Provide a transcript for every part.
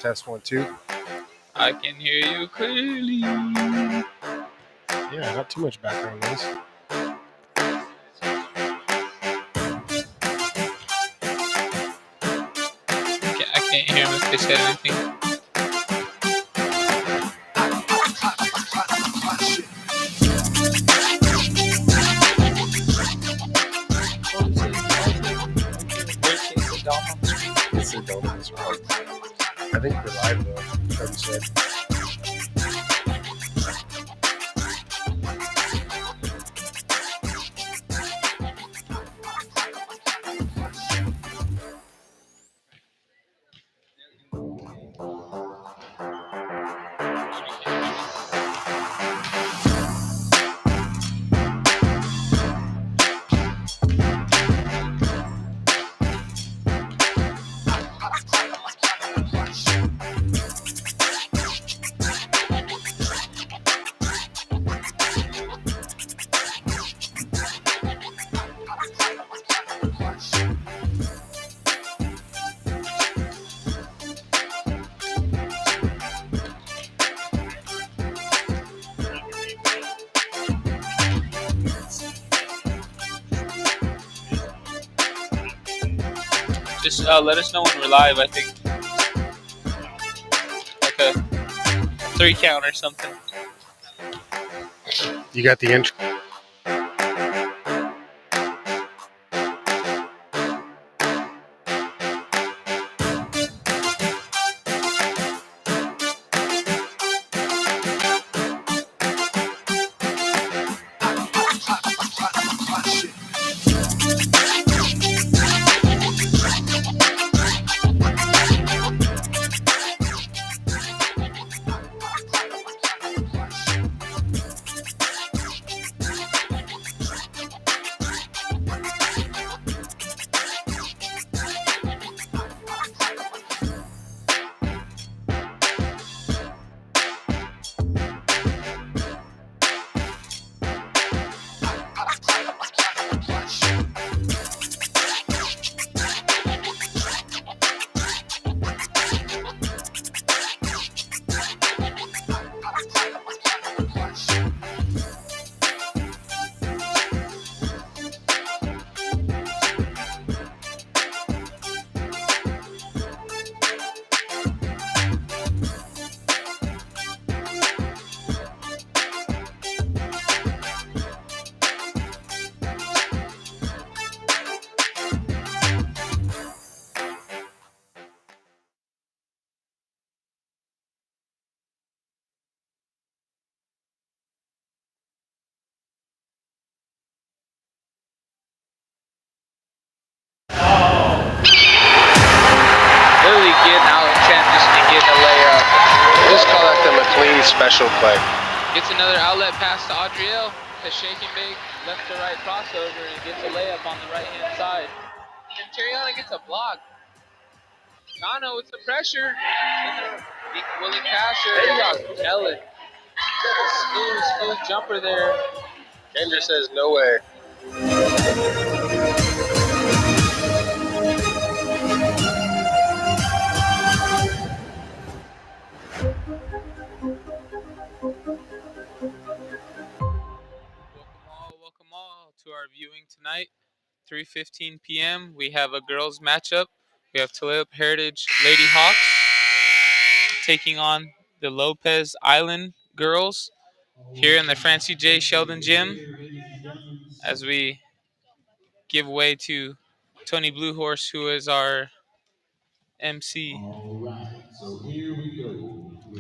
test 1 2. I can hear you clearly. Yeah, not too much background noise. I can't hear them if they said anything. It's a dome on the screen. I think we're live though, Sheldon said. Just let us know when we're live. I think like a 3 count or something. You got the intro. Literally getting out and transitioning, getting a layup. Just call that the McLean special play. Gets another outlet pass to Adriel. A shake and bake, left to right crossover, and gets a layup on the right hand side. And Terriana gets a block. Chano with the pressure. Willing passer. Kellen. Smooth jumper there. Kendra says no way. Welcome all to our viewing tonight. 3:15 p.m. We have a girls matchup. We have Tulalip Heritage Lady Hawks taking on the Lopez Island girls here in the Francy J Sheldon gym as we give way to Tony Blue Horse, who is our MC.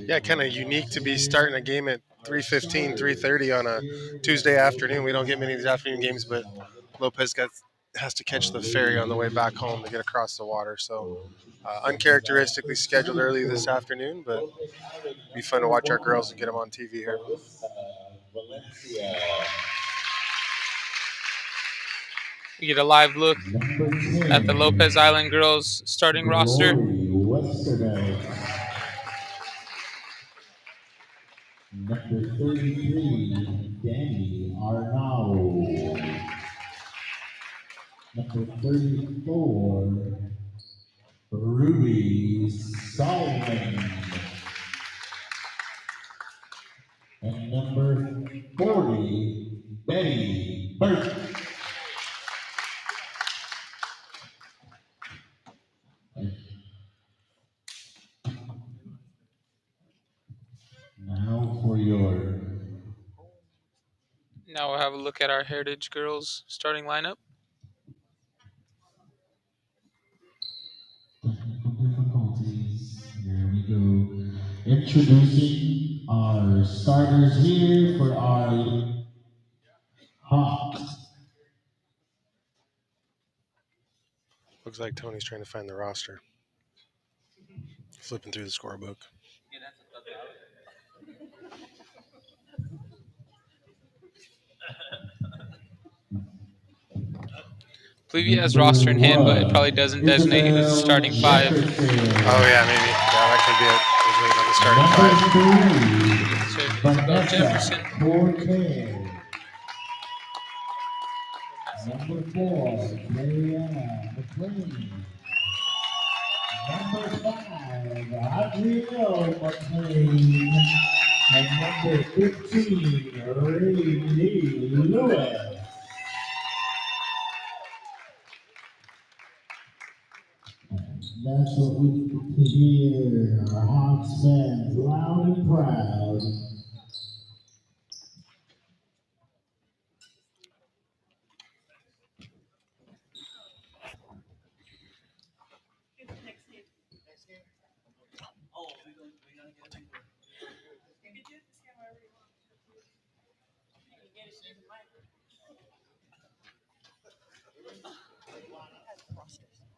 Yeah, kind of unique to be starting a game at 3:15, 3:30 on a Tuesday afternoon. We don't get many of these afternoon games, but Lopez has to catch the ferry on the way back home to get across the water. So uncharacteristically scheduled early this afternoon, but it'll be fun to watch our girls and get them on TV here. We get a live look at the Lopez Island girls starting roster. Number 33, Danny Arnau. Number 34, Ruby Solomon. And number 40, Betty Burke. Now for your Now we'll have a look at our Heritage girls starting lineup. technical difficulties. Here we go. Introducing our starters here for our Hawks. Looks like Tony's trying to find the roster. Flipping through the scorebook. I believe he has roster in hand, but it probably doesn't designate who's the starting five. Oh yeah, maybe. Yeah, that could be it. He's waiting on the starting five. So Jefferson. Number 4, Mariana McLean. Number 5, Adriel McLean. And number 15, Ray Lewis. That's what we get to hear. Our Hawks fans loud and proud.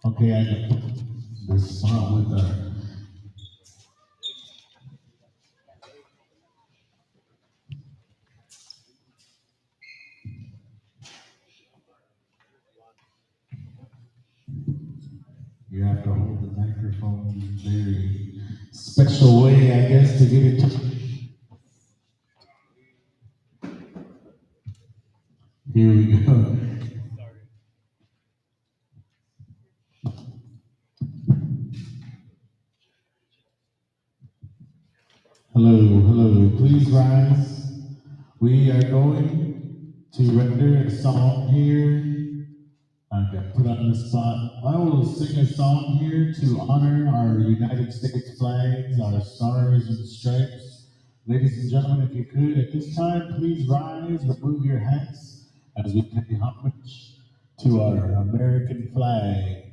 Okay, I got this spot with the you have to hold the microphone in a very special way, I guess, to get it to. Here we go. Hello, please rise. We are going to render a song here. I got put on the spot. I will sing a song here to honor our United States flags, our stars and stripes. Ladies and gentlemen, if you could, at this time, please rise, remove your hats as we pay homage to our American flag.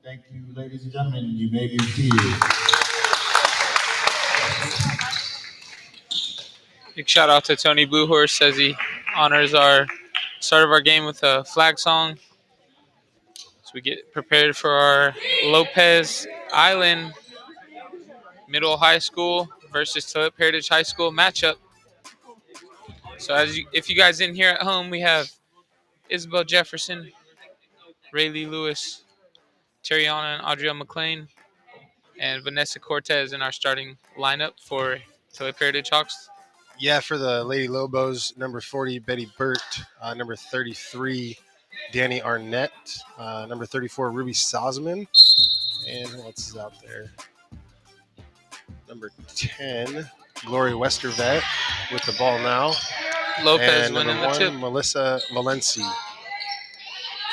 Thank you, ladies and gentlemen. You may be seated. Big shout out to Tony Blue Horse as he honors our start of our game with a flag song. So we get prepared for our Lopez Island Middle High School versus Tulip Heritage High School matchup. So if you guys didn't hear at home, we have Isabel Jefferson, Rayleigh Lewis, Terriana and Audrey McLean, and Vanessa Cortez in our starting lineup for Tulip Heritage Hawks. Yeah, for the Lady Lobos, number 40, Betty Burt. Number 33, Danny Arnett. Number 34, Ruby Sosman. And who else is out there? Number 10, Lori Westervet with the ball now. Lopez and winning number the 1, tip. Melissa Valenci.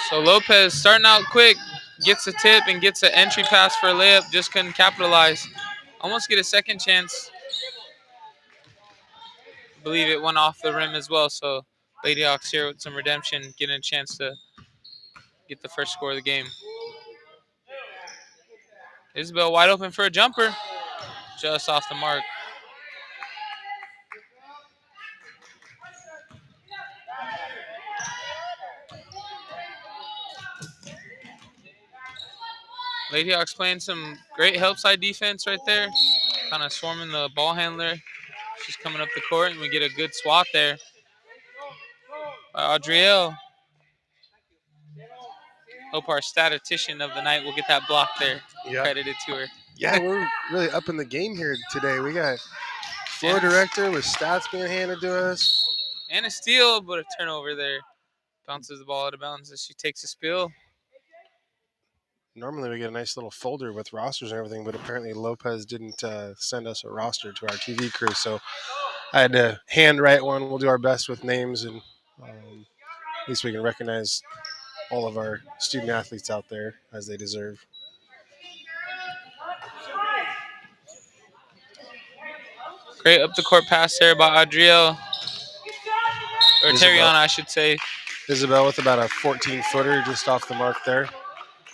So Lopez starting out quick. gets a tip and gets an entry pass for a layup. Just couldn't capitalize. Almost get a second chance. I believe it went off the rim as well. So Lady Hawks here with some redemption, getting a chance to get the first score of the game. Isabel wide open for a jumper. Just off the mark. Lady Hawks playing some great help side defense right there. Kind of swarming the ball handler. She's coming up the court, and we get a good swat there by Adrielle. Hope our statistician of the night will get that block there credited to her. Yeah, we're really up in the game here today. We got floor director with stats being handed to us. And a steal, but a turnover there. Bounces the ball out of bounds as she takes a spill. Normally we get a nice little folder with rosters and everything, but apparently Lopez didn't send us a roster to our TV crew, so I had to handwrite one. We'll do our best with names, and at least we can recognize all of our student athletes out there as they deserve. Great up the court pass there by Adrielle. Or Terriana, I should say. Isabel with about a 14-footer just off the mark there.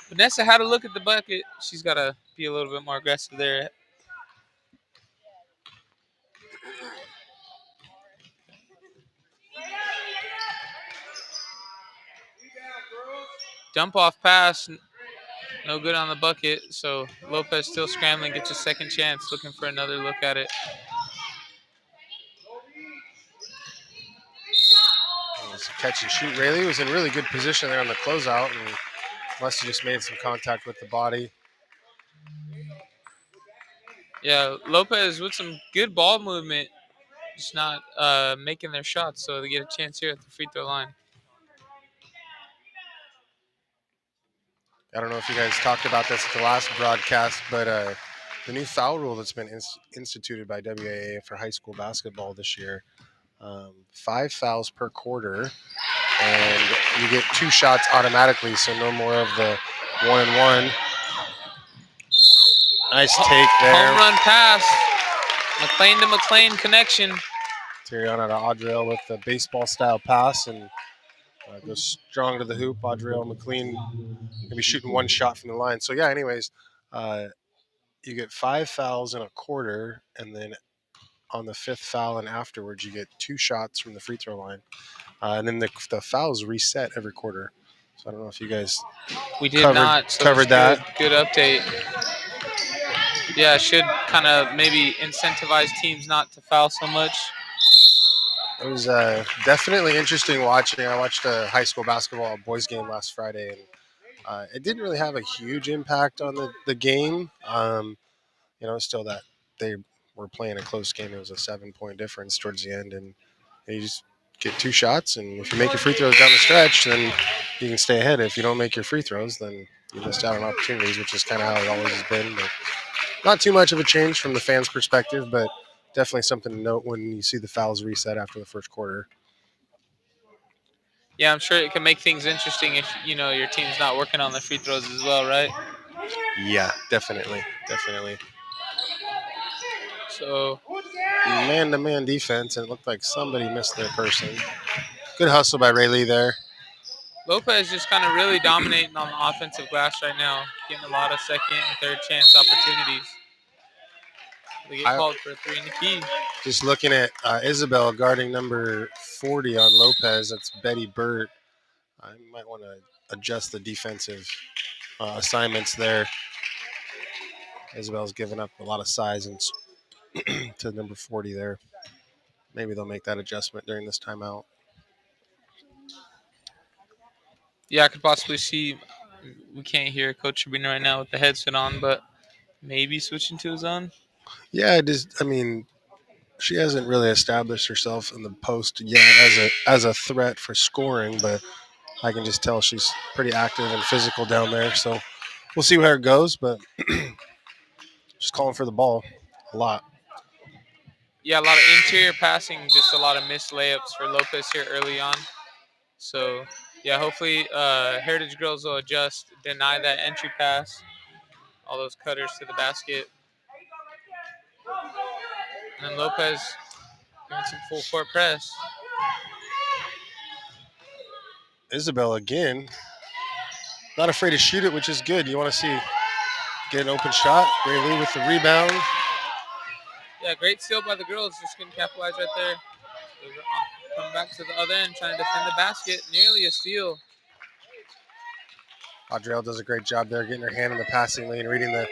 Vanessa had a look at the bucket. She's got to be a little bit more aggressive there. Dump off pass. No good on the bucket. So Lopez still scrambling, gets a second chance, looking for another look at it. Catch and shoot. Rayleigh was in really good position there on the closeout and must have just made some contact with the body. Yeah, Lopez with some good ball movement, just not making their shots, so they get a chance here at the free throw line. I don't know if you guys talked about this at the last broadcast, but the new foul rule that's been instituted by WAA for high school basketball this year, 5 fouls per quarter, and you get 2 shots automatically, so no more of the 1-and-1. Nice take there. Home run pass. McLean to McLean connection. Terriana to Adrielle with the baseball-style pass, and goes strong to the hoop. Adrielle McLean going to be shooting 1 shot from the line. So, yeah, anyways, you get 5 fouls in a quarter, and then on the 5th foul and afterwards, you get 2 shots from the free throw line. And then the fouls reset every quarter. So I don't know if you guys covered that. Good update. Yeah, should kind of maybe incentivize teams not to foul so much. It was definitely interesting watching. I watched a high school basketball boys game last Friday, and it didn't really have a huge impact on the game. Still that they were playing a close game. It was a 7-point difference towards the end, and you just get 2 shots, and if you make your free throws down the stretch, then you can stay ahead. If you don't make your free throws, then you missed out on opportunities, which is kind of how it always has been. But not too much of a change from the fans' perspective, but definitely something to note when you see the fouls reset after the first quarter. Yeah, I'm sure it can make things interesting if, your team's not working on the free throws as well, right? Yeah, definitely. So man-to-man defense, and it looked like somebody missed their person. Good hustle by Rayleigh there. Lopez just kind of really dominating on the offensive glass right now, getting a lot of second and third chance opportunities. They get called for a 3 in the key. Just looking at Isabel guarding number 40 on Lopez, that's Betty Burt. I might want to adjust the defensive assignments there. Isabel's given up a lot of size and to number 40 there. Maybe they'll make that adjustment during this timeout. Yeah, I could possibly see. We can't hear Coach Rubino right now with the headset on, but maybe switching to his own. Yeah, she hasn't really established herself in the post yet as a threat for scoring, but I can just tell she's pretty active and physical down there. So we'll see where it goes, but just calling for the ball a lot. Yeah, a lot of interior passing, just a lot of missed layups for Lopez here early on. So Yeah, hopefully Heritage Girls will adjust, deny that entry pass, all those cutters to the basket. And then Lopez doing some full court press. Isabel again. Not afraid to shoot it, which is good. You want to see get an open shot. Ray Lee with the rebound. Yeah, great steal by the girls. Just couldn't capitalize right there. Coming back to the other end, trying to defend the basket. Nearly a steal. Audrell does a great job there, getting her hand in the passing lane, reading the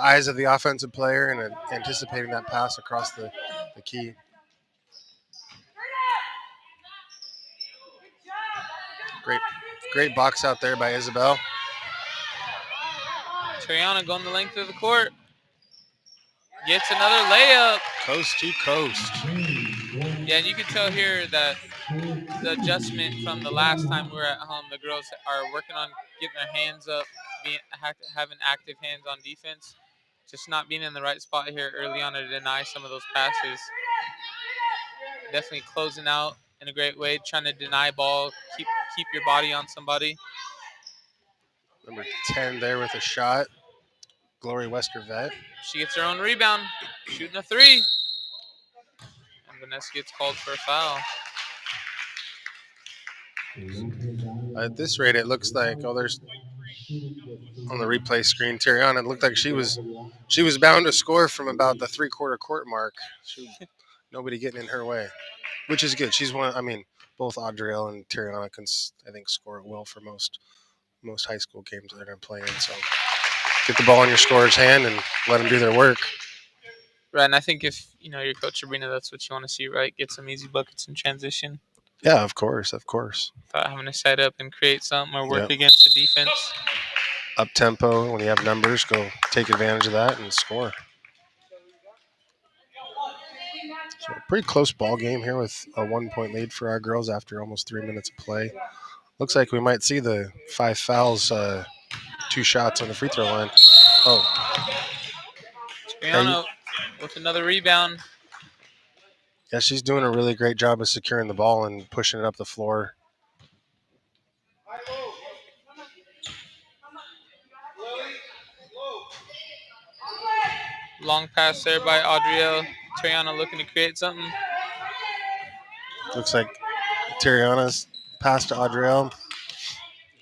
eyes of the offensive player and anticipating that pass across the key. Great box out there by Isabel. Triana going the length of the court. Gets another layup. Coast to coast. Yeah, and you can tell here that the adjustment from the last time we were at home, the girls are working on getting their hands up, having active hands on defense. Just not being in the right spot here early on to deny some of those passes. Definitely closing out in a great way, trying to deny ball, keep your body on somebody. Number 10 there with a shot. Glory Westervet. She gets her own rebound, shooting a three. And Vanessa gets called for a foul. At this rate, it looks like there's on the replay screen, Terriana. It looked like she was bound to score from about the 3/4 court mark. Nobody getting in her way, which is good. She's one. I mean, both Audriel and Terriana can, I think, score at will for most high school games that they're going to play in. So get the ball in your scorer's hand and let them do their work. Right, and I think if you're Coach Sabrina, that's what you want to see, right? Get some easy buckets in transition. Yeah, of course. Without having to set up and create something or work Yep. against the defense. Up tempo, when you have numbers, go take advantage of that and score. So a pretty close ball game here with a 1-point lead for our girls after almost 3 minutes of play. Looks like we might see the 5 fouls, 2 shots on the free throw line. Triana with another rebound. Yeah, she's doing a really great job of securing the ball and pushing it up the floor. Long pass there by Audriel. Triana looking to create something. Looks like Terriana's pass to Audriel,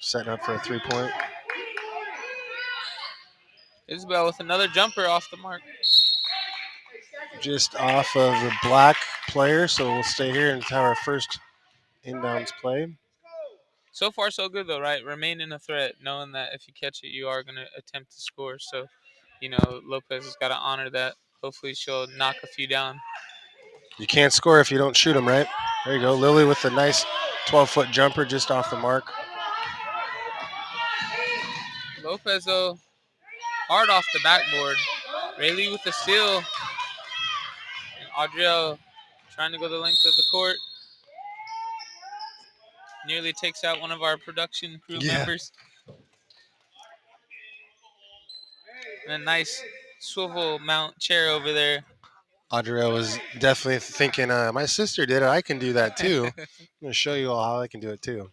setting up for a 3-point. Isabel with another jumper off the mark. Just off of the black player, so we'll stay here and have our first inbounds play. So far, so good, though, right? Remaining a threat, knowing that if you catch it, you are going to attempt to score. So, Lopez has got to honor that. Hopefully, she'll knock a few down. You can't score if you don't shoot them, right? There you go. Lily with a nice 12-foot jumper just off the mark. Lopez, though, hard off the backboard. Rayleigh with the steal. And Audriel trying to go the length of the court. Nearly takes out one of our production crew members. And a nice swivel mount chair over there. Audrey was definitely thinking, my sister did it. I can do that too. I'm going to show you all how I can do it too.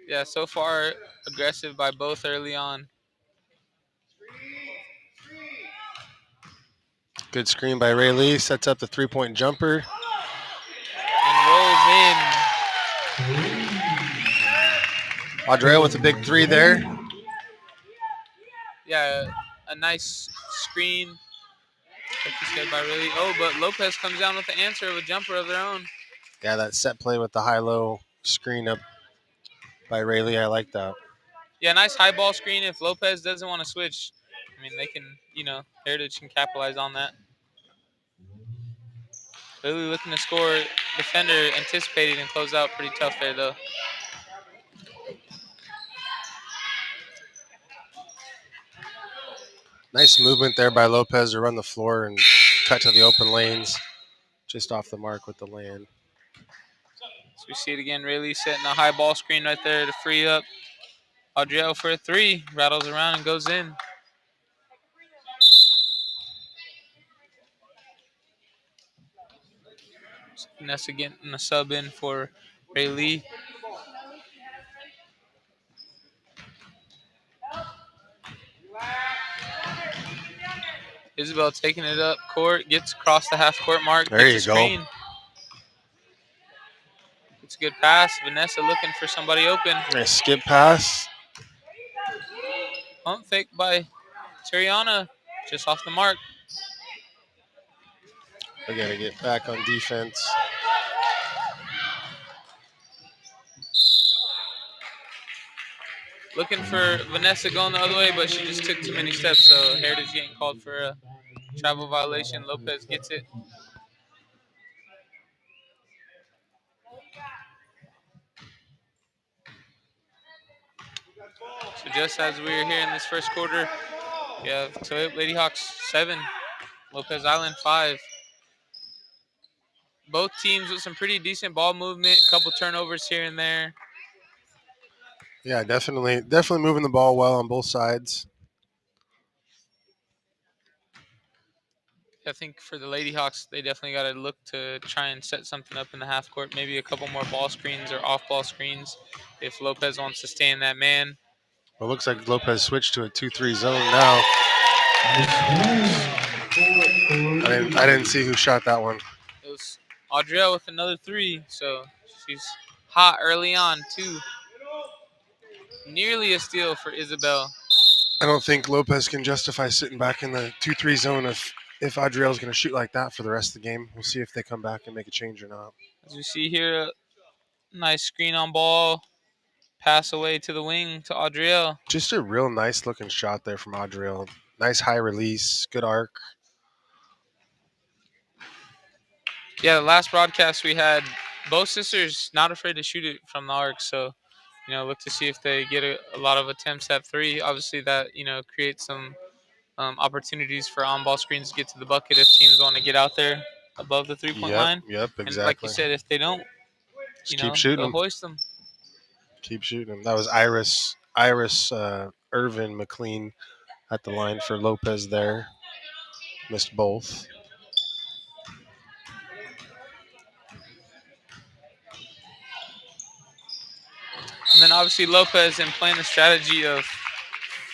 Yeah, so far aggressive by both early on. Good screen by Ray Lee. Sets up the 3-point jumper. And rolls in. Audrey with a big 3 there. Yeah, a nice screen. Like you said, by Ray Lee. Oh, but Lopez comes down with the answer of a jumper of their own. Yeah, that set play with the high-low screen up by Ray Lee. I like that. Yeah, nice high ball screen. If Lopez doesn't want to switch, I mean, they can, Heritage can capitalize on that. Really looking to score. Defender anticipated and closed out pretty tough there, though. Nice movement there by Lopez to run the floor and cut to the open lanes. Just off the mark with the lane. So we see it again. Really setting a high ball screen right there to free up Audriel for a 3. Rattles around and goes in. Vanessa getting a sub in for Ray Lee. Isabel taking it up court, gets across the half court mark, There gets a you go. screen. It's a good pass. Vanessa looking for somebody open. Nice skip pass. Pump fake by Tariana, just off the mark. We got to get back on defense. Looking for Vanessa going the other way, but she just took too many steps, so Heritage getting called for a travel violation. Lopez gets it. So just as we were here in this first quarter, we have Toyota Lady Hawks 7, Lopez Island 5. Both teams with some pretty decent ball movement, a couple turnovers here and there. Yeah, definitely moving the ball well on both sides. I think for the Lady Hawks, they definitely got to look to try and set something up in the half court. Maybe a couple more ball screens or off ball screens if Lopez wants to stay in that man. Well, it looks like Lopez switched to a 2-3 zone now. I didn't see who shot that one. It was Audrielle with another 3, so she's hot early on too. Nearly a steal for Isabel. I don't think Lopez can justify sitting back in the 2-3 zone if Adriel's going to shoot like that for the rest of the game. We'll see if they come back and make a change or not. As we see here, nice screen on ball. Pass away to the wing to Audrielle. Just a real nice looking shot there from Adriel. Nice high release, good arc. Yeah, the last broadcast we had both sisters not afraid to shoot it from the arc. So, look to see if they get a lot of attempts at 3. Obviously, that, creates some opportunities for on-ball screens to get to the bucket if teams want to get out there above the 3-point line. Yep, exactly. And like you said, if they don't, just keep shooting they'll them. hoist them. Keep shooting them. That was Iris Irvin McLean at the line for Lopez there. Missed both. And then obviously Lopez and playing the strategy of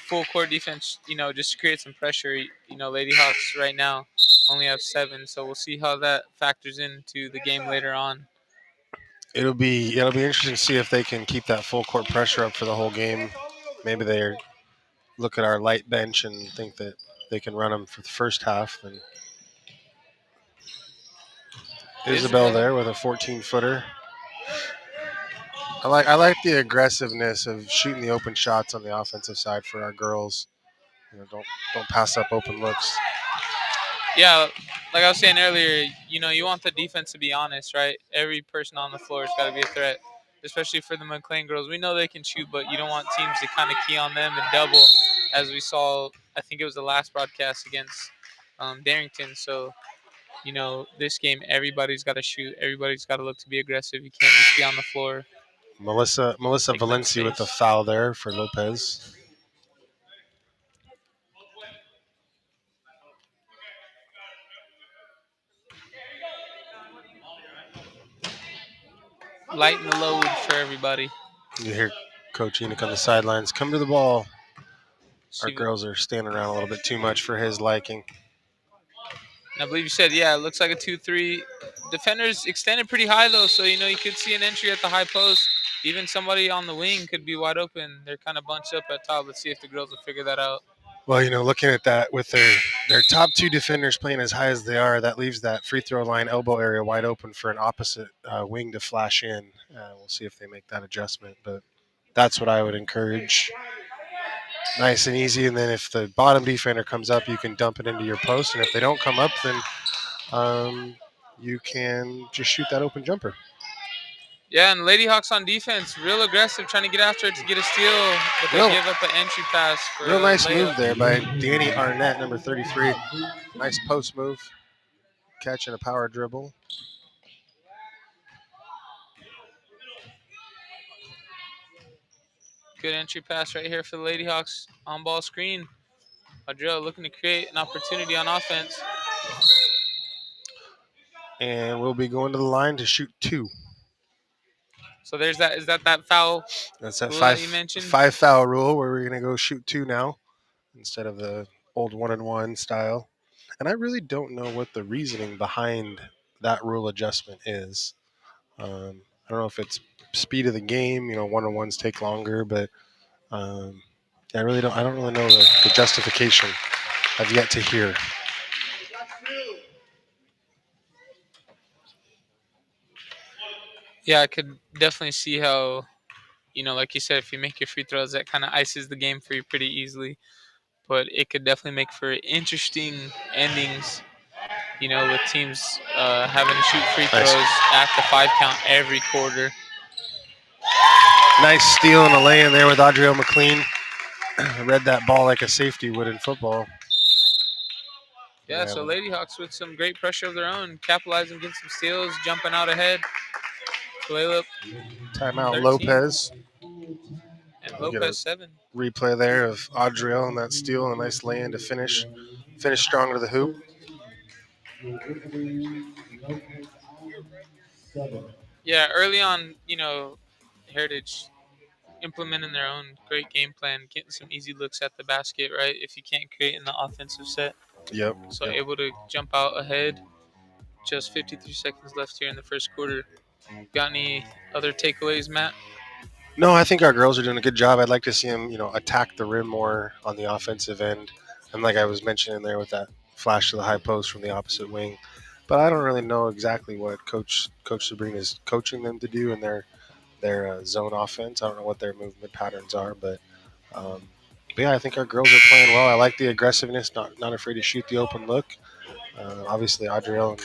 full court defense, just to create some pressure. Lady Hawks right now only have 7, so we'll see how that factors into the game later on. It'll be interesting to see if they can keep that full court pressure up for the whole game. Maybe they look at our light bench and think that they can run them for the first half. And Isabel there with a 14-footer. I like the aggressiveness of shooting the open shots on the offensive side for our girls. Don't pass up open looks. Yeah, like I was saying earlier, you want the defense to be honest, right? Every person on the floor has got to be a threat, especially for the McLean girls. We know they can shoot, but you don't want teams to kind of key on them and double, as we saw. I think it was the last broadcast against Darrington. So, this game, everybody's got to shoot. Everybody's got to look to be aggressive. You can't just be on the floor. Melissa Valencia with the foul there for Lopez. Lighten the load for everybody. You hear Coach Enoch on the sidelines. Come to the ball. Our girls are standing around a little bit too much for his liking. I believe you said, yeah, it looks like a 2-3. Defenders extended pretty high, though, so, you could see an entry at the high post. Even somebody on the wing could be wide open. They're kind of bunched up at top. Let's see if the girls will figure that out. Well, looking at that with their top 2 defenders playing as high as they are, that leaves that free throw line elbow area wide open for an opposite wing to flash in. We'll see if they make that adjustment, but that's what I would encourage. Nice and easy, and then if the bottom defender comes up, you can dump it into your post, and if they don't come up, then you can just shoot that open jumper. Yeah, and Lady Hawks on defense, real aggressive, trying to get after it to get a steal, but they give up an entry pass. Real nice move there by Danny Arnett, number 33. Nice post move, catch and a power dribble. Good entry pass right here for the Lady Hawks on ball screen. Audrielle looking to create an opportunity on offense. And we'll be going to the line to shoot 2. So there's that. Is that foul That's that rule that you mentioned? five foul rule where we're gonna go shoot two now instead of the old 1-and-1 style. And I really don't know what the reasoning behind that rule adjustment is. I don't know if it's speed of the game. 1-on-ones take longer, but I really don't. I don't really know the justification. I've yet to hear. Yeah, I could definitely see how, like you said, if you make your free throws, that kind of ices the game for you pretty easily. But it could definitely make for interesting endings, with teams having to shoot free Nice, throws at the 5 count every quarter. nice steal and a lay in there with Adriel McLean. Read that ball like a safety would in football. Yeah, so Lady Hawks with some great pressure of their own, capitalizing, getting some steals, jumping out ahead. Tulalip Timeout 13 Lopez. and We get a Lopez 7. replay there of Adriel and that steal and a nice lay in to finish strong to the hoop. Yeah, early on, Heritage implementing their own great game plan, getting some easy looks at the basket, right? If you can't create in the offensive set. Yep. So Yep. able to jump out ahead. Just 53 seconds left here in the first quarter. Got any other takeaways, Matt? No, I think our girls are doing a good job. I'd like to see them, attack the rim more on the offensive end, and like I was mentioning there with that flash to the high post from the opposite wing. But I don't really know exactly what Coach Sabrina is coaching them to do in their zone offense. I don't know what their movement patterns are, um, but yeah, I think our girls are playing well. I like the aggressiveness, not afraid to shoot the open look. Obviously, Adriel and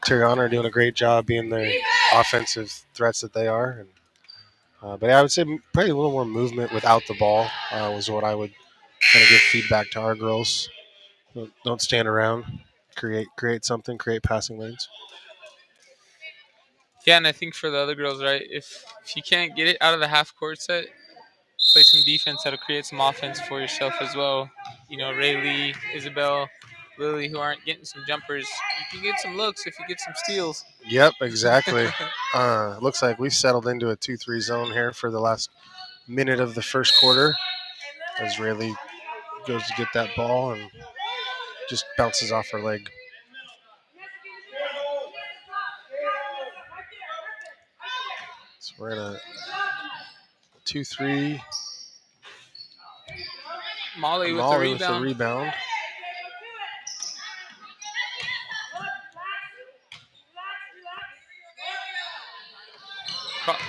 Tiriana are doing a great job being the offensive threats that they are. But yeah, I would say probably a little more movement without the ball was what I would kind of give feedback to our girls. Don't stand around. Create something. Create passing lanes. Yeah, and I think for the other girls, right, if you can't get it out of the half court set, play some defense that'll create some offense for yourself as well. Rayleigh, Isabel, Lily, who aren't getting some jumpers, you can get some looks if you get some steals. Yep, exactly. Looks like we settled into a 2-3 zone here for the last minute of the first quarter. As Rayleigh goes to get that ball and just bounces off her leg. So we're in a 2-3. Molly with the Molly with the rebound. rebound.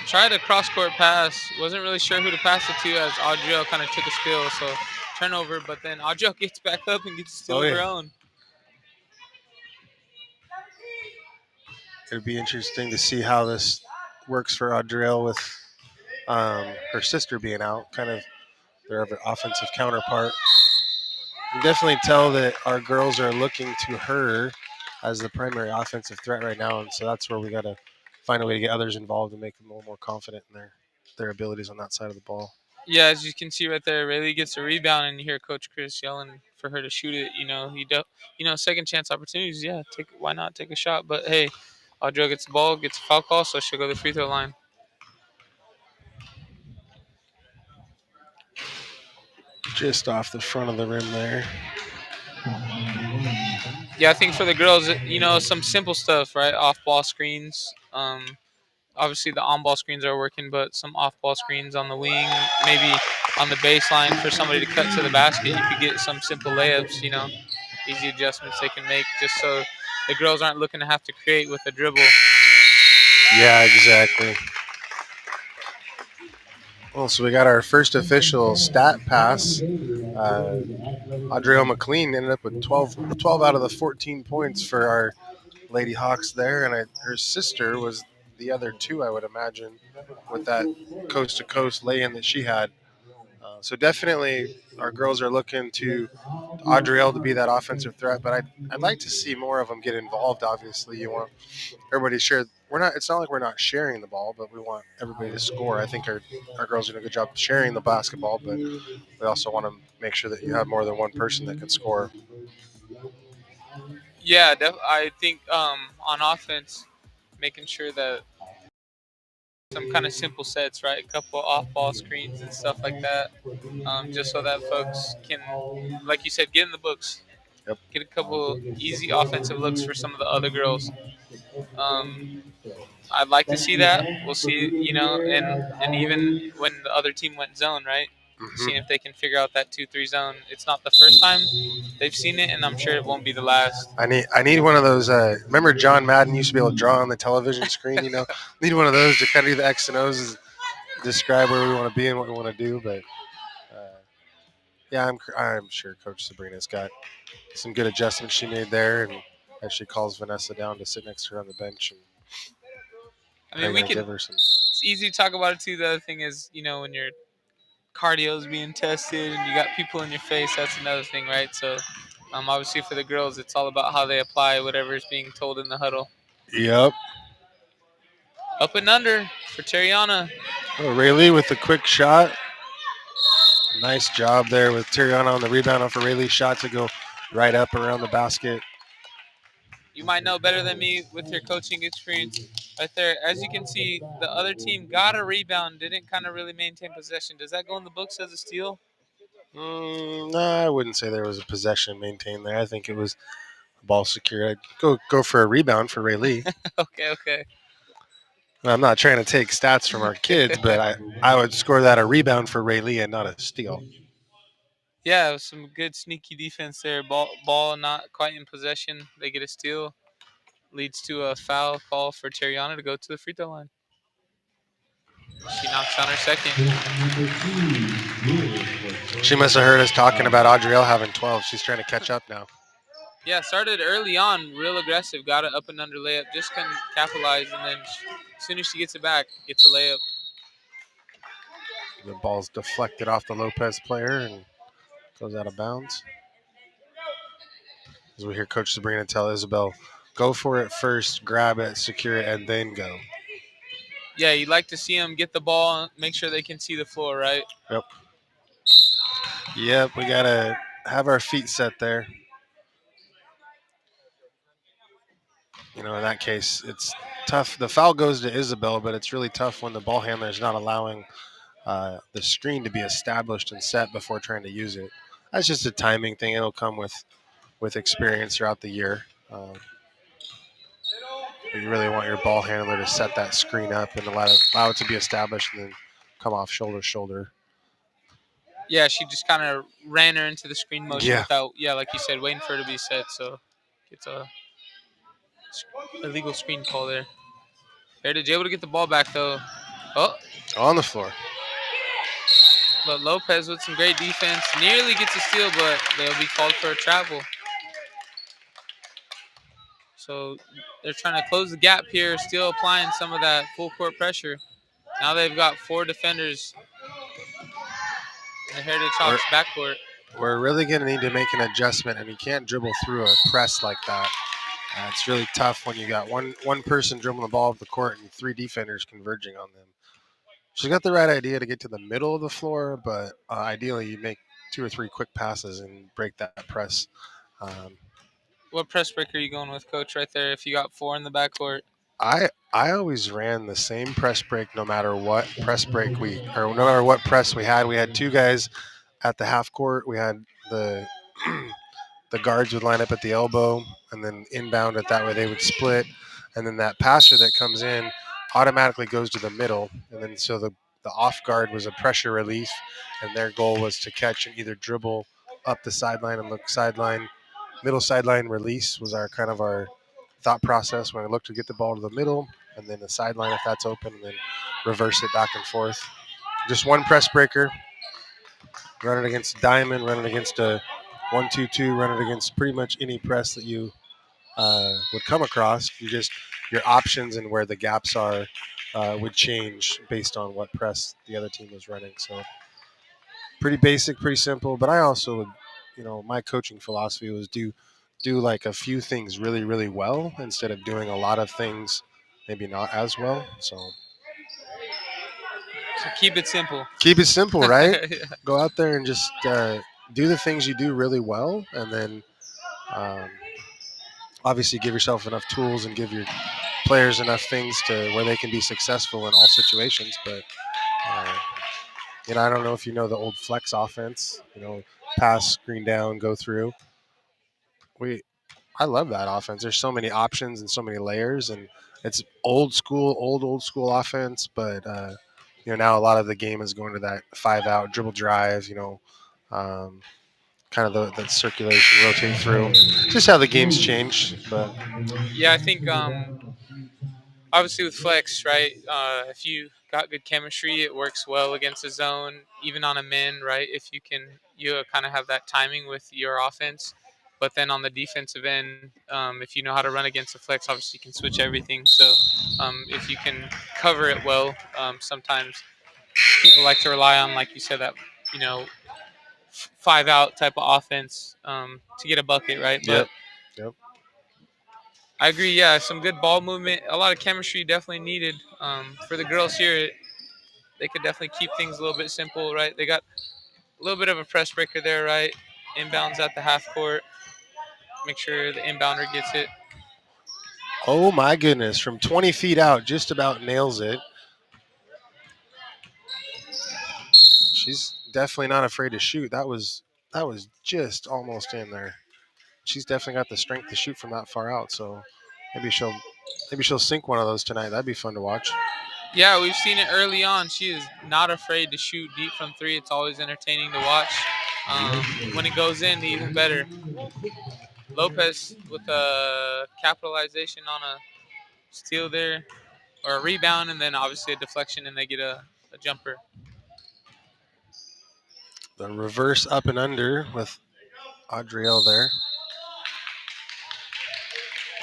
Tried a cross-court pass. Wasn't really sure who to pass it to as Adriel kind of took a steal. So turnover, but then Adriel gets back up and gets a steal of her own. It'd be interesting to see how this works for Adriel with her sister being out, kind of their offensive counterpart. You can definitely tell that our girls are looking to her as the primary offensive threat right now, and so that's where we got to find a way to get others involved and make them a little more confident in their abilities on that side of the ball. Yeah, as you can see right there, Rayleigh gets a rebound, and you hear Coach Chris yelling for her to shoot it. Second chance opportunities. Yeah, why not take a shot? But hey, Adriel gets the ball, gets a foul call, so she'll go to the free throw line. Just off the front of the rim there. Yeah, I think for the girls, some simple stuff, right? Off-ball screens. Obviously, the on-ball screens are working, but some off-ball screens on the wing, maybe on the baseline for somebody to cut to the basket. You could get some simple layups, easy adjustments they can make just so the girls aren't looking to have to create with a dribble. Yeah, exactly. Well, so we got our first official stat pass. Adriel McLean ended up with 12 out of the 14 points for our Lady Hawks there, and her sister was the other two, I would imagine, with that coast-to-coast lay-in that she had. So definitely our girls are looking to Adriel to be that offensive threat, but I'd like to see more of them get involved. Obviously, you want everybody to share. It's not like we're not sharing the ball, but we want everybody to score. I think our girls are doing a good job sharing the basketball, but we also want to make sure that you have more than one person that can score. Yeah, I think on offense, making sure that some kind of simple sets, right? A couple off-ball screens and stuff like that, just so that folks can, like you said, get in the books. Yep. Get a couple easy offensive looks for some of the other girls. I'd like to see that. We'll see, and even when the other team went zone, right? Seeing if they can figure out that 2-3 zone. It's not the first time they've seen it, and I'm sure it won't be the last. I need one of those. Remember John Madden used to be able to draw on the television screen. Need one of those to kind of do the X and O's, describe where we want to be and what we want to do. But yeah, I'm sure Coach Sabrina's got some good adjustments she made there, and as she calls Vanessa down to sit next to her on the bench, and I mean, we can. give her some. It's easy to talk about it too. The other thing is, when your cardio is being tested and you got people in your face, that's another thing, right? So, obviously for the girls, it's all about how they apply whatever is being told in the huddle. Yep. Up and under for Terriana. Oh, Rayleigh with the quick shot. Nice job there with Terriana on the rebound off a Rayleigh shot to go right up around the basket. You might know better than me with your coaching experience right there. As you can see, the other team got a rebound, didn't kind of really maintain possession. Does that go in the books as a steal? No, I wouldn't say there was a possession maintained there. I think it was ball secure. I'd go for a rebound for Rayleigh. Okay. I'm not trying to take stats from our kids, but I would score that a rebound for Rayleigh and not a steal. Yeah, it was some good sneaky defense there. Ball not quite in possession. They get a steal. Leads to a foul call for Terriana to go to the free throw line. She knocks down her second. She must have heard us talking about Audrielle having 12. She's trying to catch up now. Yeah, started early on, real aggressive. Got it up and under layup. Just couldn't capitalize, and then as soon as she gets it back, gets a layup. The ball's deflected off the Lopez player and goes out of bounds. As we hear Coach Sabrina tell Isabel, go for it first, grab it, secure it, and then go. Yeah, you'd like to see them get the ball, make sure they can see the floor, right? Yep, we got to have our feet set there. In that case, it's tough. The foul goes to Isabel, but it's really tough when the ball handler is not allowing the screen to be established and set before trying to use it. That's just a timing thing. It'll come with experience throughout the year. You really want your ball handler to set that screen up and allow it to be established and then come off shoulder to shoulder. Yeah, she just kind of ran her into the screen motion without, like you said, waiting for her to be set. So it's a illegal screen call there. Heritage able to get the ball back, though. Oh. On the floor. But Lopez with some great defense. Nearly gets a steal, but they'll be called for a travel. So they're trying to close the gap here, still applying some of that full court pressure. Now they've got 4 defenders in the Heritage Hawks backcourt. We're really going to need to make an adjustment, and you can't dribble through a press like that. It's really tough when you got one person dribbling the ball up the court and 3 defenders converging on them. She's got the right idea to get to the middle of the floor, but ideally you make 2 or 3 quick passes and break that press. What press break are you going with, Coach, right there if you got 4 in the backcourt? I always ran the same press break no matter what press break no matter what press we had. We had 2 guys at the half court. We had the guards would line up at the elbow and then inbound it. That way they would split. And then that passer that comes in automatically goes to the middle. And then so the off guard was a pressure relief, and their goal was to catch and either dribble up the sideline and look sideline. Middle sideline release was our thought process when I look to get the ball to the middle, and then the sideline if that's open, and then reverse it back and forth. Just one press breaker. Run it against Diamond, run it against a 1-2-2, run it against pretty much any press that you would come across. Your options and where the gaps are would change based on what press the other team was running. So pretty basic, pretty simple. But I also would, my coaching philosophy was do like a few things really, really well instead of doing a lot of things maybe not as well. So keep it simple. Keep it simple, right? Yeah. Go out there and just do the things you do really well, and then obviously give yourself enough tools and give your players enough things to where they can be successful in all situations. But I don't know if you know the old flex offense. Pass, screen down, go through. I love that offense. There's so many options and so many layers, and it's old school, old school offense. But now a lot of the game is going to that 5-out dribble drive. Um, kind of the circulation, rotate through. Just how the game's changed. But Yeah, I think obviously with flex, right? If you got good chemistry, it works well against the zone, even on a min, right? If you kind of have that timing with your offense. But then on the defensive end, if you know how to run against a flex, obviously you can switch everything. So if you can cover it well, sometimes people like to rely on, like you said, that you know 5-out type of offense to get a bucket, right? yep, But yep. I agree. Yeah, some good ball movement, a lot of chemistry definitely needed for the girls here. They could definitely keep things a little bit simple, right? They got a little bit of a press breaker there, right? Inbounds at the half court. Make sure the inbounder gets it. Oh my goodness! From 20 feet out, just about nails it. She's definitely not afraid to shoot. That was just almost in there. She's definitely got the strength to shoot from that far out. So maybe she'll sink one of those tonight. That'd be fun to watch. Yeah, we've seen it early on. She is not afraid to shoot deep from three. It's always entertaining to watch. When it goes in, even better. Lopez with a capitalization on a steal there, or a rebound, and then obviously a deflection, and they get a jumper. The reverse up and under with Adriel there.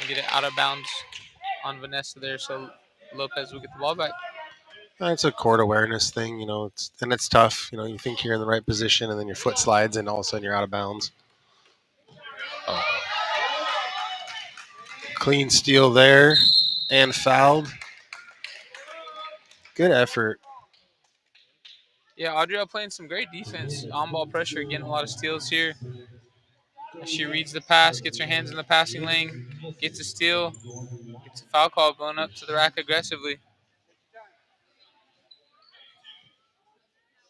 And get it out of bounds on Vanessa there, so Lopez will get the ball back. It's a court awareness thing, it's tough. You think you're in the right position, and then your foot slides, and all of a sudden you're out of bounds. Oh. Clean steal there, and fouled. Good effort. Yeah, Adriel playing some great defense, on-ball pressure, getting a lot of steals here. She reads the pass, gets her hands in the passing lane, gets a steal, gets a foul call, going up to the rack aggressively.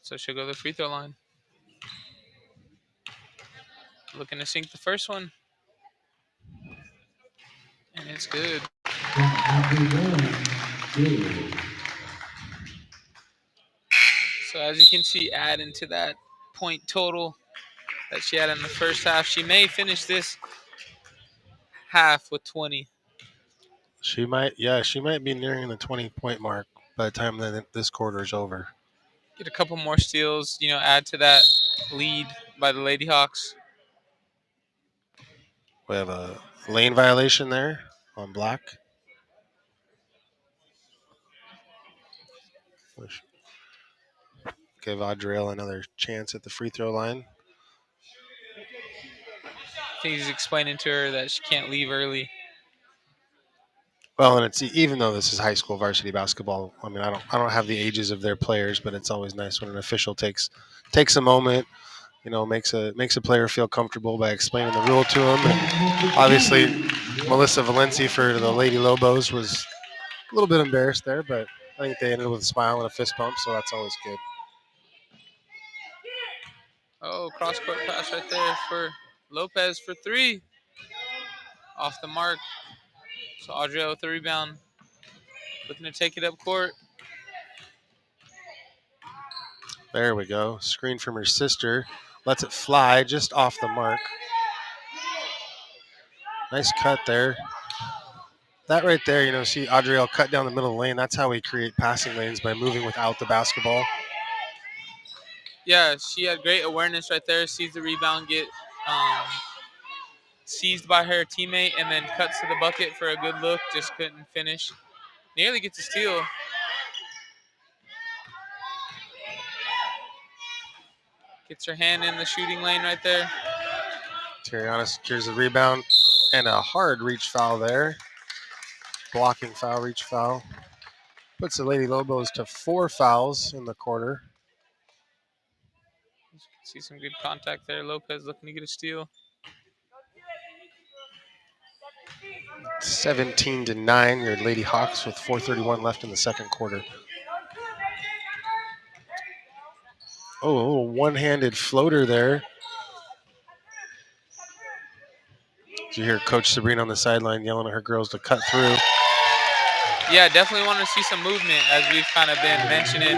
So she'll go to the free throw line. Looking to sink the first one. And it's good. So as you can see, adding to that point total that she had in the first half, she may finish this half with 20. She might be nearing the 20-point mark by the time that this quarter is over. Get a couple more steals, add to that lead by the Lady Hawks. We have a lane violation there on Black. Give Adriel another chance at the free throw line. I think he's explaining to her that she can't leave early. Well, and it's even though this is high school varsity basketball. I mean, I don't have the ages of their players, but it's always nice when an official takes a moment. Makes a player feel comfortable by explaining the rule to them. And obviously, Melissa Valenci for the Lady Lobos was a little bit embarrassed there, but I think they ended with a smile and a fist bump, so that's always good. Oh, cross-court pass right there for Lopez for three. Off the mark. So Adriel with the rebound. Looking to take it up court. There we go. Screen from her sister. Lets it fly just off the mark. Nice cut there. That right there, see Adriel cut down the middle of the lane. That's how we create passing lanes, by moving without the basketball. Yeah, she had great awareness right there. Sees the rebound get seized by her teammate, and then cuts to the bucket for a good look. Just couldn't finish. Nearly gets a steal. Gets her hand in the shooting lane right there. Terriana secures the rebound, and a hard reach foul there. Blocking foul, reach foul. Puts the Lady Lobos to 4 fouls in the quarter. You can see some good contact there. Lopez looking to get a steal. 17-9. Your Lady Hawks with 4:31 left in the second quarter. Oh, one-handed floater there. Did you hear Coach Sabrina on the sideline yelling at her girls to cut through? Yeah, definitely want to see some movement, as we've kind of been mentioning,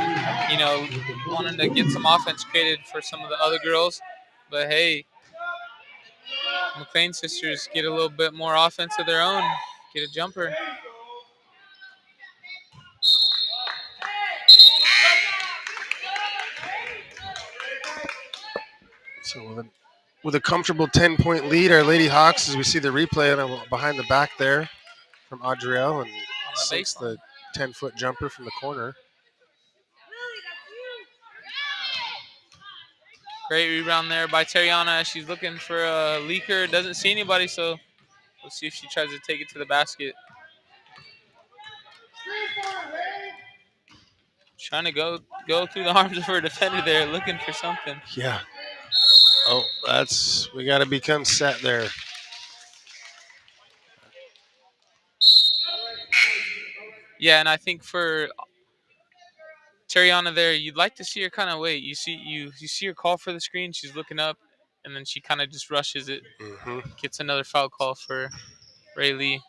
wanting to get some offense created for some of the other girls. But hey, McLean sisters get a little bit more offense of their own, get a jumper. So with a comfortable 10-point lead, our Lady Hawks, as we see the replay behind the back there from Adriel, and sinks the 10-foot jumper from the corner. Great rebound there by Terriana. She's looking for a leaker. Doesn't see anybody, so we'll see if she tries to take it to the basket. Trying to go through the arms of her defender there, looking for something. Yeah. Oh, we got to become set there. Yeah, and I think for Terriana there, you'd like to see her kind of wait. You see her call for the screen. She's looking up, and then she kind of just rushes it. Mm-hmm. Gets another foul call for Ray Lee.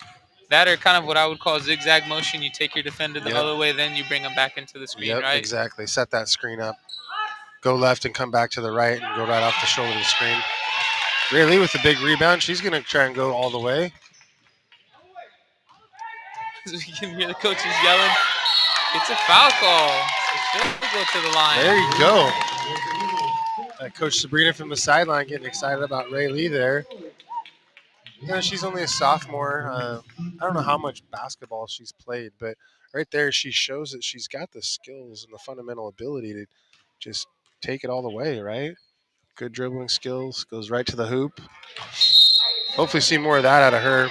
That or kind of what I would call zigzag motion. You take your defender the other way, then you bring them back into the screen, right? Exactly. Set that screen up. Go left and come back to the right and go right off the shoulder of the screen. Ray Lee with the big rebound. She's going to try and go all the way. We can hear the coaches yelling. It's a foul call. So she'll go to the line. There you go. Coach Sabrina from the sideline getting excited about Ray Lee there. She's only a sophomore. I don't know how much basketball she's played, but right there she shows that she's got the skills and the fundamental ability to just take it all the way, right? Good dribbling skills, goes right to the hoop. Hopefully see more of that out of her.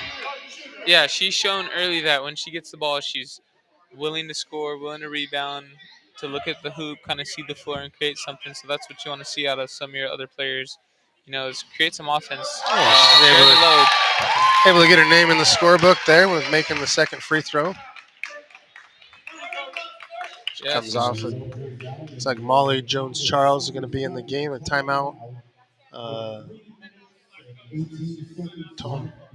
Yeah, she's shown early that when she gets the ball, she's willing to score, willing to rebound, to look at the hoop, kind of see the floor and create something. So that's what you want to see out of some of your other players. Is create some offense. Able to get her name in the scorebook there with making the second free throw. She comes off. It's like Molly Jones-Charles is going to be in the game. A timeout.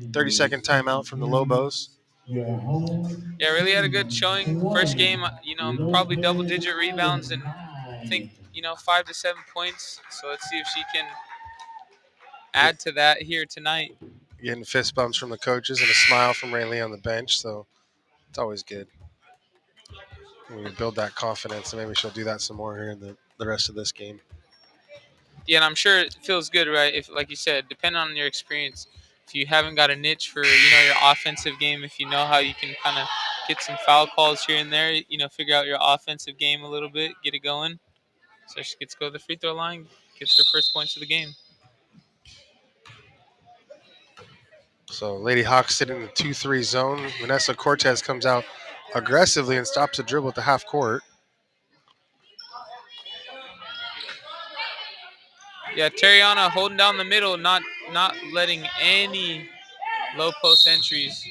30-second timeout from the Lobos. Yeah, really had a good showing. First game, probably double-digit rebounds and I think, 5 to 7 points. So let's see if she can add to that here tonight. Getting fist bumps from the coaches and a smile from Ray Lee on the bench, so it's always good. When you build that confidence, and maybe she'll do that some more here in the rest of this game. Yeah, and I'm sure it feels good, right? If, like you said, depending on your experience, if you haven't got a niche for, your offensive game, if you know how you can kind of get some foul calls here and there, figure out your offensive game a little bit, get it going. So she gets to go to the free throw line, gets her first points of the game. So Lady Hawks sit in the 2-3 zone. Vanessa Cortez comes out aggressively and stops a dribble at the half court. Yeah, Terriana holding down the middle, not letting any low post entries.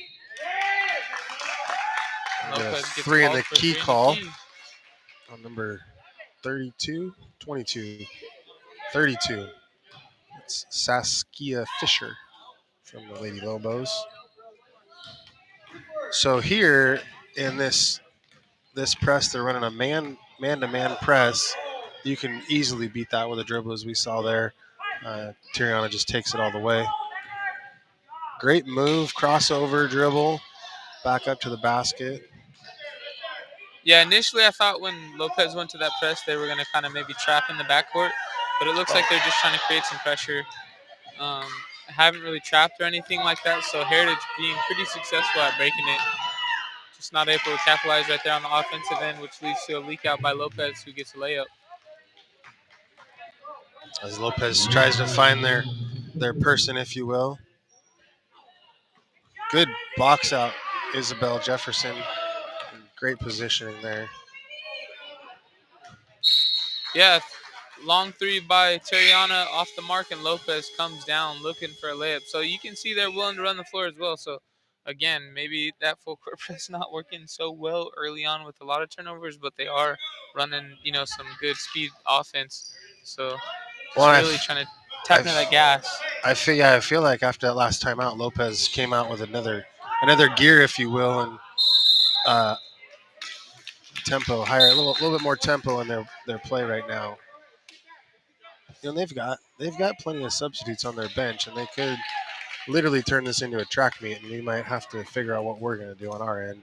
Lopez gets 3 in the key call on number 32, 22, 32. It's Saskia Fisher from the Lady Lobos. So here in this press, they're running a man-to-man press. You can easily beat that with a dribble, as we saw there. Tiriana just takes it all the way. Great move, crossover, dribble, back up to the basket. Yeah, initially I thought when Lopez went to that press, they were going to kind of maybe trap in the backcourt, but it looks like they're just trying to create some pressure. Haven't really trapped or anything like that, so Heritage being pretty successful at breaking it. Just not able to capitalize right there on the offensive end, which leads to a leak out by Lopez, who gets a layup. As Lopez tries to find their person, if you will. Good box out, Isabel Jefferson. Great positioning there. Yeah, long three by Terriana off the mark, and Lopez comes down looking for a layup. So you can see they're willing to run the floor as well. So again, maybe that full court press not working so well early on with a lot of turnovers, but they are running, some good speed offense. So Well, just really trying to tap into that gas. I feel like after that last time out, Lopez came out with another gear, if you will, and tempo higher, a little bit more tempo in their play right now. They've got plenty of substitutes on their bench, and they could literally turn this into a track meet, and we might have to figure out what we're going to do on our end.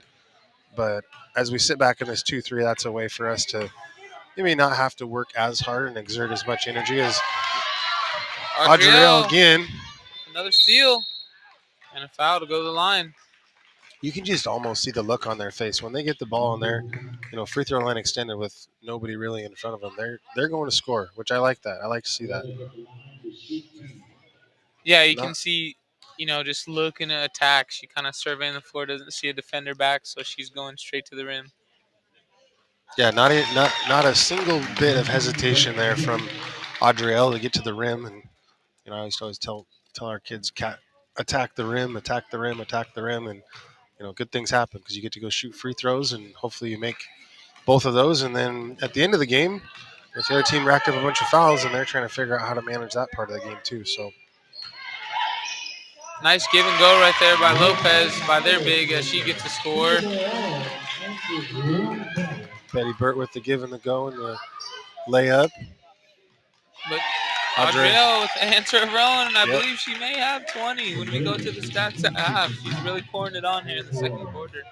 But as we sit back in this 2-3, that's a way for us to maybe not have to work as hard and exert as much energy as Adriel again. Another steal and a foul to go to the line. You can just almost see the look on their face when they get the ball in there, free throw line extended with nobody really in front of them. They're going to score, which I like that. I like to see that. Yeah, you can see, just looking to attack. She kind of surveying the floor, doesn't see a defender back, so she's going straight to the rim. Yeah, not a single bit of hesitation there from Adriel to get to the rim, and I used to always tell our kids, attack the rim, attack the rim, attack the rim, and good things happen because you get to go shoot free throws, and hopefully you make both of those, and then at the end of the game, if the other team racked up a bunch of fouls, and they're trying to figure out how to manage that part of the game too. So nice give and go right there by Lopez, by their big, as she gets a score. Betty Burt with the give and the go and the layup. But Adriel with the answer of her own, and I believe she may have 20 when we go to the stats at half. She's really pouring it on here in the second quarter.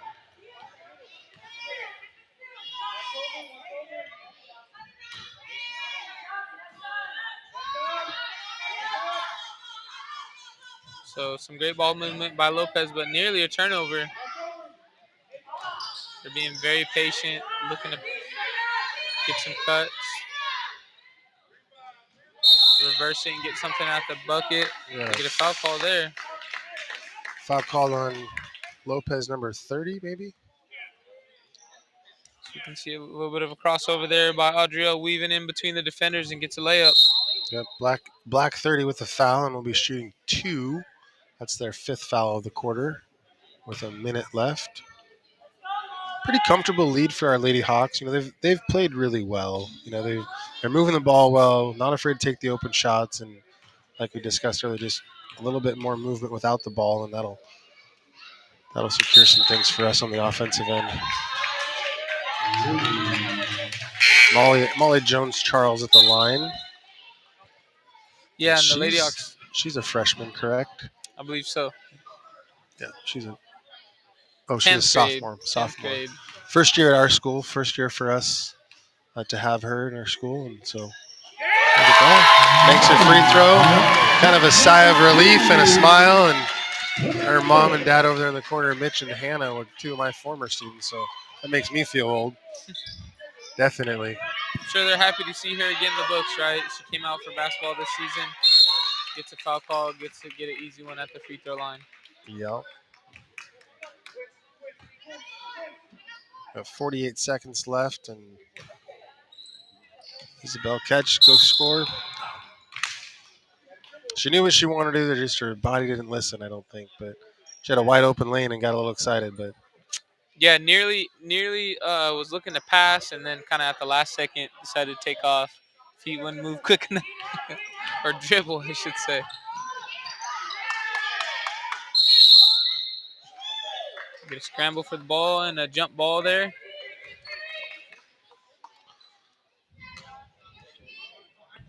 So some great ball movement by Lopez, but nearly a turnover. They're being very patient, looking to get some cuts. Reversing, get something out the bucket. Yeah. Get a foul call there. Foul call on Lopez, number 30, maybe. So you can see a little bit of a crossover there by Adriel, weaving in between the defenders and gets a layup. Yep, black 30 with the foul, and we'll be shooting 2. That's their 5th foul of the quarter with a minute left. Pretty comfortable lead for our Lady Hawks. They've played really well. They're moving the ball well, not afraid to take the open shots, and like we discussed earlier, just a little bit more movement without the ball, and that'll secure some things for us on the offensive end. Molly Jones-Charles at the line. Yeah, and the Lady Hawks. She's a freshman, correct? I believe so. Yeah, she's a sophomore. Grade. First year at our school. First year for us to have her in our school, and so makes her free throw. Kind of a sigh of relief and a smile, and her mom and dad over there in the corner, Mitch and Hannah, were 2 of my former students, so that makes me feel old. Definitely. I'm sure they're happy to see her again in the books, right? She came out for basketball this season, gets a foul call, gets to get an easy one at the free throw line. Yep. 48 seconds left, and Isabel catch, go score. She knew what she wanted to do, just her body didn't listen, I don't think. But she had a wide open lane and got a little excited. But yeah, nearly was looking to pass, and then kind of at the last second decided to take off. Feet wouldn't move quick enough, or dribble, I should say. Get a scramble for the ball and a jump ball there.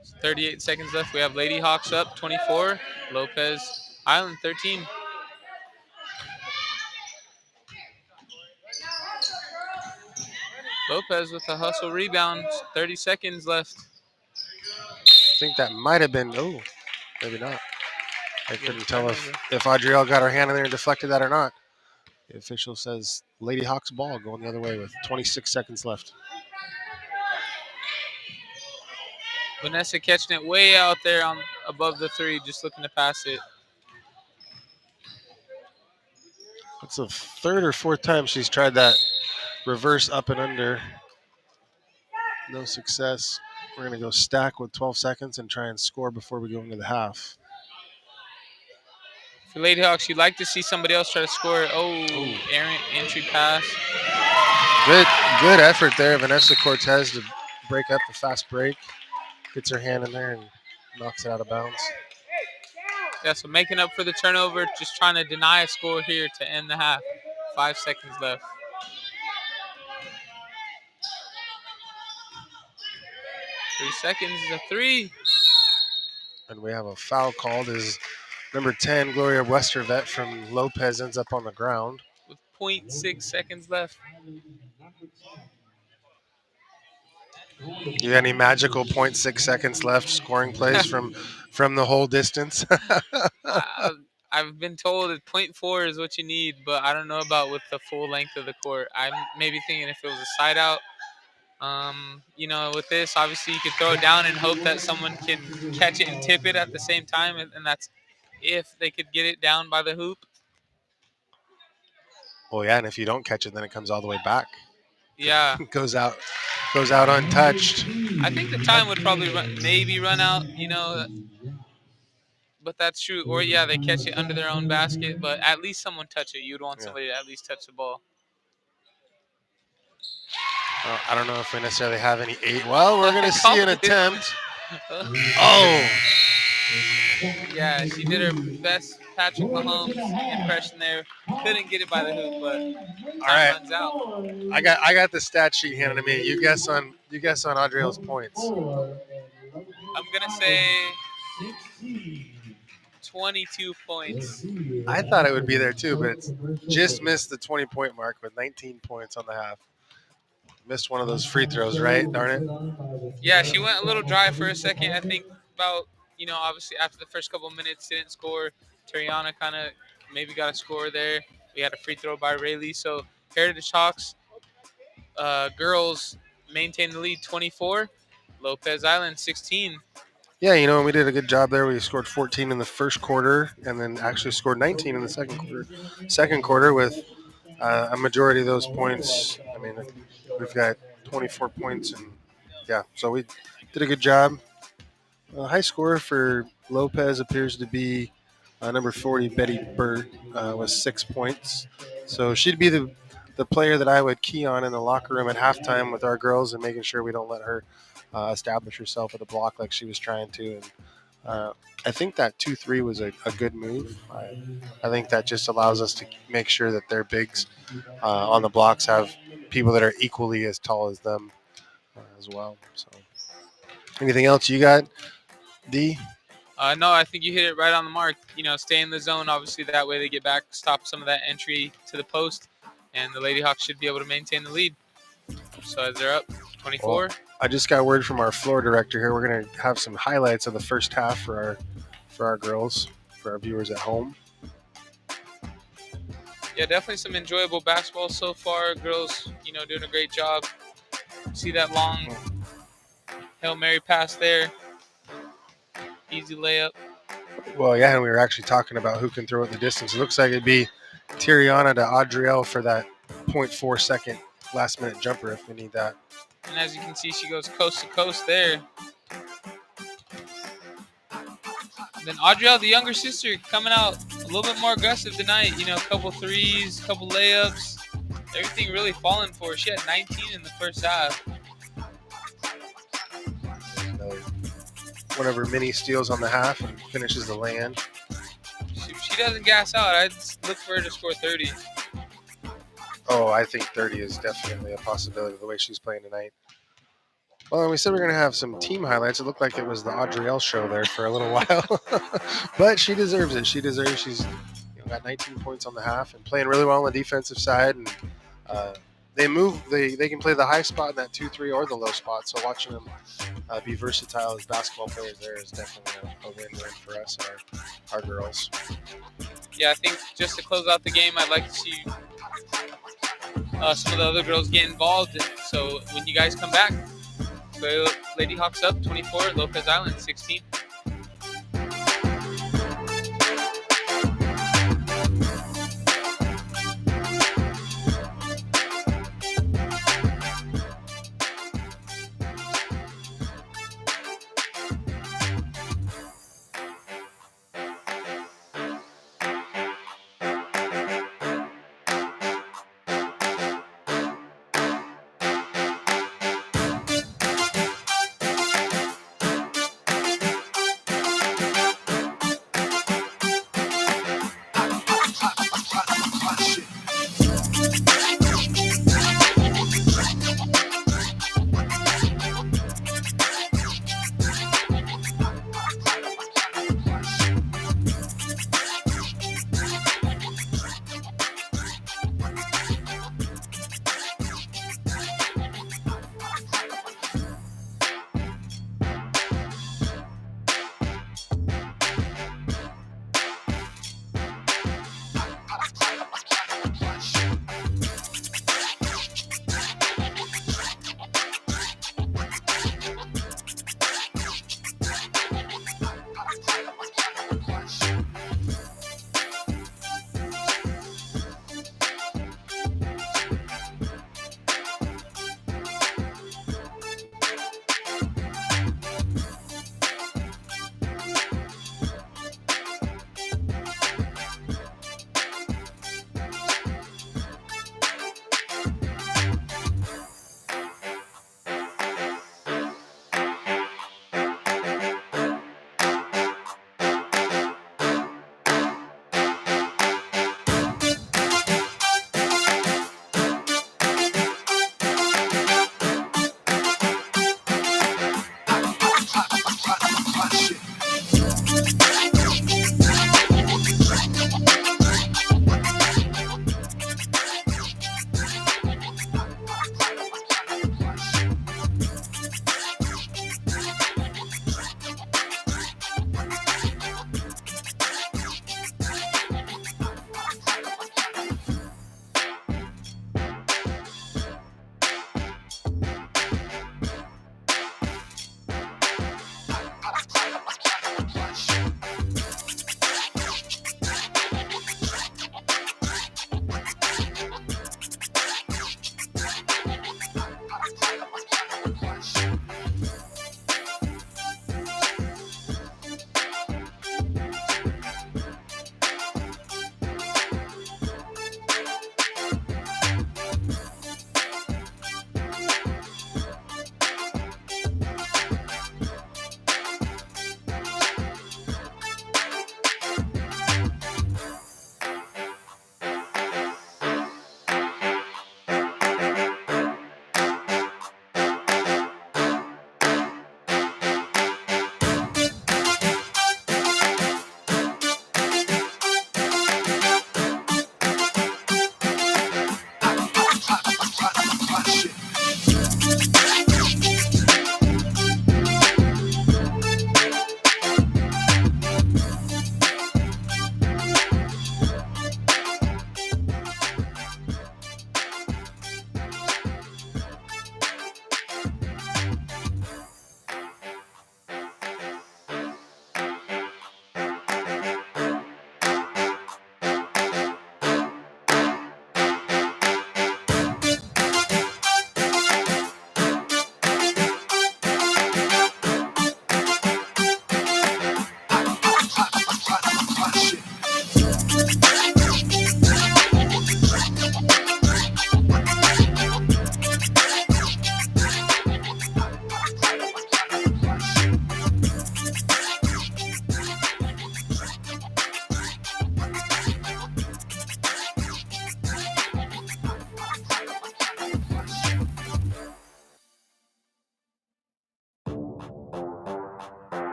It's 38 seconds left. We have Lady Hawks up 24, Lopez Island 13. Lopez with a hustle rebound. 30 seconds left. I think that might have been, maybe not. I couldn't tell if Adriel got her hand in there and deflected that or not. The official says Lady Hawks ball going the other way with 26 seconds left. Vanessa catching it way out there above the 3, just looking to pass it. It's the 3rd or 4th time she's tried that reverse up and under. No success. We're going to go stack with 12 seconds and try and score before we go into the half. the Lady Hawks, you'd like to see somebody else try to score. Oh, errant entry pass. Good effort there, Vanessa Cortez, to break up the fast break. Gets her hand in there and knocks it out of bounds. Yeah, so making up for the turnover, just trying to deny a score here to end the half. 5 seconds left. 3 seconds, a three. And we have a foul called as number 10, Gloria Westervet from Lopez, ends up on the ground. With 0.6 seconds left. You got any magical 0.6 seconds left scoring plays from the whole distance? I've been told that 0.4 is what you need, but I don't know about with the full length of the court. I'm maybe thinking if it was a side out. With this, obviously you could throw it down and hope that someone can catch it and tip it at the same time, and that's if they could get it down by the hoop. Well, yeah, and if you don't catch it, then it comes all the way back. Yeah. It goes out untouched. I think the time would probably run out, but that's true. Or, yeah, they catch it under their own basket, but at least someone touch it. You'd want somebody to at least touch the ball. I don't know if we necessarily have any eight. Well, we're going to see an attempt. Oh. Yeah, she did her best Patrick Mahomes impression there. Couldn't get it by the hoop, but time runs out. I got the stat sheet handed to me. You guess on Adriel's points. I'm gonna say 22 points. I thought it would be there too, but it's just missed the 20-point mark with 19 points on the half. Missed one of those free throws, right? Darn it. Yeah, she went a little dry for a second. I think about, obviously after the first couple of minutes, didn't score. Tariana kind of maybe got a score there. We had a free throw by Rayleigh. So Heritage Hawks girls maintain the lead 24. Lopez Island 16. Yeah, we did a good job there. We scored 14 in the first quarter and then actually scored 19 in the second quarter. Second quarter with a majority of those points. I mean, we've got 24 points, and yeah, so we did a good job. High score for Lopez appears to be number 40, Betty Burt, with 6 points. So she'd be the player that I would key on in the locker room at halftime with our girls and making sure we don't let her establish herself at the block like she was trying to. And I think that 2-3 was a good move. I think that just allows us to make sure that their bigs on the blocks have people that are equally as tall as them as well. So, anything else you got, D? No, I think you hit it right on the mark. Stay in the zone. Obviously, that way they get back, stop some of that entry to the post, and the Lady Hawks should be able to maintain the lead. So as they're up 24. Well, I just got word from our floor director here. We're going to have some highlights of the first half for our girls, for our viewers at home. Yeah, definitely some enjoyable basketball so far. Girls, doing a great job. See that long Hail Mary pass there. Easy layup. Well, yeah, and we were actually talking about who can throw it the distance. It looks like it'd be Tiriana to Adriel for that 0.4 second last minute jumper if we need that. And as you can see, she goes coast to coast there. Then Adriel, the younger sister, coming out a little bit more aggressive tonight. A couple threes, couple layups. Everything really falling for her. She had 19 in the first half. One of her mini steals on the half and finishes the land. She doesn't gas out. I'd look for her to score 30. Oh, I think 30 is definitely a possibility the way she's playing tonight. Well, and we said we are going to have some team highlights. It looked like it was the Adriel show there for a little while. But she deserves it. She's got 19 points on the half and playing really well on the defensive side. And they can play the high spot in that 2-3 or the low spot. So watching them be versatile as basketball players there is definitely a win-win for us and our girls. Yeah, I think just to close out the game, I'd like to see some of the other girls get involved. So when you guys come back, Lady Hawks up 24, Lopez Island 16.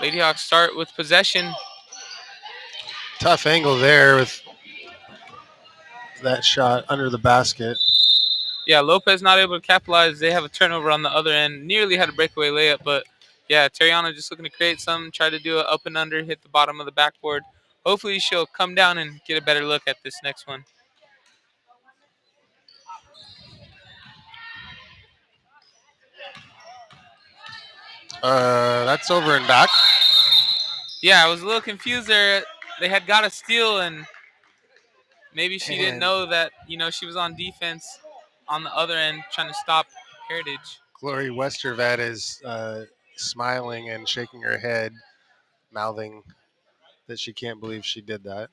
Lady Hawks start with possession. Tough angle there with that shot under the basket. Yeah, Lopez not able to capitalize. They have a turnover on the other end. Nearly had a breakaway layup, but yeah, Terriana just looking to create something, try to do an up and under, hit the bottom of the backboard. Hopefully she'll come down and get a better look at this next one. That's over and back. Yeah, I was a little confused there. They had got a steal, and maybe she didn't And know that, she was on defense on the other end trying to stop Heritage. Glory Westervet is smiling and shaking her head, mouthing that she can't believe she did that.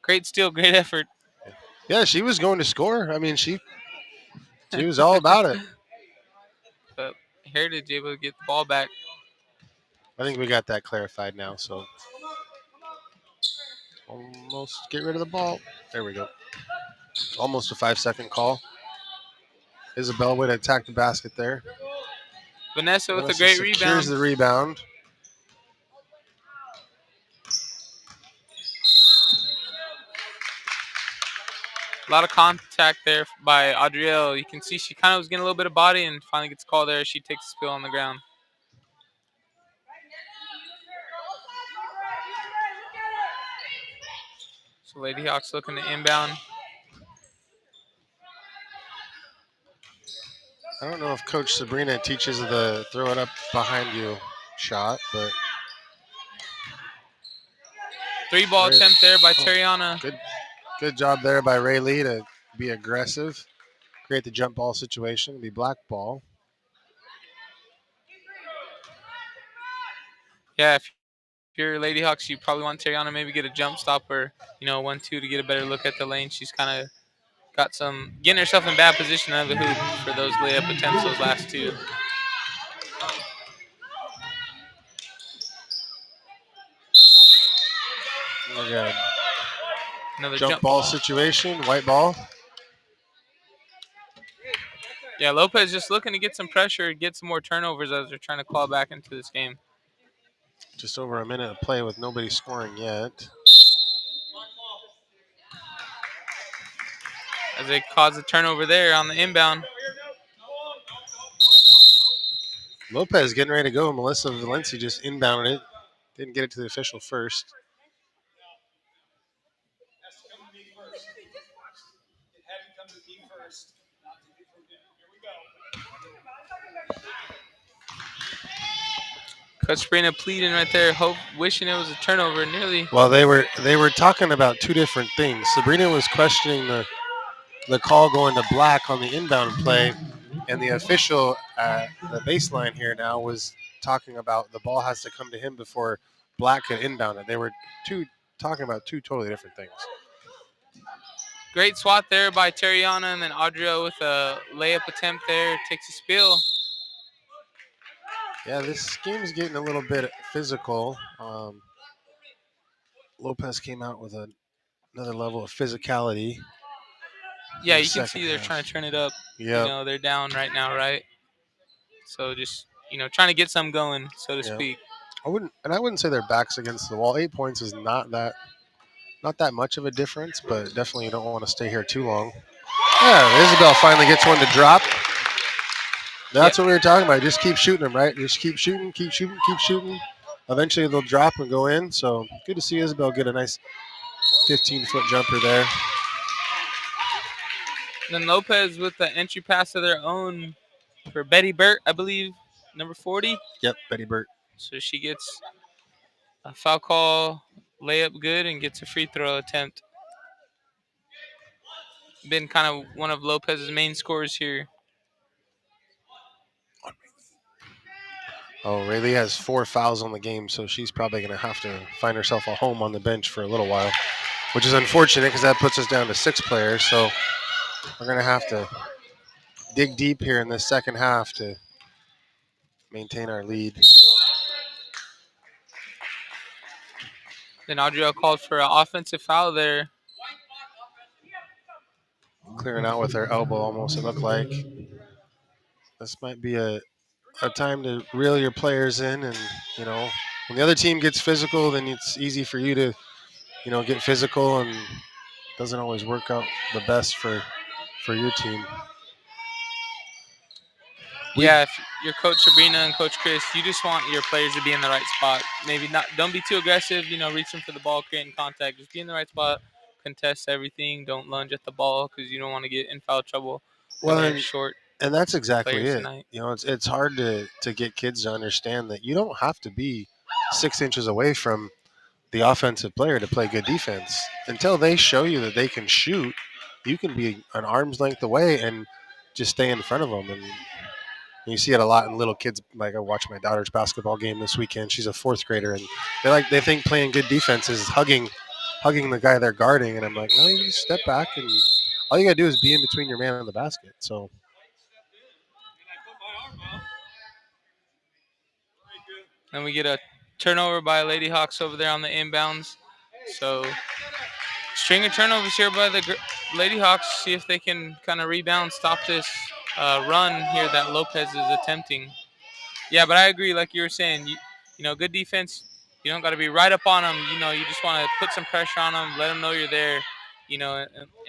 Great steal, great effort. Yeah, she was going to score. I mean, she was all about it. But Heritage able to get the ball back. I think we got that clarified now. So almost get rid of the ball. There we go. Almost a 5-second call. Isabel way to attack the basket there. Vanessa with a Melissa great secures rebound. the rebound. A lot of contact there by Adrielle. You can see she kind of was getting a little bit of body and finally gets called there. She takes a spill on the ground. So Lady Hawks looking to inbound. I don't know if Coach Sabrina teaches the throw it up behind you shot, but Three-ball attempt there by Terriana. Good job there by Ray Lee to be aggressive, create the jump ball situation, be black ball. Yeah, if you're Lady Hawks, you probably want Terriana maybe get a jump stop or 1-2 to get a better look at the lane. She's kind of got getting herself in bad position out of the hoop for those layup attempts, those last two. Another Jump ball situation, white ball. Yeah, Lopez just looking to get some pressure, get some more turnovers as they're trying to claw back into this game. Just over a minute of play with nobody scoring yet. As they cause a turnover there on the inbound. Lopez getting ready to go. Melissa Valencia just inbounded it. Didn't get it to the official first. Coach Sabrina pleading right there, wishing it was a turnover. Nearly. Well, they were talking about two different things. Sabrina was questioning the call going to black on the inbound play, and the official, the baseline here now, was talking about the ball has to come to him before black could inbound it. They were talking about two totally different things. Great swat there by Terriana, and then Audrey with a layup attempt there, takes a spill. Yeah, this game's getting a little bit physical. Lopez came out with another level of physicality. Yeah, you can see they're trying to turn it up. Yeah. They're down right now, right? So just, trying to get some going, so to speak. I wouldn't say their backs against the wall. 8 points is not that much of a difference, but definitely you don't want to stay here too long. Yeah, Isabel finally gets one to drop. That's what we were talking about. Just keep shooting them, right? Just keep shooting, keep shooting, keep shooting. Eventually they'll drop and go in. So good to see Isabel get a nice 15-foot jumper there. Then Lopez with the entry pass of their own for Betty Burt, I believe, number 40. Yep, Betty Burt. So she gets a foul call, layup good, and gets a free throw attempt. Been kind of one of Lopez's main scorers here. Oh, Rayleigh has 4 fouls on the game, so she's probably going to have to find herself a home on the bench for a little while, which is unfortunate because that puts us down to 6 players. So we're going to have to dig deep here in the second half to maintain our lead. Then Audrey called for an offensive foul there. Clearing out with her elbow almost, it looked like. This might be a a time to reel your players in, and when the other team gets physical, then it's easy for you to get physical, and it doesn't always work out the best for your team. Yeah, if you're Coach Sabrina and Coach Chris, you just want your players to be in the right spot. Maybe not. Don't be too aggressive. Reaching for the ball, creating contact. Just be in the right spot. Contest everything. Don't lunge at the ball because you don't want to get in foul trouble when Well, they're short and that's exactly players it. tonight. It's hard to get kids to understand that you don't have to be 6 inches away from the offensive player to play good defense. Until they show you that they can shoot, you can be an arm's length away and just stay in front of them. And you see it a lot in little kids. Like, I watched my daughter's basketball game this weekend. She's a fourth grader, and they think playing good defense is hugging the guy they're guarding. And I'm like, no, you just step back, and all you gotta do is be in between your man and the basket. So And we get a turnover by Lady Hawks over there on the inbounds. So string of turnovers here by the Lady Hawks. See if they can kind of rebound, stop this run here that Lopez is attempting. Yeah, but I agree. Like you were saying, good defense. You don't got to be right up on them. You just want to put some pressure on them, let them know you're there.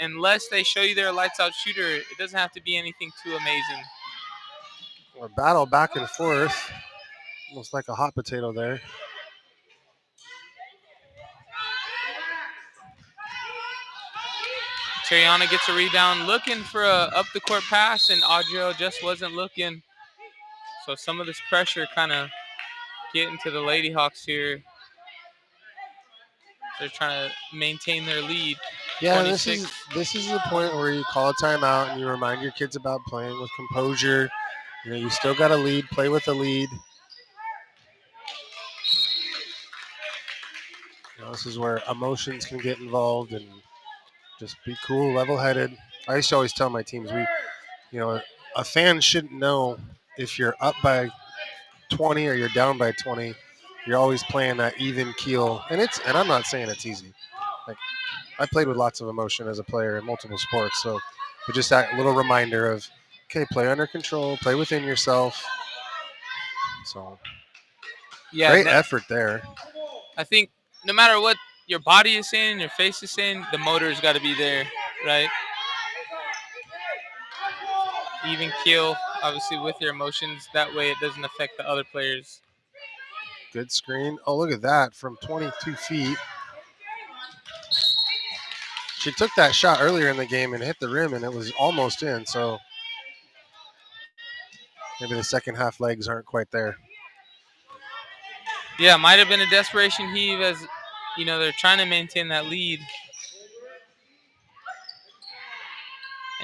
Unless they show you they're a lights out shooter, it doesn't have to be anything too amazing. a battle back and forth, almost like a hot potato there. Terriana gets a rebound, looking for a up the court pass, and Adriel just wasn't looking. So some of this pressure kind of getting to the Lady Hawks here. They're trying to maintain their lead. Yeah, 26. this is the point where you call a timeout and you remind your kids about playing with composure. You still got a lead. Play with a lead. This is where emotions can get involved, and just be cool, level-headed. I used to always tell my teams, a fan shouldn't know if you're up by 20 or you're down by 20. You're always playing that even keel, and I'm not saying it's easy. Like, I played with lots of emotion as a player in multiple sports, but just that little reminder of, okay, play under control, play within yourself. So, Yeah, great effort there. I think no matter what your body is saying, your face is saying, the motor's got to be there, right? Even keel, obviously, with your emotions. That way it doesn't affect the other players. Good screen. Oh, look at that from 22 feet. She took that shot earlier in the game and hit the rim, and it was almost in. So maybe the second half legs aren't quite there. Yeah, it might have been a desperation heave as, they're trying to maintain that lead.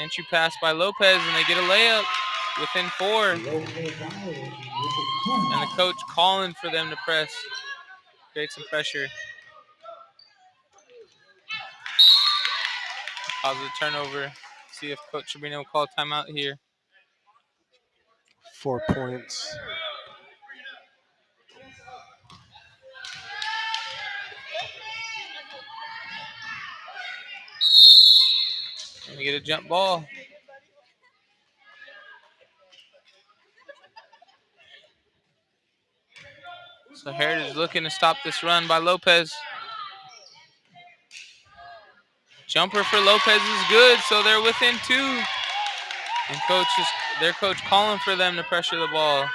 Entry pass by Lopez, and they get a layup within 4. And the coach calling for them to press, create some pressure. Cause a turnover. See if Coach Sabrina will call timeout here. 4 points. And we get a jump ball. So Heritage looking to stop this run by Lopez. Jumper for Lopez is good, so they're within 2. And their coach calling for them to pressure the ball.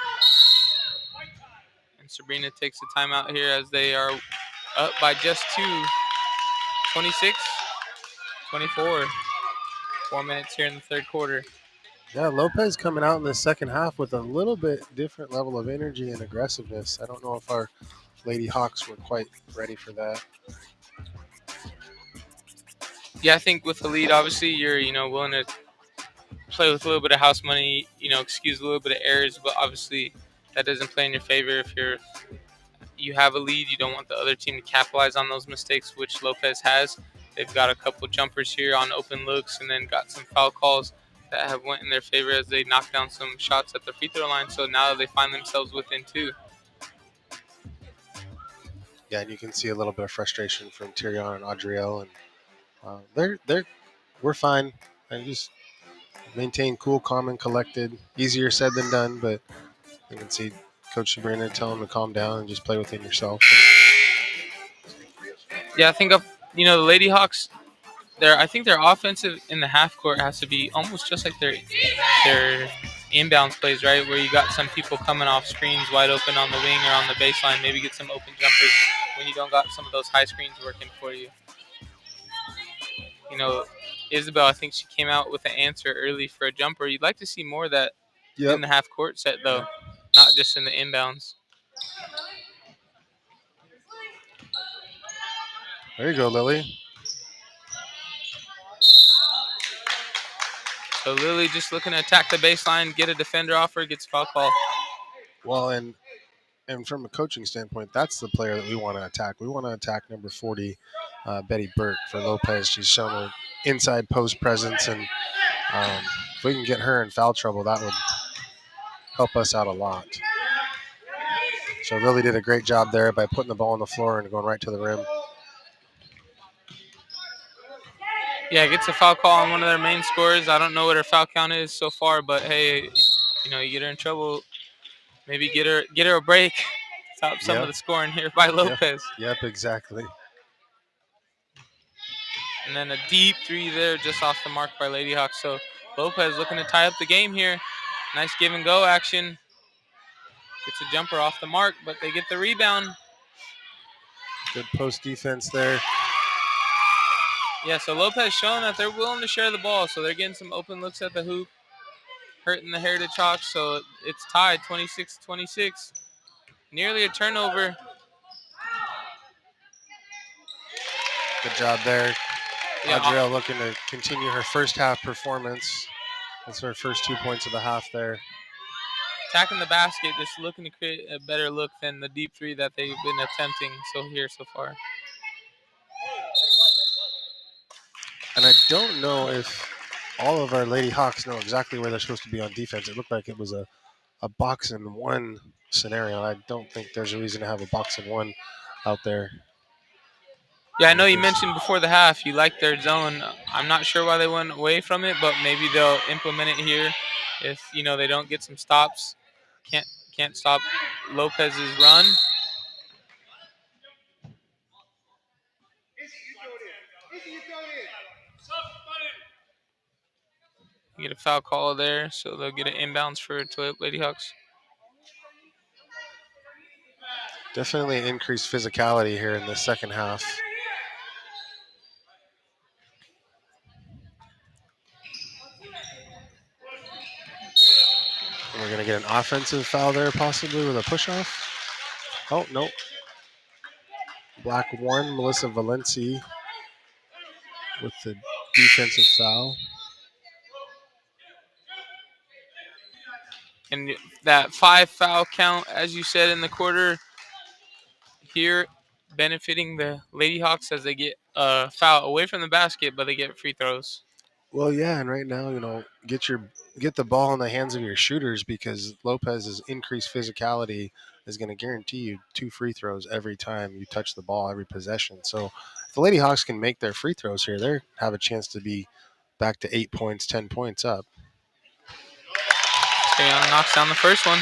And Sabrina takes a timeout here as they are up by just 2. 26, 24. 4 minutes here in the third quarter. Yeah, Lopez coming out in the second half with a little bit different level of energy and aggressiveness. I don't know if our Lady Hawks were quite ready for that. Yeah, I think with the lead, obviously, you're willing to play with a little bit of house money, excuse a little bit of errors, but obviously that doesn't play in your favor. If you have a lead, you don't want the other team to capitalize on those mistakes, which Lopez has. They've got a couple jumpers here on open looks, and then got some foul calls that have went in their favor as they knocked down some shots at the free throw line. So now they find themselves within 2. Yeah, and you can see a little bit of frustration from Tyrion and Adriel, and we're fine. And just maintain cool, calm, and collected. Easier said than done, but You can see Coach Sabrina tell him to calm down and just play within yourself. Yeah, I think the Lady Hawks. I think their offensive in the half court has to be almost just like their inbounds plays, right? Where you got some people coming off screens wide open on the wing or on the baseline. Maybe get some open jumpers when you don't got some of those high screens working for you. You know, Isabel, I think she came out with an answer early for a jumper. You'd like to see more of that in the half court set, though, not just in the inbounds. There you go, Lily. So Lily just looking to attack the baseline, get a defender off her, gets a foul call. Well, and from a coaching standpoint, that's the player that we want to attack. We want to attack number 40, Betty Burke for Lopez. She's shown an inside post presence, and if we can get her in foul trouble, that would help us out a lot. So Lily did a great job there by putting the ball on the floor and going right to the rim. Yeah, gets a foul call on one of their main scorers. I don't know what her foul count is so far, but hey, you get her in trouble. Maybe get her a break. Stop some of the scoring here by Lopez. Yep, exactly. And then a deep three there just off the mark by Lady Hawks. So Lopez looking to tie up the game here. Nice give and go action. Gets a jumper off the mark, but they get the rebound. Good post defense there. Yeah, so Lopez showing that they're willing to share the ball. So they're getting some open looks at the hoop, hurting the Heritage Hawks. So it's tied 26-26. Nearly a turnover. Good job there. Yeah, Adriel looking to continue her first half performance. That's her first 2 points of the half there. Attacking the basket, just looking to create a better look than the deep three that they've been attempting so far. And I don't know if all of our Lady Hawks know exactly where they're supposed to be on defense. It looked like it was a box and one scenario. I don't think there's a reason to have a box and one out there. Yeah, I know you mentioned before the half you like their zone. I'm not sure why they went away from it, but maybe they'll implement it here if they don't get some stops. Can't stop Lopez's run. You get a foul call there, so they'll get an inbounds for Toyota Lady Hawks. Definitely increased physicality here in the second half. And we're going to get an offensive foul there possibly with a push-off. Oh, no. Black 1, Melissa Valenci with the defensive foul. And that 5 foul count, as you said, in the quarter here, benefiting the Lady Hawks as they get a foul away from the basket, but they get free throws. Well, yeah, and right now, get the ball in the hands of your shooters because Lopez's increased physicality is going to guarantee you 2 free throws every time you touch the ball, every possession. So if the Lady Hawks can make their free throws here, they have a chance to be back to 8 points, 10 points up. Ariana knocks down the first one.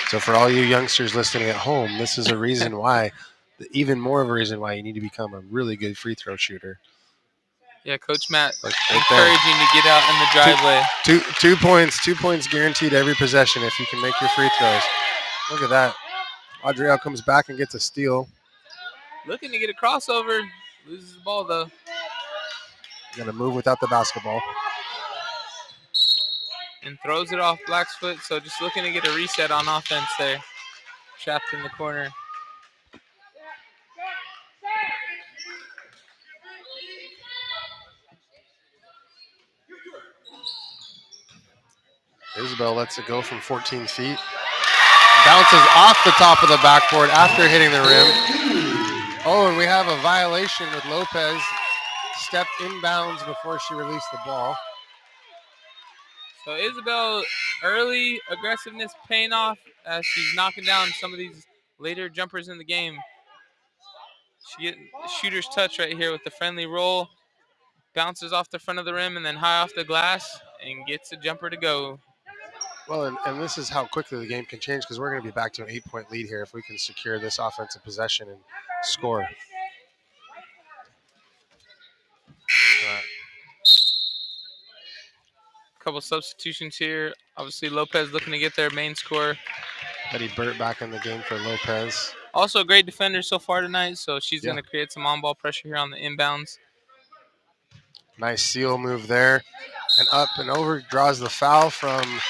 So for all you youngsters listening at home, this is a reason why, even more of a reason why you need to become a really good free throw shooter. Yeah, Coach Matt encouraging to get out in the driveway. 2 points guaranteed every possession if you can make your free throws. Look at that. Adriel comes back and gets a steal. Looking to get a crossover. Loses the ball, though. Going to move without the basketball. And throws it off Black's foot, so just looking to get a reset on offense there. Trapped in the corner. Isabel lets it go from 14 feet. Bounces off the top of the backboard after hitting the rim. Oh, and we have a violation with Lopez. Stepped inbounds before she released the ball. So Isabel, early aggressiveness paying off as she's knocking down some of these later jumpers in the game. She gets shooter's touch right here with the friendly roll. Bounces off the front of the rim and then high off the glass and gets a jumper to go. Well, and this is how quickly the game can change because we're going to be back to an 8-point lead here if we can secure this offensive possession and score. Couple substitutions here. Obviously, Lopez looking to get their main score. Betty Burt back in the game for Lopez. Also a great defender so far tonight, so she's Yeah. going to create some on-ball pressure here on the inbounds. Nice seal move there. And up and over, draws the foul from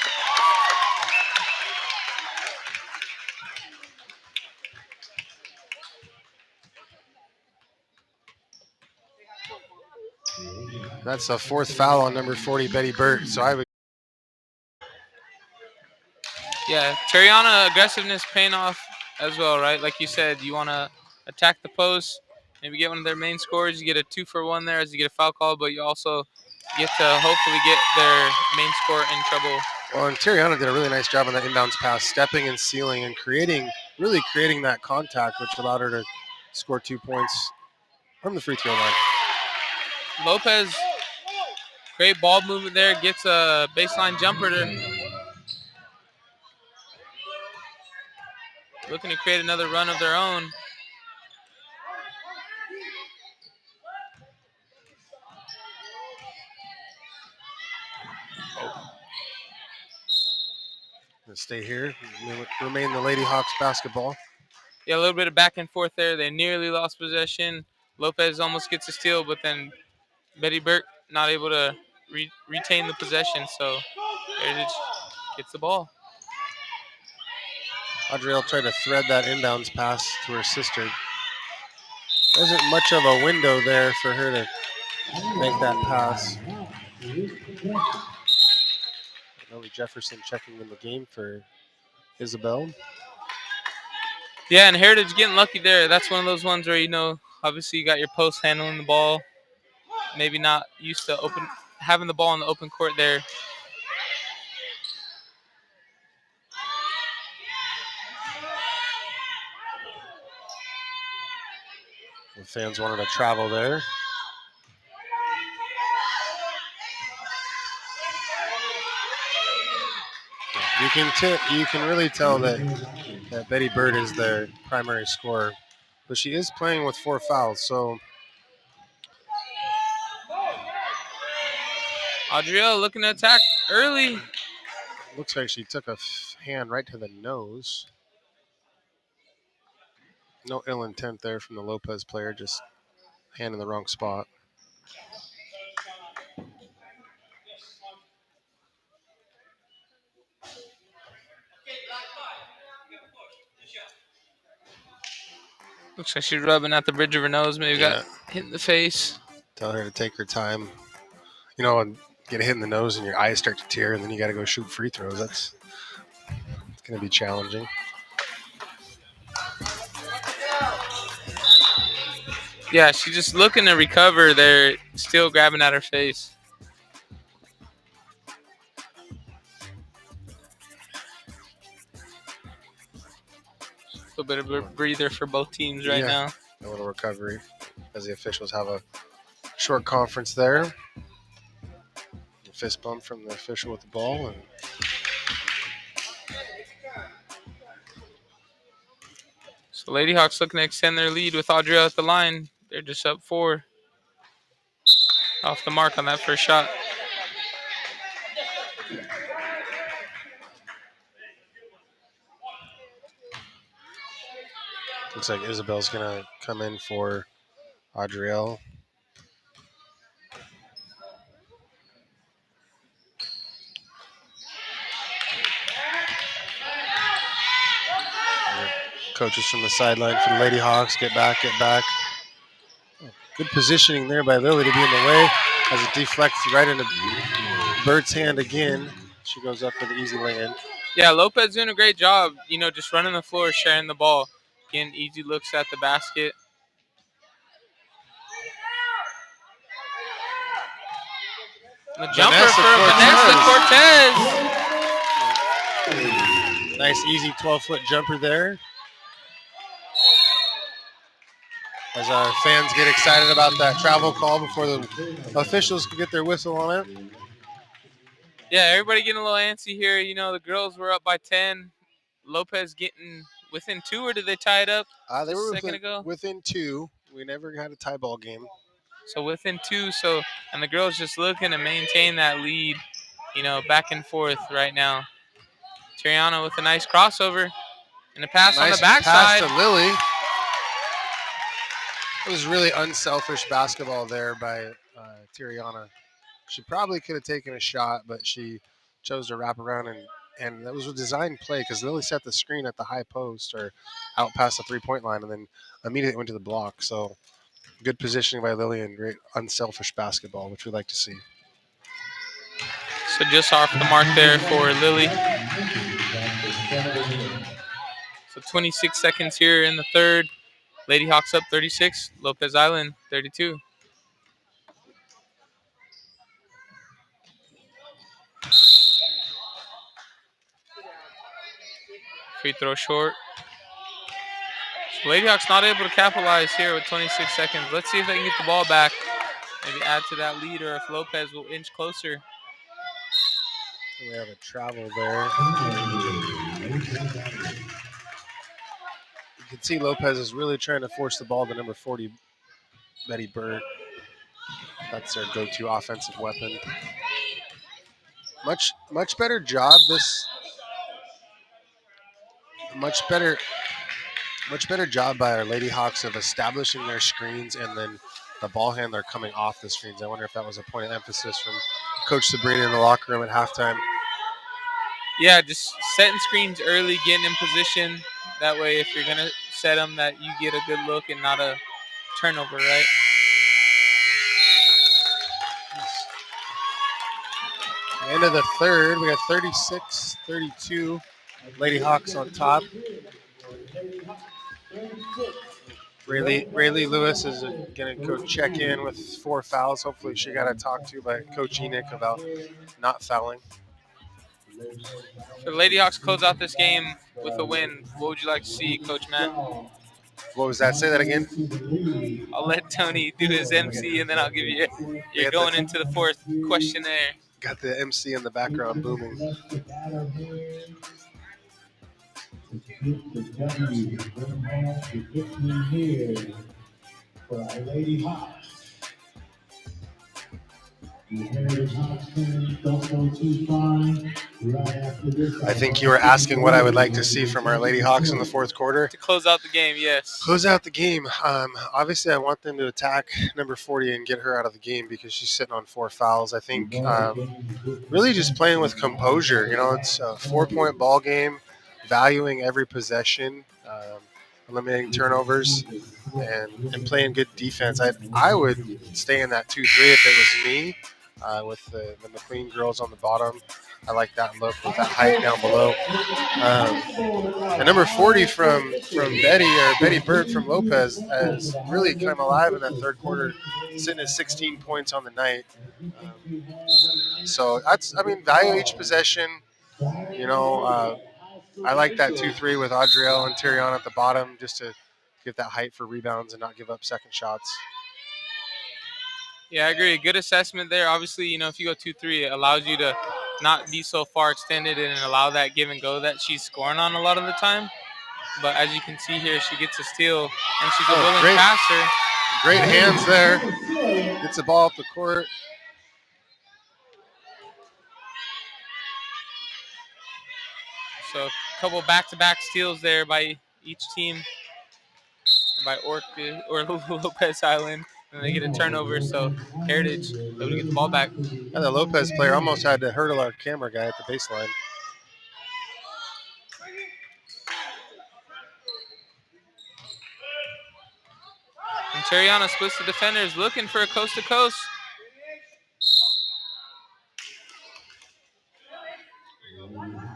that's a fourth foul on number 40, Betty Burt. So I would. Yeah, Tariana aggressiveness paying off as well, right? Like you said, you want to attack the post, maybe get one of their main scores. You get a 2-for-1 there as you get a foul call, but you also get to hopefully get their main score in trouble. Well, and Tiriana did a really nice job on that inbounds pass, stepping and sealing and really creating that contact, which allowed her to score 2 points from the free throw line. Lopez, great ball movement there, gets a baseline jumper looking to create another run of their own. Gonna stay here, remain the Lady Hawks basketball. Yeah, a little bit of back and forth there. They nearly lost possession. Lopez almost gets a steal, but then Betty Burke not able to retain the possession, so Heritage gets the ball. Adriel tried to thread that inbounds pass to her sister. Wasn't much of a window there for her to make that pass. Ellie Jefferson checking in the game for Isabel. Yeah, and Heritage getting lucky there. That's one of those ones where, obviously you got your post handling the ball. Maybe not used to having the ball in the open court there. The fans wanted to travel there. You can really tell that Betty Bird is their primary scorer, but she is playing with 4 fouls. So Adriel looking to attack early. looks like she took a hand right to the nose. No ill intent there from the Lopez player, just hand in the wrong spot. Looks like she's rubbing at the bridge of her nose. Maybe got hit in the face. Tell her to take her time. And get hit in the nose and your eyes start to tear, and then you got to go shoot free throws. It's going to be challenging. Yeah, she's just looking to recover there, still grabbing at her face. A little bit of a breather for both teams right now. A little recovery as the officials have a short conference there. A fist bump from the official with the ball. And so Lady Hawks looking to extend their lead with Adriel at the line. They're just up 4. Off the mark on that first shot. looks like Isabel's going to come in for Adriel. Coaches from the sideline for the Lady Hawks. Get back. Good positioning there by Lily to be in the way as it deflects right into Bird's hand again. She goes up for the easy lay-in. Yeah, Lopez doing a great job, just running the floor, sharing the ball, getting easy looks at the basket. The jumper for Vanessa Cortez. Nice, easy 12-foot jumper there. As our fans get excited about that travel call before the officials can get their whistle on it. Yeah, everybody getting a little antsy here. You know, the girls were up by 10. Lopez getting within 2, or did they tie it up They just a were second ago? within 2. We never had a tie ball game. So within 2. So, and the girls just looking to maintain that lead, you know, back and forth right now. Triana with a nice crossover and a pass on the Nice backside. pass to Lily. It was really unselfish basketball there by Tiriana. She probably could have taken a shot, but she chose to wrap around, and that was a design play because Lily set the screen at the high post or out past the 3-point line and then immediately went to the block. So good positioning by Lily and great unselfish basketball, which we like to see. So just off the mark there for Lily. So 26 seconds here in the third. Lady Hawks up 36. Lopez Island 32. Free throw short. So Lady Hawks not able to capitalize here with 26 seconds. Let's see if they can get the ball back. Maybe add to that lead, or if Lopez will inch closer. We have a travel there. You can see Lopez is really trying to force the ball to number 40, Betty Bird. That's their go-to offensive weapon. Much better job this. Much better job by our Lady Hawks of establishing their screens and then the ball handler coming off the screens. I wonder if that was a point of emphasis from Coach Sabrina in the locker room at halftime. Yeah, just setting screens early, getting in position. That way, if you're going to set them, that you get a good look and not a turnover, right? End of the third, we got 36-32. Lady Hawks on top. Rayleigh Lewis is going to go check in with 4 fouls. Hopefully she got talked to by Coach Enoch about not fouling. So the Lady Hawks close out this game with a win. What would you like to see, Coach Matt? What was that? Say that again. I'll let Tony do his MC, and then I'll give you. You're going into the fourth questionnaire. Got the MC in the background booming. For our Lady Hawks. I think you were asking what I would like to see from our Lady Hawks in the fourth quarter. To close out the game, yes. Close out the game. Obviously, I want them to attack number 40 and get her out of the game because she's sitting on 4 fouls. I think really just playing with composure. You know, it's a 4-point ball game, valuing every possession, eliminating turnovers, and playing good defense. I would stay in that 2-3 if it was me. With the McLean girls on the bottom. I like that look with that height down below. And number 40 from Betty Bird from Lopez has really come alive in that third quarter, sitting at 16 points on the night. So value each possession. You know, I like that 2-3 with Adrielle and Tyrion at the bottom just to get that height for rebounds and not give up second shots. Yeah, I agree. Good assessment there. Obviously, you know, if you go 2-3, it allows you to not be so far extended and allow that give and go that she's scoring on a lot of the time. But as you can see here, she gets a steal, and she's a willing passer. Great hands there. Gets the ball up the court. So a couple back-to-back steals there by each team, by Orchid or Lopez Island. And they get a turnover, so Heritage able to get the ball back. Yeah, the Lopez player almost had to hurdle our camera guy at the baseline. And Cheriana splits the defenders, looking for a coast-to-coast.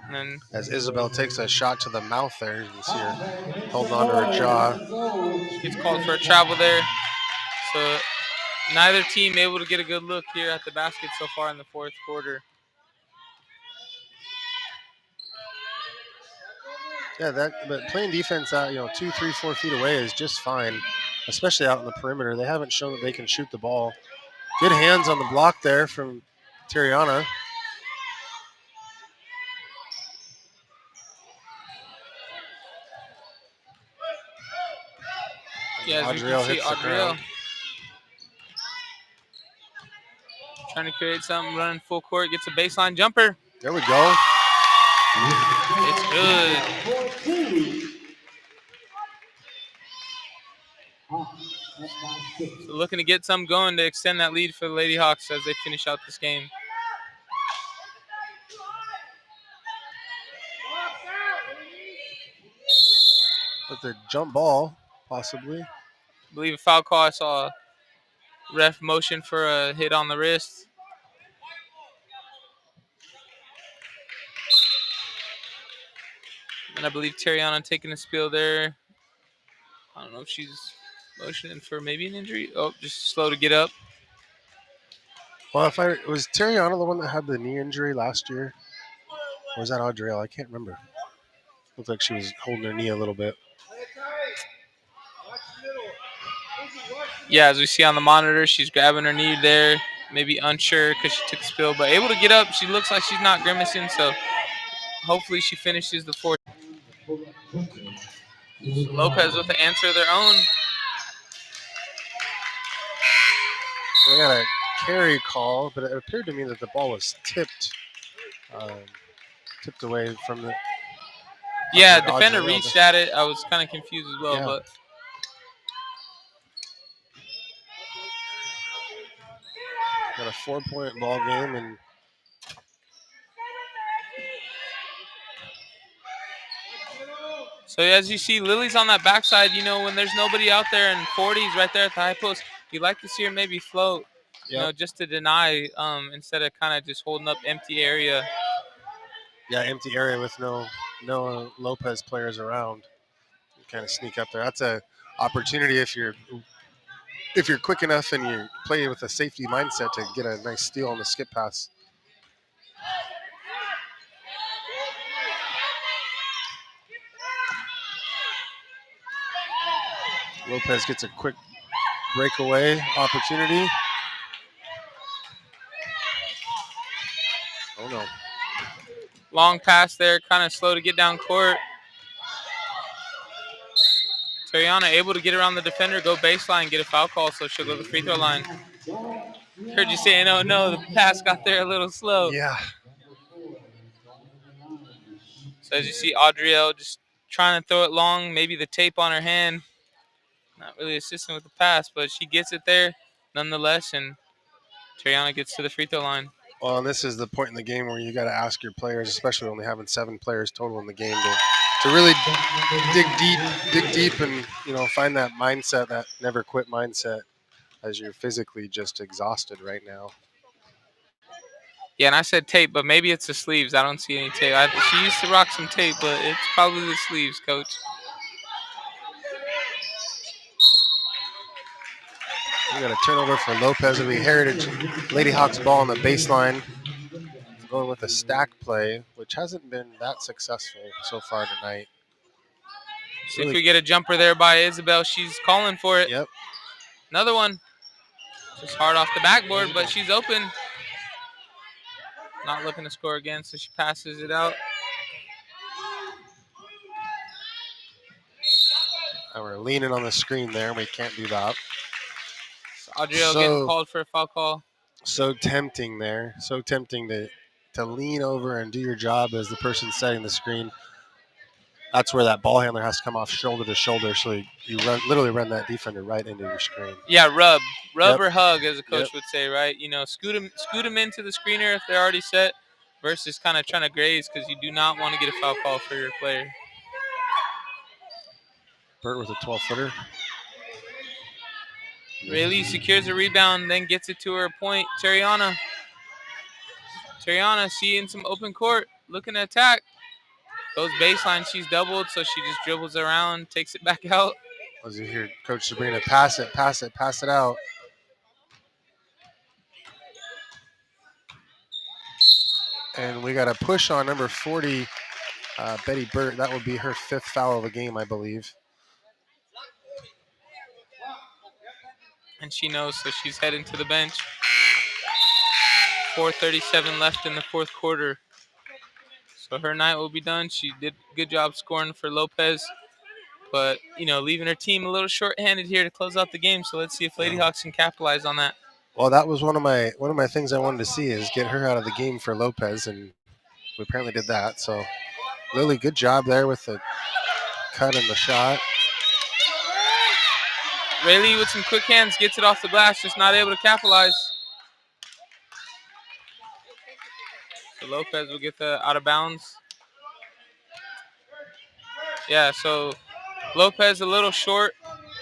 And then as Isabel takes a shot to the mouth there, you can see her holding on to her jaw. She gets called for a travel there. So neither team able to get a good look here at the basket so far in the fourth quarter. Yeah, but playing defense out, 2, 3, 4 feet away is just fine, especially out in the perimeter. They haven't shown that they can shoot the ball. Good hands on the block there from Tiriana. Yeah, as we can Adriel see, hits the Adriel ground. trying to create something, running full court, gets a baseline jumper. There we go. It's good. So looking to get some going to extend that lead for the Lady Hawks as they finish out this game. With the jump ball, possibly. I believe a foul call. I saw a ref motion for a hit on the wrist. And I believe Terriana taking a spill there. I don't know if she's motioning for maybe an injury. Oh, just slow to get up. Well, was Terriana the one that had the knee injury last year? Or was that Adriel? I can't remember. Looked like she was holding her knee a little bit. Yeah, as we see on the monitor, she's grabbing her knee there. Maybe unsure because she took a spill, but able to get up. She looks like she's not grimacing, so hopefully she finishes the fourth. Lopez with the answer of their own. We got a carry call, but it appeared to me that the ball was tipped away from the. Yeah, defender reached at it. I was kind of confused as well, Yeah. but Got a 4-point ball game, and so as you see, Lily's on that backside. You know, when there's nobody out there and 40's right there at the high post, you like to see her maybe float. yep. You know, just to deny instead of kind of just holding up empty area. Yeah, empty area with no Lopez players around. You kind of sneak up there. That's a opportunity if you're quick enough and you play with a safety mindset to get a nice steal on the skip pass. Lopez gets a quick breakaway opportunity. Oh no. Long pass there, kind of slow to get down court. Terriana able to get around the defender, go baseline, get a foul call, so she'll go to the free throw line. Heard you saying, oh no, the pass got there a little slow. Yeah. So as you see, Adriel just trying to throw it long, maybe the tape on her hand. Not really assisting with the pass, but she gets it there nonetheless, and Terriana gets to the free throw line. Well, and this is the point in the game where you got to ask your players, especially only having 7 players total in the game, to really dig deep, and find that mindset, that never quit mindset, as you're physically just exhausted right now. Yeah, and I said tape, but maybe it's the sleeves. I don't see any tape. She used to rock some tape, but it's probably the sleeves, Coach. We got a turnover for Lopez. It'll be Heritage Lady Hawks ball on the baseline. Going with a stack play, which hasn't been that successful so far tonight. See if we get a jumper there by Isabel. She's calling for it. Yep. Another one. Just hard off the backboard, but she's open. Not looking to score again, so she passes it out. And we're leaning on the screen there. We can't do that. So Adriel getting called for a foul call. So tempting there. So tempting to lean over and do your job as the person setting the screen. That's where that ball handler has to come off shoulder to shoulder, so you literally run that defender right into your screen. Yeah, rub Yep. or hug, as a coach would say, right? Scoot them into the screener if they're already set, versus kind of trying to graze, because you do not want to get a foul call for your player. Burt with a 12-footer. Rayleigh secures a rebound, then gets it to her point. Terriana seeing some open court, looking to attack. Goes baseline, she's doubled, so she just dribbles around, takes it back out. As you hear Coach Sabrina, pass it out. And we got a push on number 40, Betty Burt. That will be her 5th foul of the game, I believe. And she knows, so she's heading to the bench. 4:37 left in the fourth quarter. So her night will be done. She did a good job scoring for Lopez. but leaving her team a little short-handed here to close out the game. So let's see if Lady Hawks can capitalize on that. Well, that was one of my things I wanted to see is get her out of the game for Lopez, and we apparently did that. So, Lily, good job there with the cut and the shot. Rayleigh with some quick hands gets it off the glass, just not able to capitalize. So Lopez will get the out of bounds. Yeah, so Lopez a little short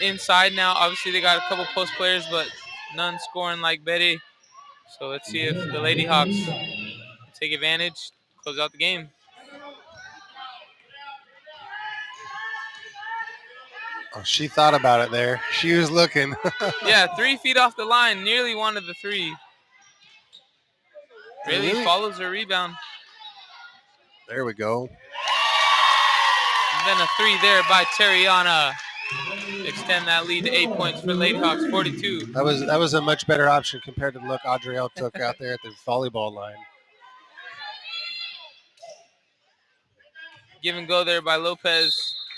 inside now. Obviously, they got a couple post players, but none scoring like Betty. So let's see if the Lady Hawks take advantage, close out the game. Oh, she thought about it there. She was looking. Yeah, 3 feet off the line, nearly wanted the three. Rayleigh follows her rebound. There we go. And then a three there by Terriana. Extend that lead to 8 points for Lady Hawks, 42. That was a much better option compared to the look Adriel took out there at the volleyball line. Give and go there by Lopez,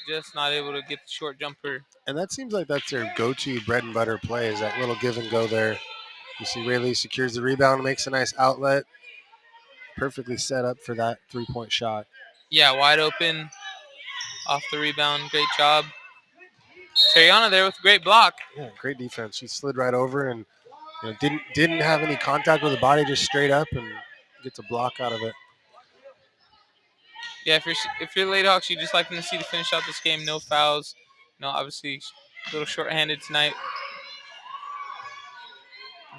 just not able to get the short jumper. And that seems like that's their go-to bread and butter play is that little give and go there. You see Rayleigh secures the rebound, makes a nice outlet. Perfectly set up for that three-point shot. Yeah, wide open off the rebound. Great job. Seriana there with a great block. Yeah, great defense. She slid right over and didn't have any contact with the body, just straight up and gets a block out of it. Yeah, if you're Lady Hawks, you just like to see to finish out this game. No fouls. Obviously a little short-handed tonight.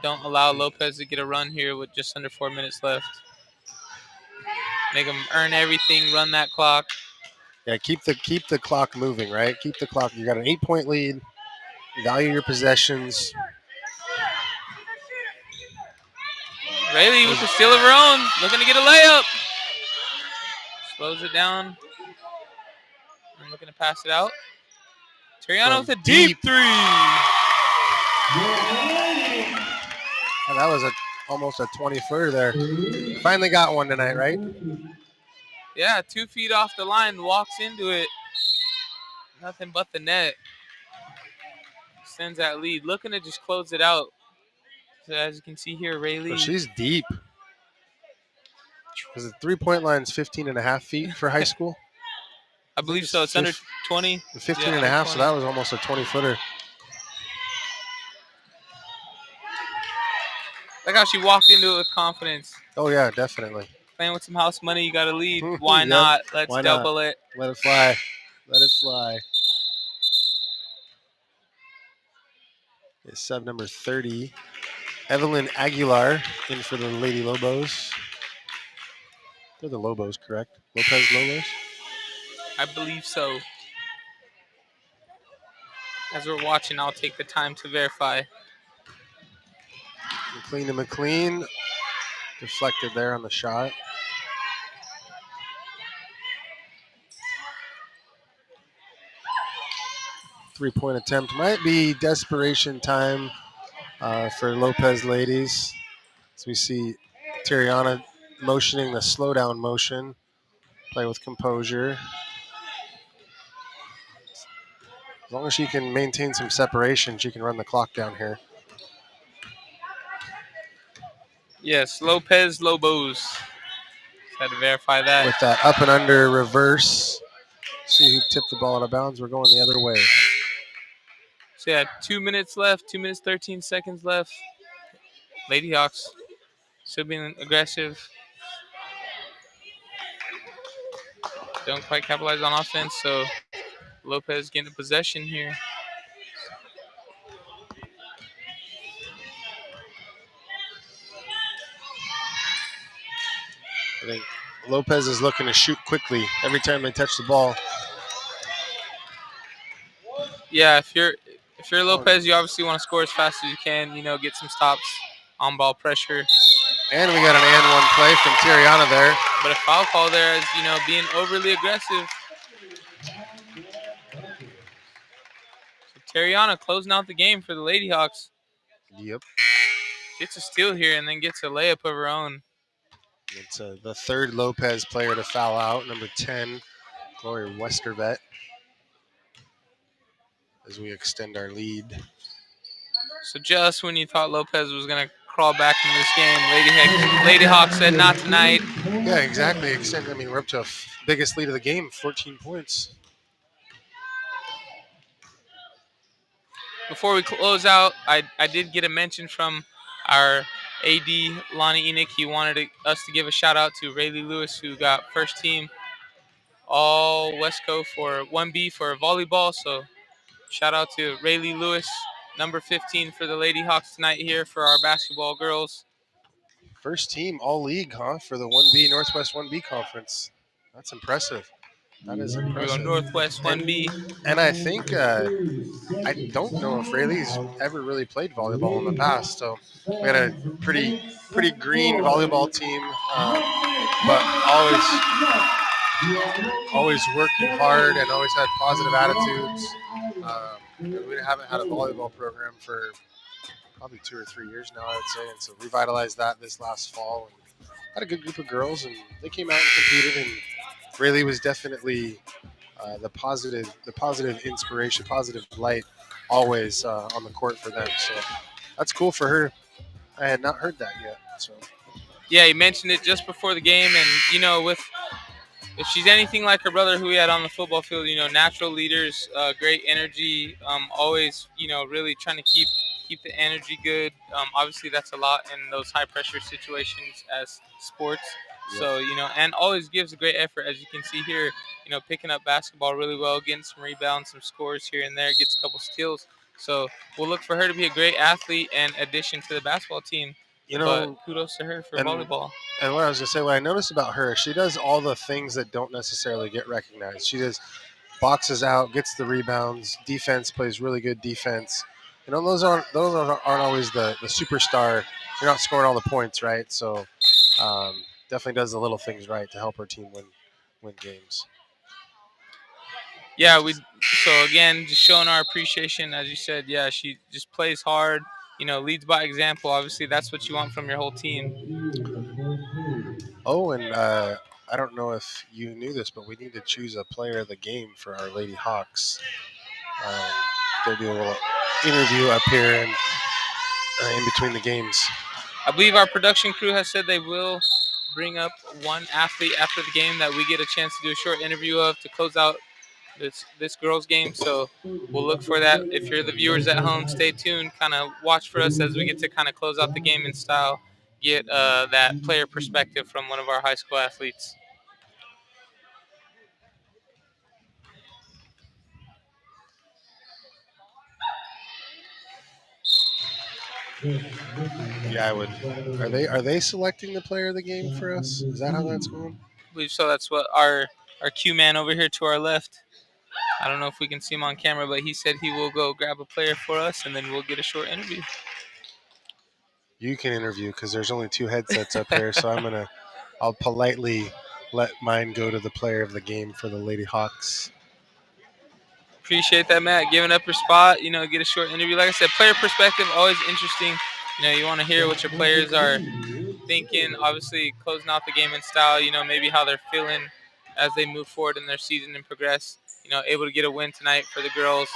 Don't allow Lopez to get a run here with just under 4 minutes left. Make them earn everything, run that clock. Yeah, keep the clock moving, right? Keep the clock. You got an 8-point lead. Value your possessions. Rayleigh with the steal of her own, looking to get a layup. Slows it down. And looking to pass it out. Terriano with a deep three. Oh, that was almost a 20-footer there. Finally got one tonight, right? Yeah, 2 feet off the line, walks into it. Nothing but the net. Sends that lead, looking to just close it out. So as you can see here, Rayleigh. So she's deep. Because the three-point line is 15.5 feet for high school. I believe so. It's under 20. 15.5, so that was almost a 20-footer. Like how she walked into it with confidence. Oh, yeah, definitely. Playing with some house money, you got to lead. Why not? Let's double it. Let it fly. Let it fly. It's sub number 30. Evelyn Aguilar in for the Lady Lobos. They're the Lobos, correct? Lopez Lobos? I believe so. As we're watching, I'll take the time to verify. McLean to McLean. Deflected there on the shot. Three-point attempt. Might be desperation time for Lopez ladies. As we see Terriana motioning the slowdown motion. Play with composure. As long as she can maintain some separation, she can run the clock down here. Yes, Lopez Lobos. Just had to verify that. With that up and under reverse. See who tipped the ball out of bounds. We're going the other way. So yeah, 2 minutes left. 2 minutes, 13 seconds left. Lady Hawks still being aggressive. Don't quite capitalize on offense, so Lopez getting possession here. I think Lopez is looking to shoot quickly every time they touch the ball. Yeah, if you're Lopez, you obviously want to score as fast as you can. Get some stops, on ball pressure. And we got an and one play from Terriana there. But a foul call there is being overly aggressive. So Terriana closing out the game for the Lady Hawks. Yep. Gets a steal here and then gets a layup of her own. It's the third Lopez player to foul out, number 10, Gloria Westervet. as we extend our lead. So just when you thought Lopez was going to crawl back into this game, Lady Hawk said not tonight. Yeah, exactly. I mean, we're up to biggest lead of the game, 14 points. Before we close out, I did get a mention from our AD, Lonnie Enoch. He wanted us to give a shout out to Rayleigh Lewis, who got first team all Westco for 1B for volleyball. So shout out to Rayleigh Lewis, number 15 for the Lady Hawks tonight here for our basketball girls. First team all league, huh, for the 1B Northwest 1B conference. That's impressive. That is Here we go, impressive. Northwest 1B. And I think I don't know if Rayleigh's ever really played volleyball in the past. So we had a pretty green volleyball team, but always working hard and always had positive attitudes. We haven't had a volleyball program for probably 2 or 3 years now, I would say, and so revitalized that this last fall. And had a good group of girls, and they came out and competed. And Rayleigh was definitely the positive inspiration, positive light, always on the court for them. So that's cool for her. I had not heard that yet. So Yeah, he mentioned it just before the game, and if she's anything like her brother who we had on the football field, natural leaders, great energy, always, really trying to keep the energy good. Obviously, that's a lot in those high pressure situations as sports. Yep. So, and always gives a great effort, as you can see here, picking up basketball really well, getting some rebounds, some scores here and there, gets a couple steals. So we'll look for her to be a great athlete and addition to the basketball team. But kudos to her for volleyball. And what I was going to say, what I noticed about her, she does all the things that don't necessarily get recognized. She just boxes out, gets the rebounds, defense, plays really good defense. Those aren't always the superstar. You're not scoring all the points, right? So definitely does the little things right to help her team win games. Yeah, so again, just showing our appreciation, as you said. Yeah, she just plays hard, leads by example. Obviously, that's what you want from your whole team. Oh, and I don't know if you knew this, but we need to choose a player of the game for our Lady Hawks. They'll do a little interview up here and in between the games. I believe our production crew has said they will bring up one athlete after the game that we get a chance to do a short interview of to close out this girls game. So we'll look for that. If you're the viewers at home, stay tuned. Kind of watch for us as we get to kind of close out the game in style. Get that player perspective from one of our high school athletes. Yeah, I would. Are they selecting the player of the game for us? Is that how that's going? I believe so. That's what our Q man over here to our left. I don't know if we can see him on camera, but he said he will go grab a player for us, and then we'll get a short interview. You can interview because there's only 2 headsets up here, so I'll politely let mine go to the player of the game for the Lady Hawks. Appreciate that, Matt, giving up your spot. Get a short interview. Like I said, player perspective always interesting. You want to hear what your players are thinking. Obviously, closing out the game in style. Maybe how they're feeling as they move forward in their season and progress. Able to get a win tonight for the girls.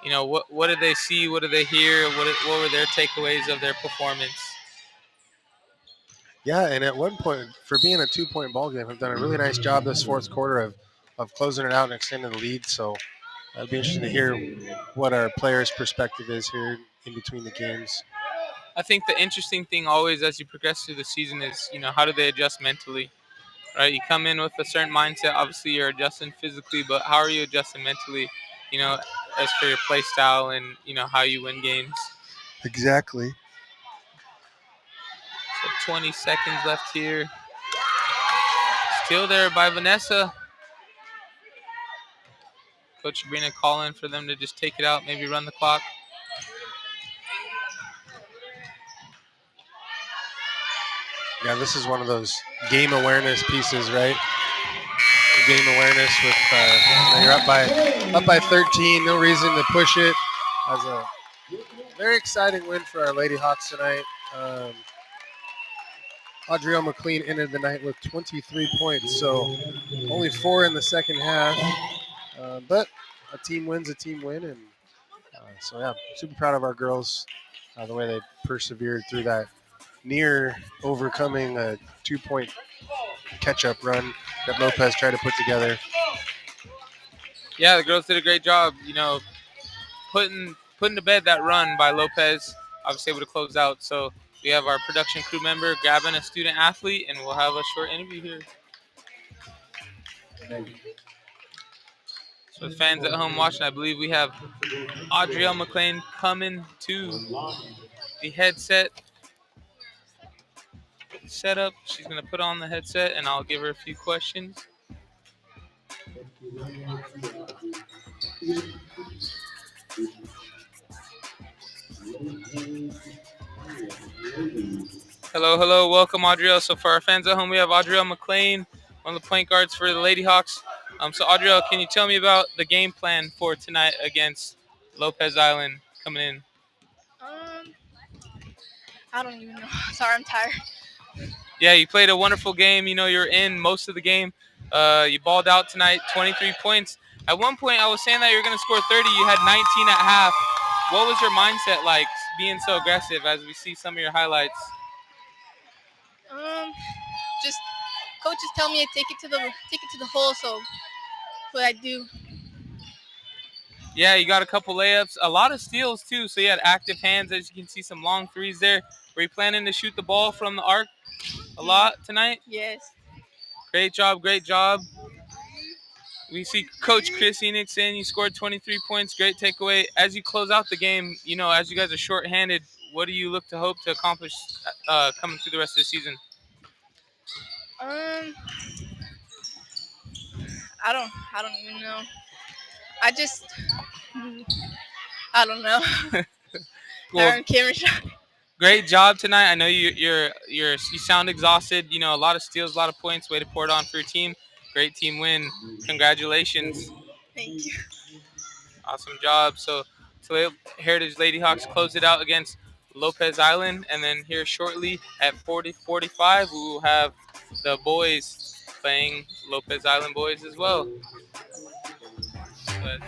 What did they see? What did they hear? What were their takeaways of their performance? Yeah, and at one point, for being a 2-point ball game, have done a really nice job this fourth quarter of closing it out and extending the lead. So it'll be interesting to hear what our players' perspective is here in between the games. I think the interesting thing always as you progress through the season is, how do they adjust mentally, right? You come in with a certain mindset. Obviously, you're adjusting physically, but how are you adjusting mentally, as for your play style and, how you win games? Exactly. So 20 seconds left here. Still there by Vanessa. Coach Sabrina calling for them to just take it out, maybe run the clock. Yeah, this is one of those game awareness pieces, right? Game awareness with you're up by 13, no reason to push it. As a very exciting win for our Lady Hawks tonight. Audrielle McLean ended the night with 23 points, so only 4 in the second half. But a team win's a team win, and so yeah, super proud of our girls, the way they persevered through that near overcoming a 2 point catch-up run that Lopez tried to put together. Yeah, the girls did a great job. Putting to bed that run by Lopez. Obviously able to close out. So we have our production crew member grabbing a student athlete, and we'll have a short interview here. So the fans at home watching, I believe we have Audrielle McLean coming to the headset setup. She's gonna put on the headset, and I'll give her a few questions. Hello, hello, welcome Audrielle. So for our fans at home, we have Audrielle McLean, one of the point guards for the Lady Hawks. So Audrielle, can you tell me about the game plan for tonight against Lopez Island coming in? I don't even know. Sorry, I'm tired. Yeah, you played a wonderful game. You're in most of the game. You balled out tonight, 23 points. At one point, I was saying that you were going to score 30. You had 19 at half. What was your mindset like being so aggressive as we see some of your highlights? Just coaches tell me to take it to the hole, so what I do. Yeah, you got a couple layups, a lot of steals too. So you had active hands, as you can see, some long threes there. Were you planning to shoot the ball from the arc a lot tonight? Yes. Great job, great job. We see Coach Chris Enix in. You scored 23 points. Great takeaway. As you close out the game, as you guys are shorthanded, what do you look to hope to accomplish coming through the rest of the season? I don't even know. I just I don't know. Well, Cameron. great job tonight. I know you sound exhausted. A lot of steals, a lot of points. Way to pour it on for your team. Great team win. Congratulations. Thank you. Awesome job. So Toledo Heritage Lady Hawks close it out against Lopez Island, and then here shortly at 40:45 we will have the boys playing Lopez Island boys as well. But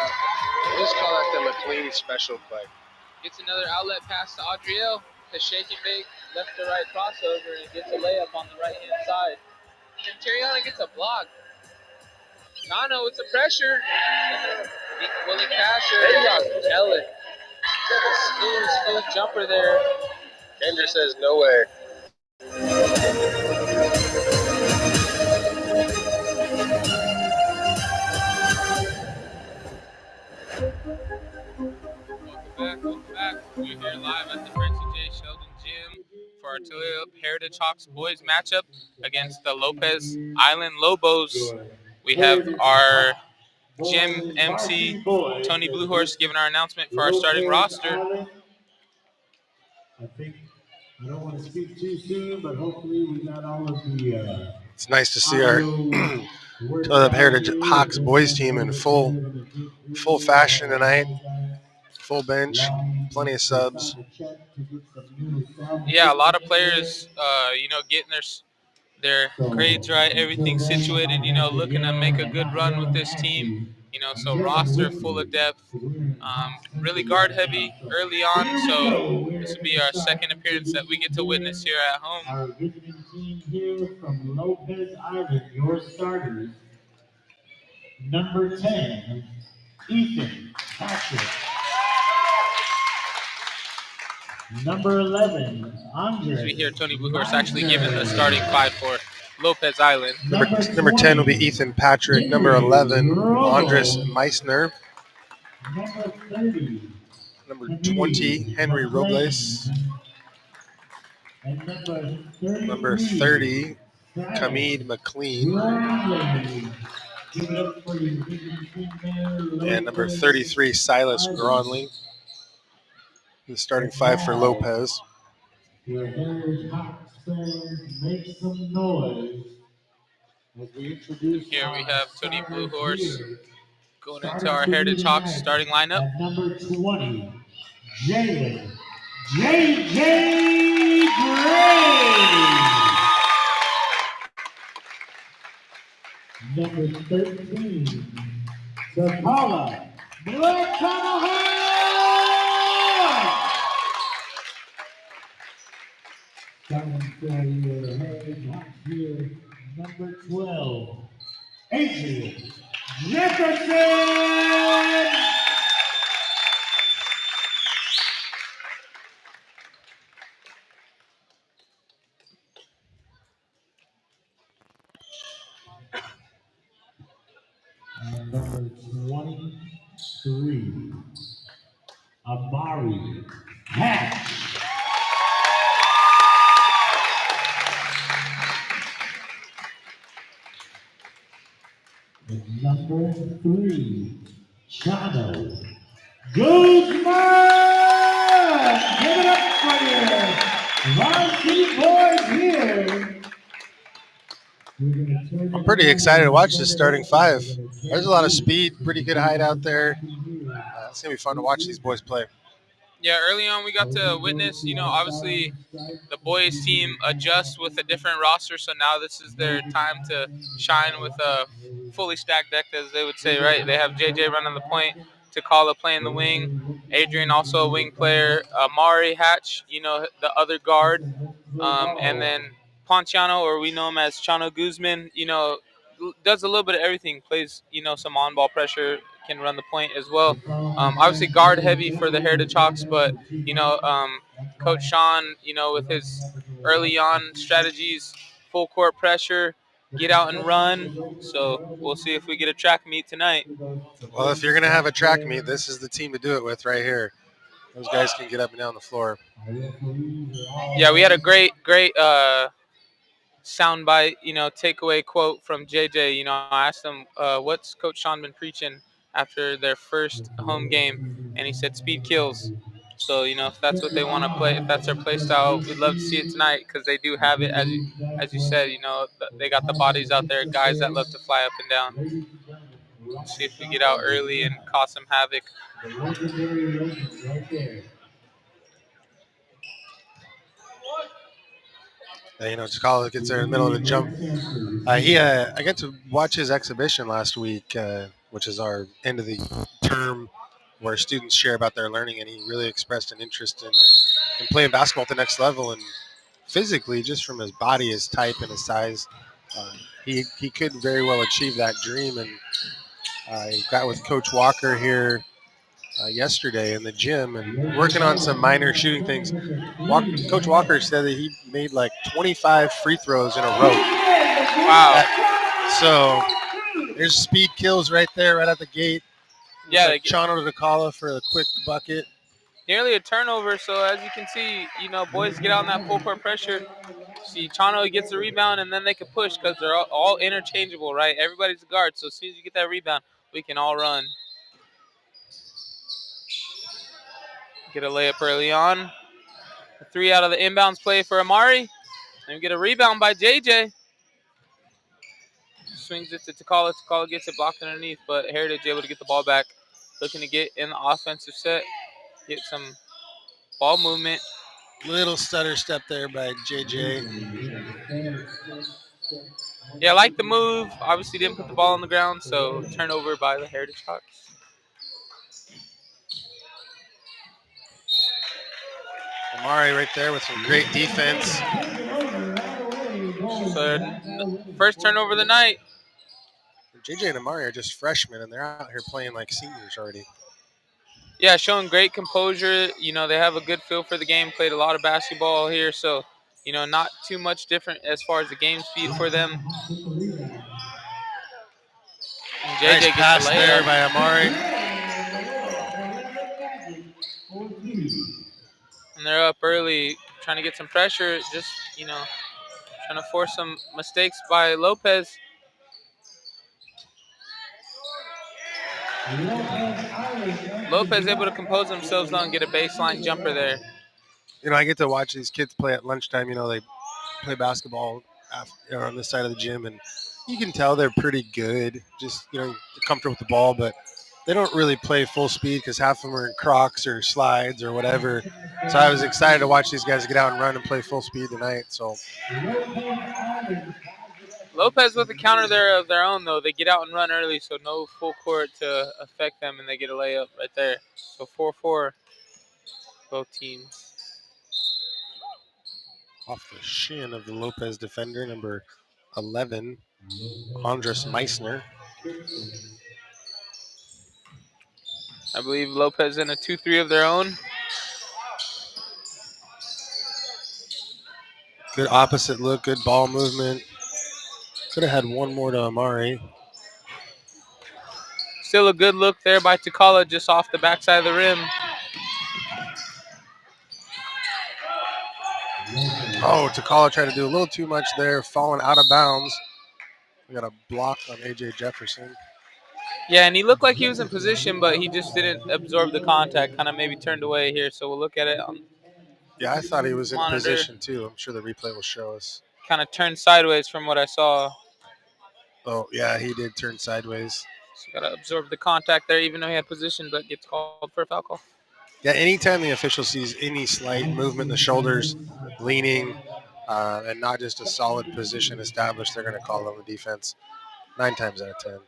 We'll just call that the McLean special play. Gets another outlet pass to Adriel. The shake and bake left to right crossover and gets a layup on the right hand side. And Terriana gets a block. Nano with the pressure. Willing passer. Ellen. Smooth jumper there. Kendra says no way. Welcome back. We're here live at the Francy J, Sheldon Gym for our Tulip Heritage Hawks boys matchup against the Lopez Island Lobos. We have our gym MC, Tony Bluehorse, giving our announcement for our starting roster. I think I don't want to speak too soon, but hopefully we got all of the. It's nice to see our Tulip Heritage Hawks boys team in full fashion tonight. Full bench, plenty of subs. Yeah, a lot of players, getting their grades right, everything situated, looking to make a good run with this team. So roster full of depth, really guard heavy early on. So this will be our second appearance that we get to witness here at home. Our visiting team here from Lopez Island, your starters. Number 10, Ethan Patrick. Number 11, Andre. As we hear Tony Bluehorse actually giving the starting five for Lopez Island. Number 10 will be Ethan Patrick. Number 11, Andres Meissner. Number 30. Number 20, Henry Robles. And Number 30, Kamid McLean. And number 33, Silas Gronley. The starting five for Lopez. Your Heritage Hawks fans, make some noise as we introduce. Here we have Tony Bluehorse going into our Heritage Hawks starting lineup. At number 20, Jalen J.J. Gray. Number 13, Sakala Black. Coming for your Heritage Hawks here, number 12, Adrian Jefferson. And number 23, Amari Hatch. And number 3, Chano Guzman. Give it up for your varsity boys here. I'm pretty excited to watch this starting five. There's a lot of speed, pretty good height out there. It's going to be fun to watch these boys play. Yeah, early on we got to witness, obviously the boys team adjust with a different roster, so now this is their time to shine with a fully stacked deck, as they would say, right? They have JJ running the point, Takala playing the wing, Adrian also a wing player, Amari Hatch, the other guard, and then Ponciano, or we know him as Chano Guzman, does a little bit of everything, plays, some on-ball pressure, can run the point as well. Obviously guard heavy for the Heritage Hawks, but, Coach Sean, with his early on strategies, full court pressure, get out and run. So we'll see if we get a track meet tonight. Well, if you're going to have a track meet, this is the team to do it with right here. Those guys can get up and down the floor. Yeah, we had a great soundbite, takeaway quote from JJ. I asked him, what's Coach Sean been preaching after their first home game? And he said, speed kills. So, if that's what they want to play, if that's their play style, we'd love to see it tonight because they do have it. As you said, they got the bodies out there, guys that love to fly up and down. Let's see if we get out early and cause some havoc. Takala gets there in the middle of the jump. I got to watch his exhibition last week. which is our end of the term where students share about their learning, and he really expressed an interest in playing basketball at the next level. And physically, just from his body, his type, and his size, he could very well achieve that dream. And I got with Coach Walker here yesterday in the gym and working on some minor shooting things. Coach Walker said that he made like 25 free throws in a row. Wow. So there's speed kills right there, right at the gate. Yeah, Like Chano to Dakala for a quick bucket. nearly a turnover. So as you can see, boys get out in that full court pressure. See, Chano gets the rebound, and then they can push because they're all interchangeable, right? Everybody's a guard. So as soon as you get that rebound, we can all run. Get a layup early on. A 3 out of the inbounds play for Amari. And we get a rebound by JJ. Swings it to Takala. Takala gets it blocked underneath, but Heritage able to get the ball back. Looking to get in the offensive set. Get some ball movement. Little stutter step there by JJ. Yeah, I like the move. Obviously didn't put the ball on the ground, so turnover by the Heritage Hawks. Amari right there with some great defense. So first turnover of the night. JJ and Amari are just freshmen, and they're out here playing like seniors already. Yeah, showing great composure. They have a good feel for the game. Played a lot of basketball here, so not too much different as far as the game speed for them. And JJ Nice pass there by Amari. And they're up early, trying to get some pressure. Just trying to force some mistakes by Lopez. Lopez able to compose themselves though and get a baseline jumper there. I get to watch these kids play at lunchtime. They play basketball on this side of the gym, and you can tell they're pretty good. Just comfortable with the ball, but they don't really play full speed because half of them are in Crocs or slides or whatever. So I was excited to watch these guys get out and run and play full speed tonight. So Lopez with a counter there of their own, though. They get out and run early, so no full court to affect them, and they get a layup right there. So 4-4, both teams. Off the shin of the Lopez defender, number 11, Andres Meissner. I believe Lopez in a 2-3 of their own. Good opposite look, good ball movement. Could have had one more to Amari. Still a good look there by Takala just off the backside of the rim. Oh, Takala tried to do a little too much there, falling out of bounds. We got a block on A.J. Jefferson. Yeah, and he looked like he was in position, but he just didn't absorb the contact, kind of maybe turned away here. So we'll look at it on Yeah, I thought he was in monitor. position too. I'm sure the replay will show us. Kind of turned sideways from what I saw. Oh, yeah, he did turn sideways. So got to absorb the contact there, even though he had position, but gets called for a foul call. Yeah, anytime the official sees any slight movement in the shoulders, leaning, and not just a solid position established, they're going to call on the defense 9 times out of 10.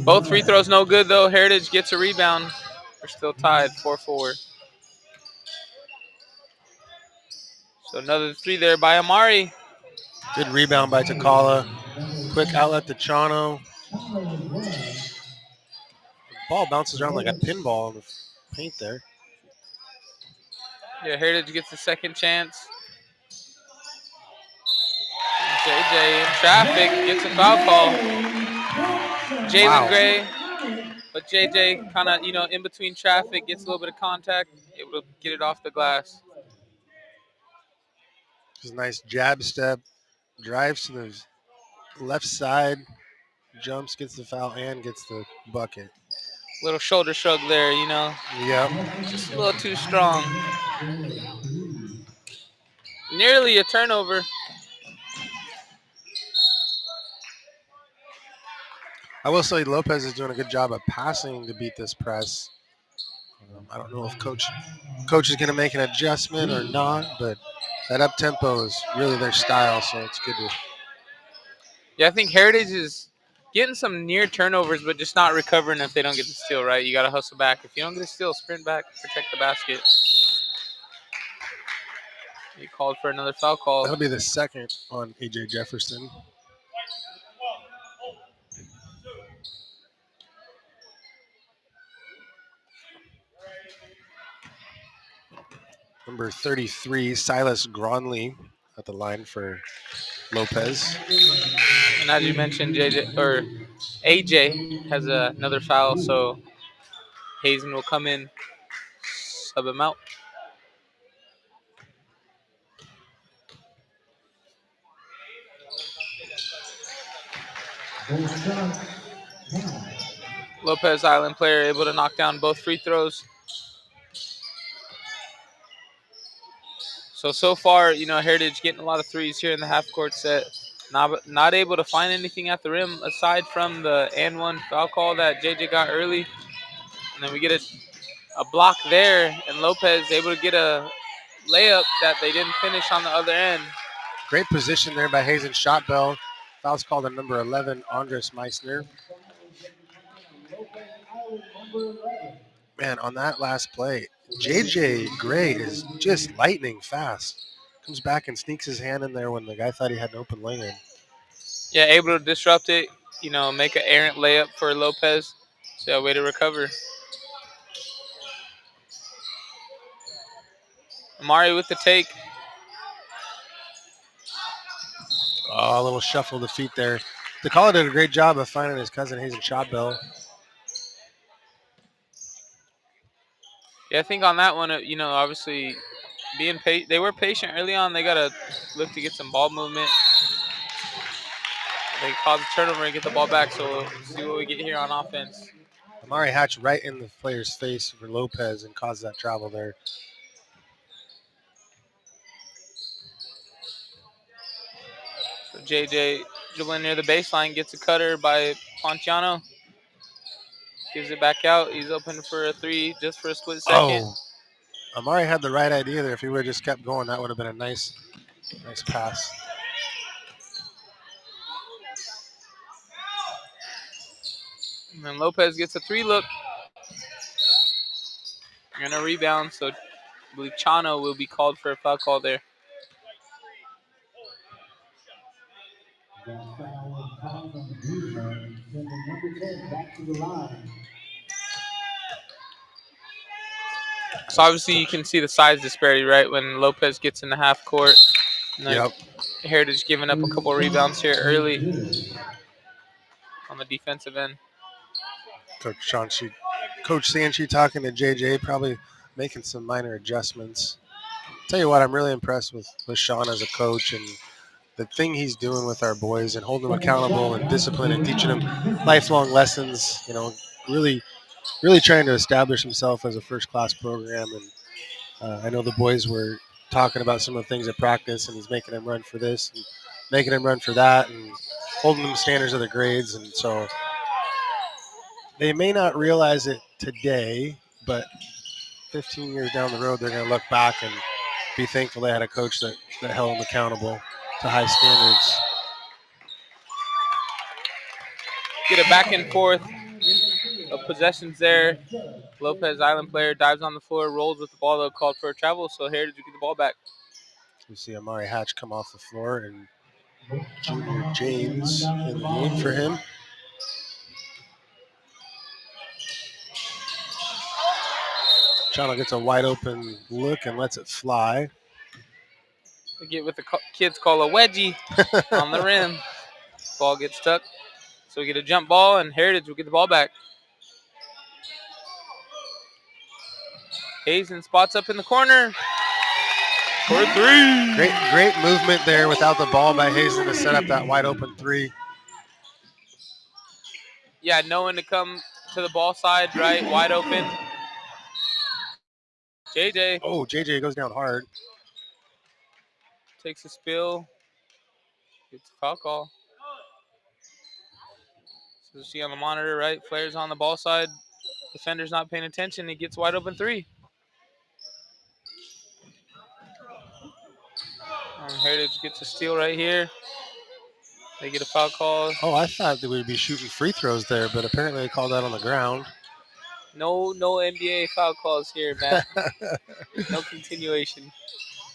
Both free throws no good, though. Heritage gets a rebound. We're still tied, 4-4. So another 3 there by Amari. Good rebound by Takala. Quick outlet to Chano. The ball bounces around like a pinball in the paint there. Yeah, Heritage gets the second chance. JJ in traffic gets a foul call. Jalen Gray, but JJ kind of, in between traffic, gets a little bit of contact, able to get it off the glass. Just a nice jab step, drives to the left side, jumps, gets the foul, and gets the bucket. Little shoulder shrug there, Yep. Just a little too strong. Nearly a turnover. I will say Lopez is doing a good job of passing to beat this press. I don't know if coach is going to make an adjustment or not, but That up tempo is really their style, so it's good to. Yeah, I think Heritage is getting some near turnovers, but just not recovering if they don't get the steal, right? You got to hustle back. If you don't get a steal, sprint back, protect the basket. He called for another foul call. That'll be the second on AJ Jefferson. Number 33, Silas Gronley at the line for Lopez. And as you mentioned, AJ has another foul, so Hazen will come in, sub him out. Lopez Island player able to knock down both free throws. So far, Heritage getting a lot of threes here in the half court set. Not able to find anything at the rim aside from the and one foul call that JJ got early. And then we get a block there, and Lopez able to get a layup that they didn't finish on the other end. Great position there by Hazen Shotbell. Foul's called on number 11, Andres Meissner. Man, on that last play, JJ Gray is just lightning fast. Comes back and sneaks his hand in there when the guy thought he had an open lane. Yeah, able to disrupt it, make an errant layup for Lopez. So yeah, way to recover. Amari with the take. Oh, a little shuffle of the feet there. DeCalla did a great job of finding his cousin Hazen Shotbell. Yeah, I think on that one, obviously being they were patient early on. They got to look to get some ball movement. They caused a turnover and get the ball back, so we'll see what we get here on offense. Amari Hatch right in the player's face for Lopez and caused that travel there. So JJ dribbling near the baseline, gets a cutter by Ponciano. Gives it back out. He's open for a three just for a split second. Oh, Amari had the right idea there. If he would have just kept going, that would have been a nice pass. And then Lopez gets a three look. And a rebound, so I believe Chano will be called for a foul call there. So obviously you can see the size disparity, right? When Lopez gets in the half court. Yep. Heritage giving up a couple of rebounds here early on the defensive end. Coach Sanchi talking to JJ, probably making some minor adjustments. Tell you what, I'm really impressed with Sean as a coach and the thing he's doing with our boys and holding them accountable and discipline and teaching them lifelong lessons. Really, really trying to establish himself as a first-class program. And I know the boys were talking about some of the things at practice, and he's making them run for this and making them run for that and holding them standards of the grades. And so they may not realize it today, but 15 years down the road, they're going to look back and be thankful they had a coach that held them accountable to high standards. Get a back and forth of possessions there. Lopez Island player dives on the floor, rolls with the ball, though, called for a travel, so Heritage will get the ball back. We see Amari Hatch come off the floor and Junior James in the game for him. Chano gets a wide open look and lets it fly. They get what the kids call a wedgie on the rim. Ball gets stuck. So we get a jump ball, and Heritage will get the ball back. Hazen spots up in the corner for a three. Great movement there without the ball by Hazen to set up that wide open three. Yeah, knowing to come to the ball side, right, wide open. JJ. Oh, JJ goes down hard. Takes a spill. Gets a foul call. So you see on the monitor, right, players on the ball side. Defender's not paying attention. He gets wide open three. Heritage gets a steal right here. They get a foul call. Oh, I thought that we'd be shooting free throws there, but apparently they called that on the ground. No NBA foul calls here, Matt. No continuation.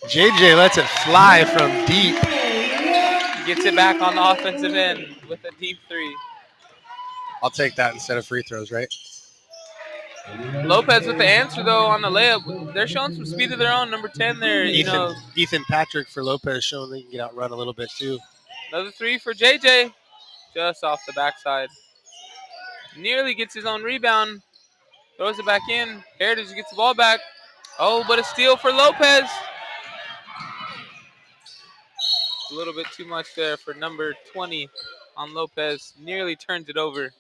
JJ lets it fly from deep. He gets it back on the offensive end with a deep three. I'll take that instead of free throws, right? Lopez with the answer, though, on the layup. They're showing some speed of their own. Number 10 there, Ethan Patrick for Lopez showing they can get outrun a little bit, too. Another three for JJ. Just off the backside. Nearly gets his own rebound. Throws it back in. Heritage gets the ball back. Oh, but a steal for Lopez. A little bit too much there for number 20 on Lopez. Nearly turns it over.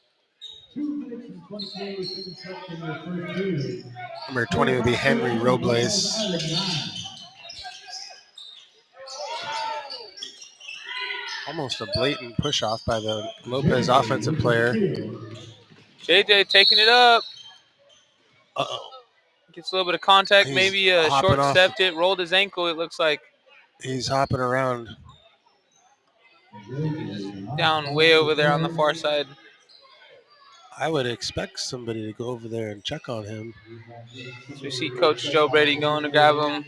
Number 20 would be Henry Robles. Almost a blatant push off by the Lopez offensive player. JJ taking it up. Uh-oh. Gets a little bit of contact. He's Maybe hopping off. short-stepped it. Rolled his ankle, it looks like. He's hopping around. Down way over there on the far side. I would expect somebody to go over there and check on him. So we see Coach Joe Brady going to grab him.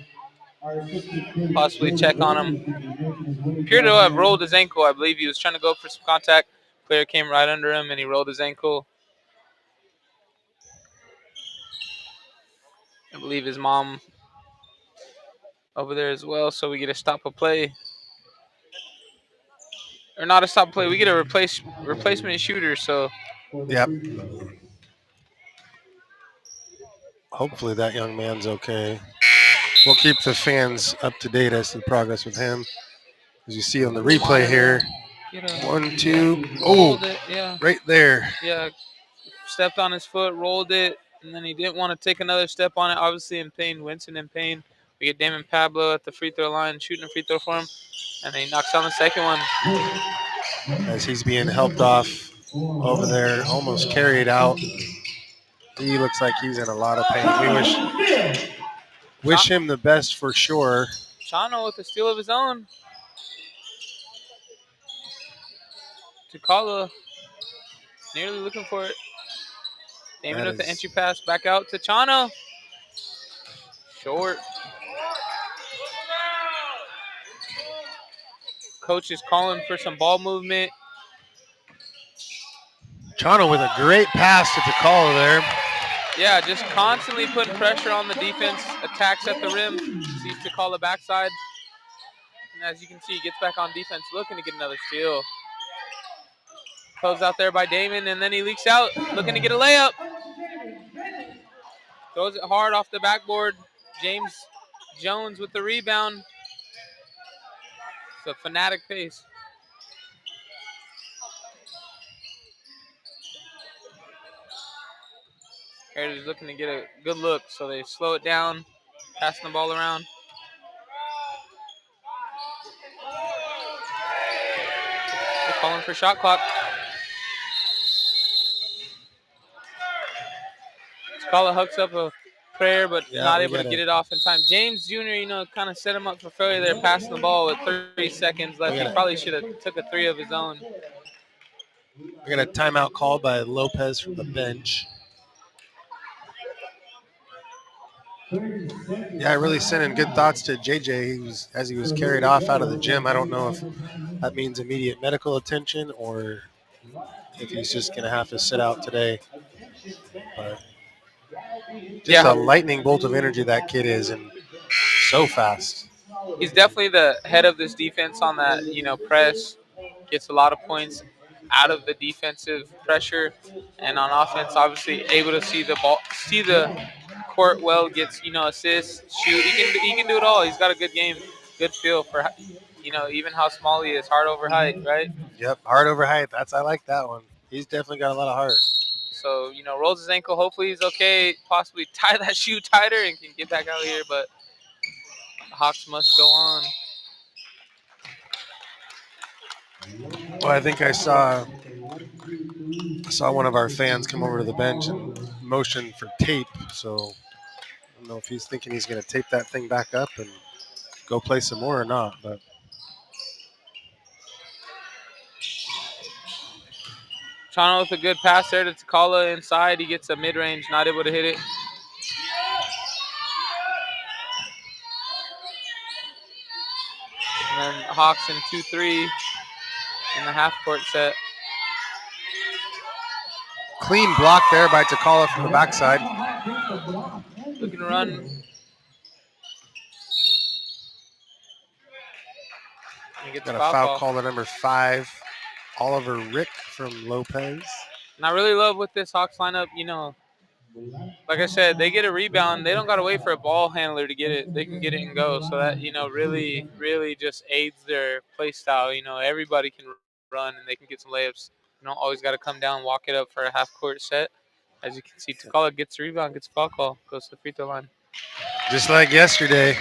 Possibly check on him. Appeared to have rolled his ankle. I believe he was trying to go for some contact. Player came right under him and he rolled his ankle. I believe his mom over there as well. So we get a stop of play. Or not a stop play. We get a replacement shooter. So yep. Hopefully that young man's okay. We'll keep the fans up to date as to the progress with him. As you see on the replay here. 1, 2. Oh, yeah. Right there. Yeah. Stepped on his foot, rolled it, and then he didn't want to take another step on it. Obviously in pain. Winston in pain. We get Damon Pablo at the free throw line shooting a free throw for him. And then he knocks down the second one. As he's being helped off over there, almost carried out. He looks like he's in a lot of pain. We wish him the best for sure. Chano with a steal of his own. Takala nearly looking for it. Damon with the entry pass back out to Chano. Short. Coach is calling for some ball movement. Chano with a great pass to Takala there. Yeah, just constantly putting pressure on the defense. Attacks at the rim. Sees Takala backside. And as you can see, he gets back on defense, looking to get another steal. Closed out there by Damon, and then he leaks out, looking to get a layup. Throws it hard off the backboard. James Jones with the rebound. It's a fanatic pace. Heritage looking to get a good look, so they slow it down, passing the ball around. They're calling for shot clock. Scala hooks up a prayer, but not able to get it off in time. James Jr., kind of set him up for failure there, passing the ball with 30 seconds left. He probably should have took a three of his own. We got a timeout called by Lopez from the bench. Yeah, really sending good thoughts to JJ as he was carried off out of the gym. I don't know if that means immediate medical attention or if he's just going to have to sit out today. But just a lightning bolt of energy that kid is, and so fast. He's definitely the head of this defense on that, press. Gets a lot of points out of the defensive pressure, and on offense, obviously able to see the ball, see the court well. Gets assists, shoot. He can do it all. He's got a good game, good feel for even how small he is. Heart over height, right? Yep, heart over height. I like that one. He's definitely got a lot of heart. So rolls his ankle. Hopefully he's okay. Possibly tie that shoe tighter and can get back out here, but the Hawks must go on. Well, I think I saw one of our fans come over to the bench and motion for tape. So I don't know if he's thinking he's going to tape that thing back up and go play some more or not. But Chano with a good pass there to Takala inside. He gets a mid-range, not able to hit it. And then Hawks in 2-3 in the half-court set. Clean block there by Takala from the backside. Looking to run. And gets Got a foul foul call. call to number 5, Oliver Rick from Lopez. And I really love with this Hawks lineup, like I said, they get a rebound. They don't got to wait for a ball handler to get it. They can get it and go. So that, really, really just aids their play style. Everybody can run and they can get some layups. You don't always got to come down and walk it up for a half-court set. As you can see, Takala gets the rebound, gets a foul call, goes to the free throw line. Just like yesterday,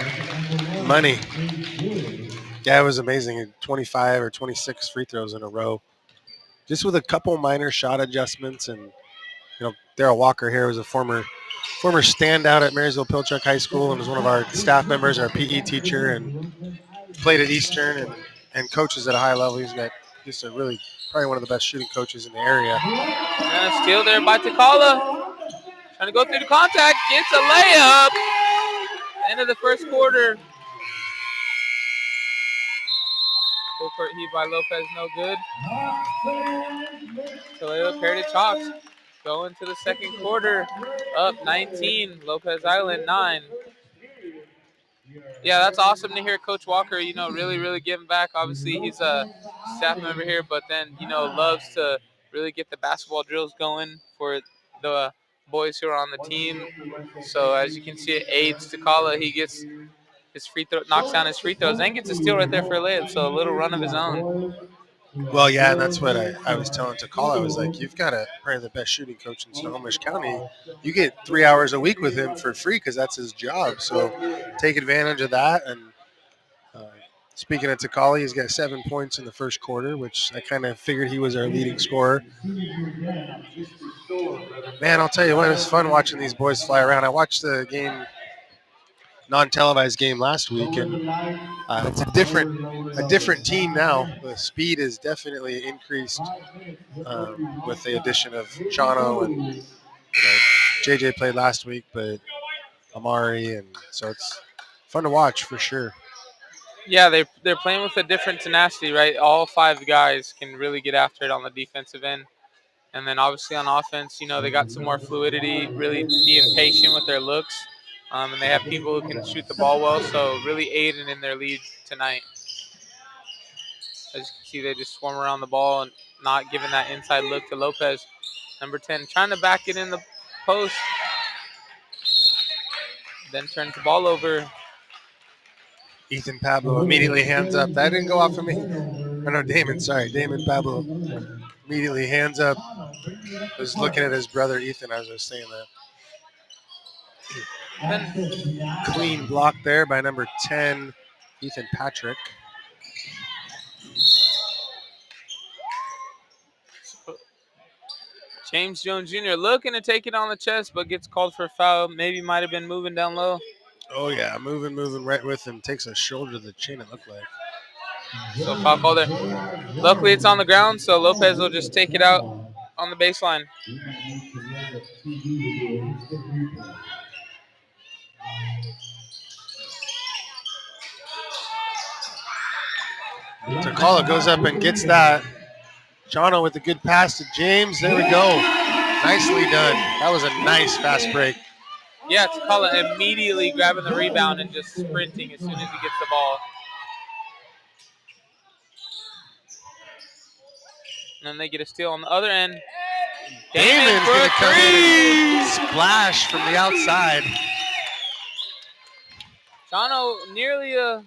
money. Yeah, it was amazing. 25 or 26 free throws in a row. Just with a couple minor shot adjustments. And, Darryl Walker here was a former standout at Marysville-Pilchuck High School and was one of our staff members, our PE teacher, and played at Eastern and coaches at a high level. He's got just probably one of the best shooting coaches in the area. And a steal there by Takala. Trying to go through the contact. Gets a layup. End of the first quarter. Full court heave by Lopez, no good. Toledo Heritage Hawks go into the second quarter. Up 19. Lopez Island 9. Yeah, that's awesome to hear Coach Walker, really, really giving back. Obviously, he's a staff member here, but then, loves to really get the basketball drills going for the boys who are on the team. So as you can see, it aids Takala. He gets his free throw, knocks down his free throws, and gets a steal right there for a layup. So a little run of his own. Well, yeah, and that's what I was telling Takala. I was like, you've got probably the best shooting coach in Snohomish County. You get 3 hours a week with him for free because that's his job. So take advantage of that. And speaking of Takala, he's got 7 points in the first quarter, which I kind of figured he was our leading scorer. Man, I'll tell you what, it's fun watching these boys fly around. I watched the game, non-televised game last week, and it's a different team now. The speed is definitely increased with the addition of Chano, and JJ played last week, but Amari, and so it's fun to watch for sure. Yeah, they're playing with a different tenacity, right? All 5 guys can really get after it on the defensive end. And then obviously on offense, they got some more fluidity, really being patient with their looks. And they have people who can shoot the ball well, so really aiding in their lead tonight. As you can see, they just swarm around the ball and not giving that inside look to Lopez. Number 10, trying to back it in the post. Then turns the ball over. Ethan Pablo immediately hands up. That didn't go off of me. Oh, no, Damon, sorry. Damon Pablo immediately hands up. I was looking at his brother Ethan as I was saying that. Then clean block there by number 10, Ethan Patrick. James Jones Jr. looking to take it on the chest, but gets called for a foul. Maybe might have been moving down low. Oh, yeah, moving right with him. Takes a shoulder to the chin, it looked like. So foul call there. Luckily, it's on the ground, so Lopez will just take it out on the baseline. Takala goes up and gets that. Chano with a good pass to James. There we go. Nicely done. That was a nice fast break. Yeah, Takala immediately grabbing the rebound and just sprinting as soon as he gets the ball. And then they get a steal on the other end. Damon's for going a to come in and splash from the outside. Chano nearly a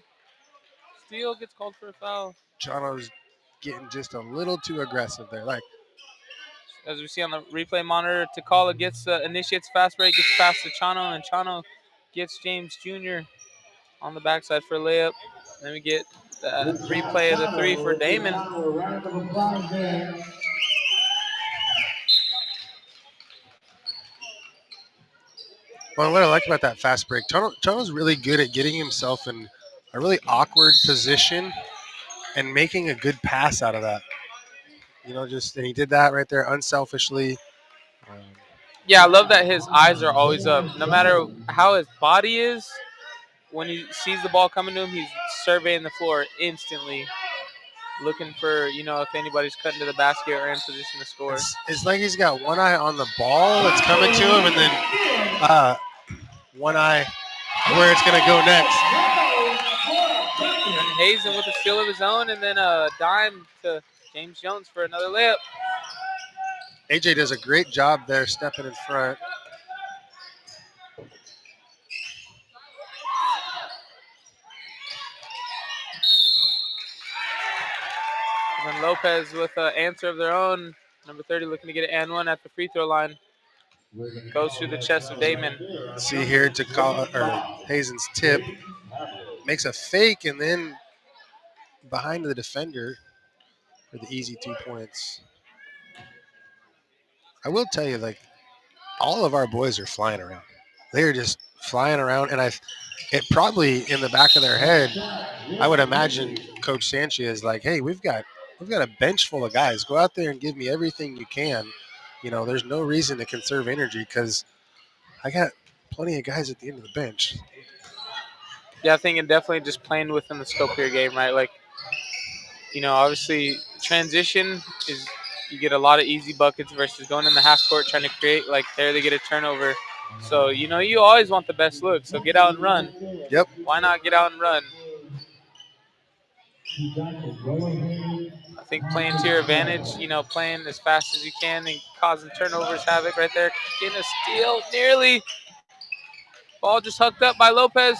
steal, gets called for a foul. Chano's getting just a little too aggressive there. As we see on the replay monitor, Takala initiates fast break, gets past to Chano, and Chano gets James Jr. on the backside for a layup. Then we get the replay of the 3 for Damon. Well, what I like about that fast break, Chano's really good at getting himself in a really awkward position and making a good pass out of that. And he did that right there unselfishly. Um, Yeah, I love that his eyes are always up. No matter how his body is, when he sees the ball coming to him, he's surveying the floor instantly, looking for, if anybody's cutting to the basket or in position to score. it's like he's got one eye on the ball that's coming to him, and then one eye where it's going to go next. And Hazen with a steal of his own, and then a dime to James Jones for another layup. AJ does a great job there stepping in front. And then Lopez with an answer of their own. Number 30 looking to get an and one at the free throw line. Goes through the chest of Damon. See here to call Hazen's tip. Makes a fake and then behind the defender for the easy 2 points. I will tell you, like, all of our boys are flying around. They are just flying around, and it probably in the back of their head, I would imagine Coach Sanchez like, hey, we've got a bench full of guys. Go out there and give me everything you can. There's no reason to conserve energy because I got plenty of guys at the end of the bench. Yeah, I think it definitely just playing within the scope of your game, right? Like, obviously transition is you get a lot of easy buckets versus going in the half court trying to create. Like there, they get a turnover. So you always want the best look. So get out and run. Yep. Why not get out and run? I think playing to your advantage, playing as fast as you can and causing turnovers, havoc right there. Getting a steal, nearly. Ball just hooked up by Lopez.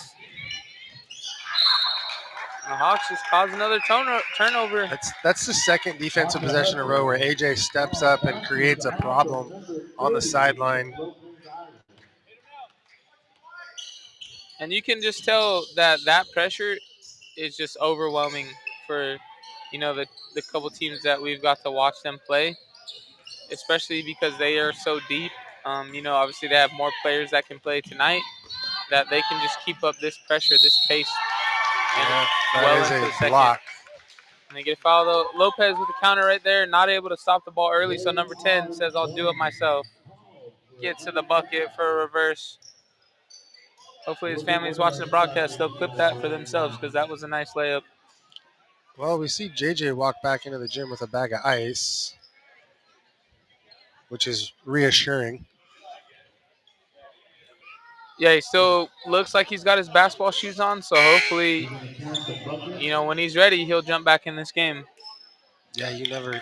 And the Hawks just caused another turnover. That's the second defensive possession in a row where AJ steps up and creates a problem on the sideline. And you can just tell that pressure is just overwhelming for, the couple teams that we've got to watch them play, especially because they are so deep. Obviously they have more players that can play tonight, that they can just keep up this pressure, this pace, Yeah, well that into is the a second. block. And they get a foul, though. Lopez with the counter right there, not able to stop the ball early, so number 10 says, I'll do it myself. Gets to the bucket for a reverse. Hopefully his family's watching the broadcast. They'll clip that for themselves because that was a nice layup. Well, we see JJ walk back into the gym with a bag of ice, which is reassuring. Yeah, he still looks like he's got his basketball shoes on, so hopefully, when he's ready, he'll jump back in this game. Yeah,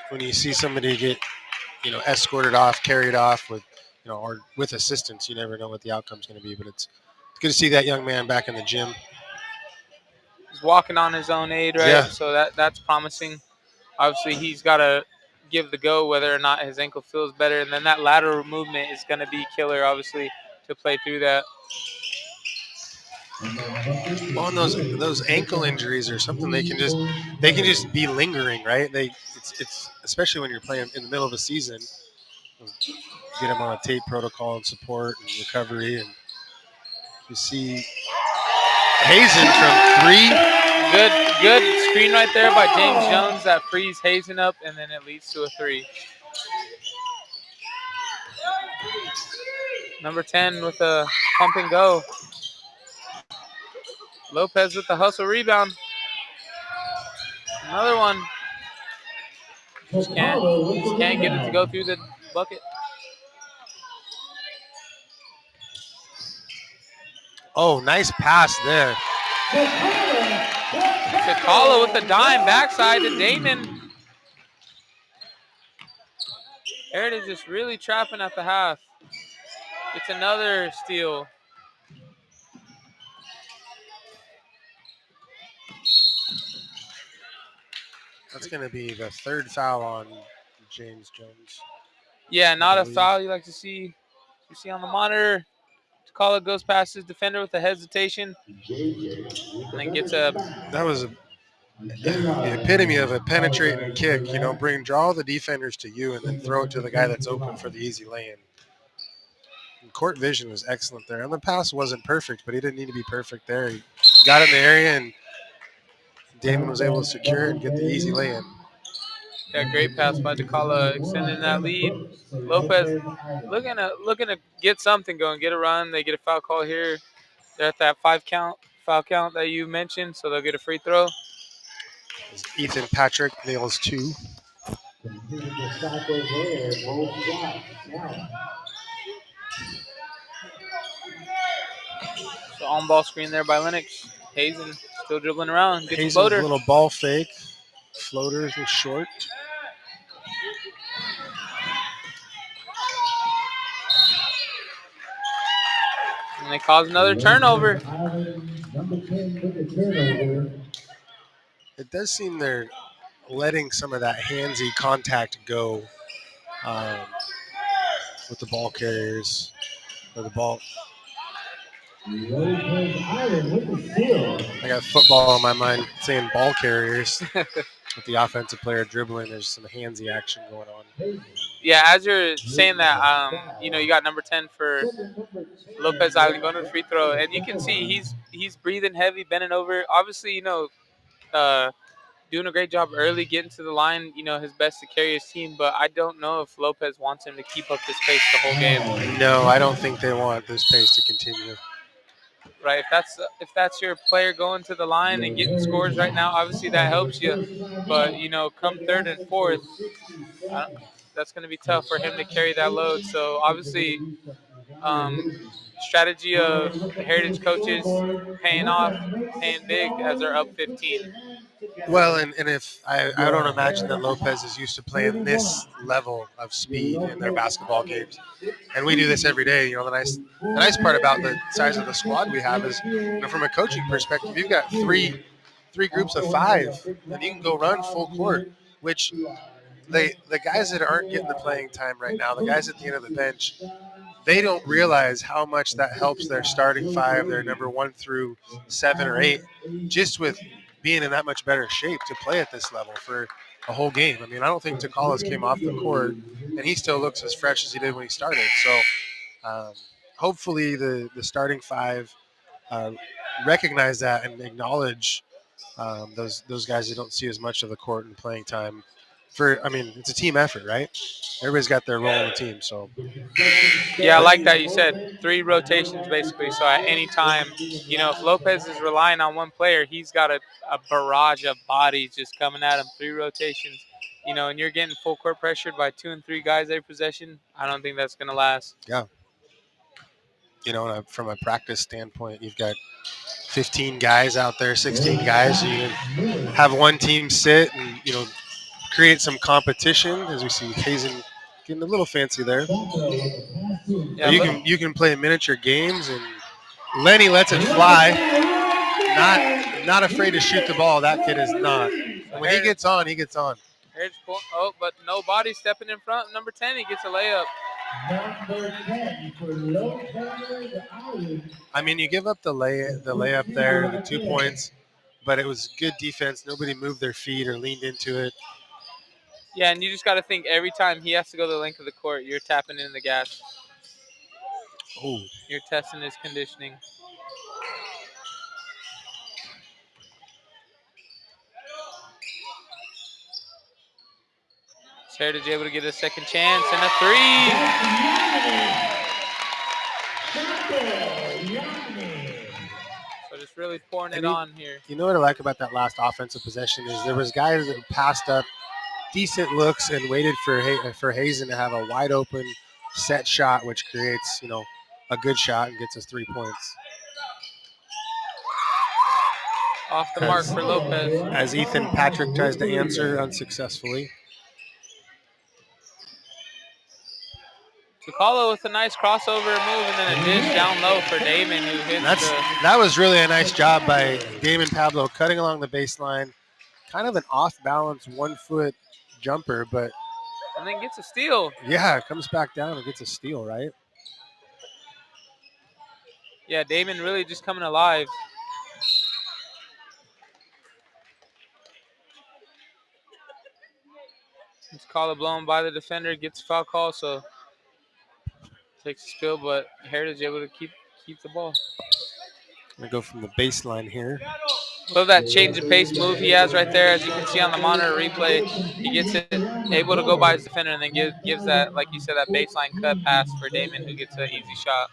when you see somebody get, escorted off, carried off with, or with assistance, you never know what the outcome's going to be. But it's good to see that young man back in the gym. He's walking on his own aid, right? Yeah. So that's promising. Obviously, he's got to give the go whether or not his ankle feels better, and then that lateral movement is going to be killer, obviously, to play through that. Well, and those ankle injuries are something they can just be lingering, right? It's especially when you're playing in the middle of a season, get them on a tape protocol and support and recovery, and you see Hazen from 3. Good screen right there by James Jones that frees Hazen up, and then it leads to a 3. Number 10 with a pump and go. Lopez with the hustle rebound. Another one. Just can't get it to go through the bucket. Oh, nice pass there. Sakala with the dime backside to Damon. Heritage is really trapping at the half. It's another steal. That's going to be the third foul on James Jones. Yeah, not a foul you like to see. You see on the monitor. Sakala goes past his defender with a hesitation. And then gets a... That was the epitome of a penetrating kick. Draw the defenders to you and then throw it to the guy that's open for the easy lay-in. And court vision was excellent there. And the pass wasn't perfect, but he didn't need to be perfect there. He got in the area, and Damon was able to secure it and get the easy lay-in. Yeah, great pass by DeCala, extending that lead. Lopez looking to get something going, get a run. They get a foul call here. They're at that foul count that you mentioned, so they'll get a free throw. Ethan Patrick nails 2. So on ball screen there by Lennox. Hazen still dribbling around, gets a Hazen's floater. little ball fake. Floaters are short. And they cause another turnover. It does seem they're letting some of that handsy contact go with the ball carriers or the ball. I got football on my mind saying ball carriers. With the offensive player dribbling, there's some handsy action going on. Yeah, as you're saying that, you got number 10 for Lopez Island going to the free throw, and you can see he's breathing heavy, bending over. Obviously, doing a great job early, getting to the line, his best to carry his team, but I don't know if Lopez wants him to keep up this pace the whole game. No, I don't think they want this pace to continue. Right, if that's your player going to the line and getting scores right now, obviously that helps you. But come third and fourth, that's going to be tough for him to carry that load. So obviously, strategy of Heritage coaches paying off, paying big as they're up 15. Well, and if I don't imagine that Lopez is used to playing this level of speed in their basketball games, and we do this every day. The nice part about the size of the squad we have is, from a coaching perspective, you've got three groups of 5, and you can go run full court. Which the guys that aren't getting the playing time right now, the guys at the end of the bench, they don't realize how much that helps their starting 5, their number 1 through 7 or 8, just with being in that much better shape to play at this level for a whole game. I mean, I don't think Takalas came off the court, and he still looks as fresh as he did when he started. So hopefully the starting 5 recognize that and acknowledge those guys that don't see as much of the court and playing time. It's a team effort, right? Everybody's got their role in the team. So yeah, I like that you said 3 rotations basically. So at any time, if Lopez is relying on one player, he's got a barrage of bodies just coming at him. 3 rotations, and you're getting full court pressured by 2 and 3 guys every possession. I don't think that's gonna last. Yeah. From a practice standpoint, you've got 15 guys out there, 16 guys. So you can have one team sit and create some competition, as we see Hazen getting a little fancy there. Yeah, you can play miniature games, and Lenny lets it fly. Not afraid to shoot the ball. That kid is not. When he gets on, he gets on. But nobody stepping in front. Number 10, he gets a layup. You give up the layup there, the 2 points, but it was good defense. Nobody moved their feet or leaned into it. Yeah, and you just got to think every time he has to go the length of the court, you're tapping in the gas. Oh, you're testing his conditioning. Heritage able to get a second chance and a 3. So just really pouring it on here. You know what I like about that last offensive possession is there was guys that passed up decent looks and waited for Hazen to have a wide open set shot, which creates a good shot and gets us 3 points. Off the mark for Lopez. As Ethan Patrick tries to answer unsuccessfully. DeCala with a nice crossover move and then a dish down low for Damon, who hits that was really a nice job by Damon Pablo cutting along the baseline. Kind of an off-balance 1-foot jumper, but and then gets a steal. Yeah, comes back down and gets a steal, right? Yeah, Damon really just coming alive. It's called blown by the defender, gets a foul call, so takes a spill, but Heritage able to keep the ball. I'm gonna go from the baseline here. Love that change of pace move he has right there. As you can see on the monitor replay, he gets it able to go by his defender and then gives that, like you said, that baseline cut pass for Damon, who gets an easy shot.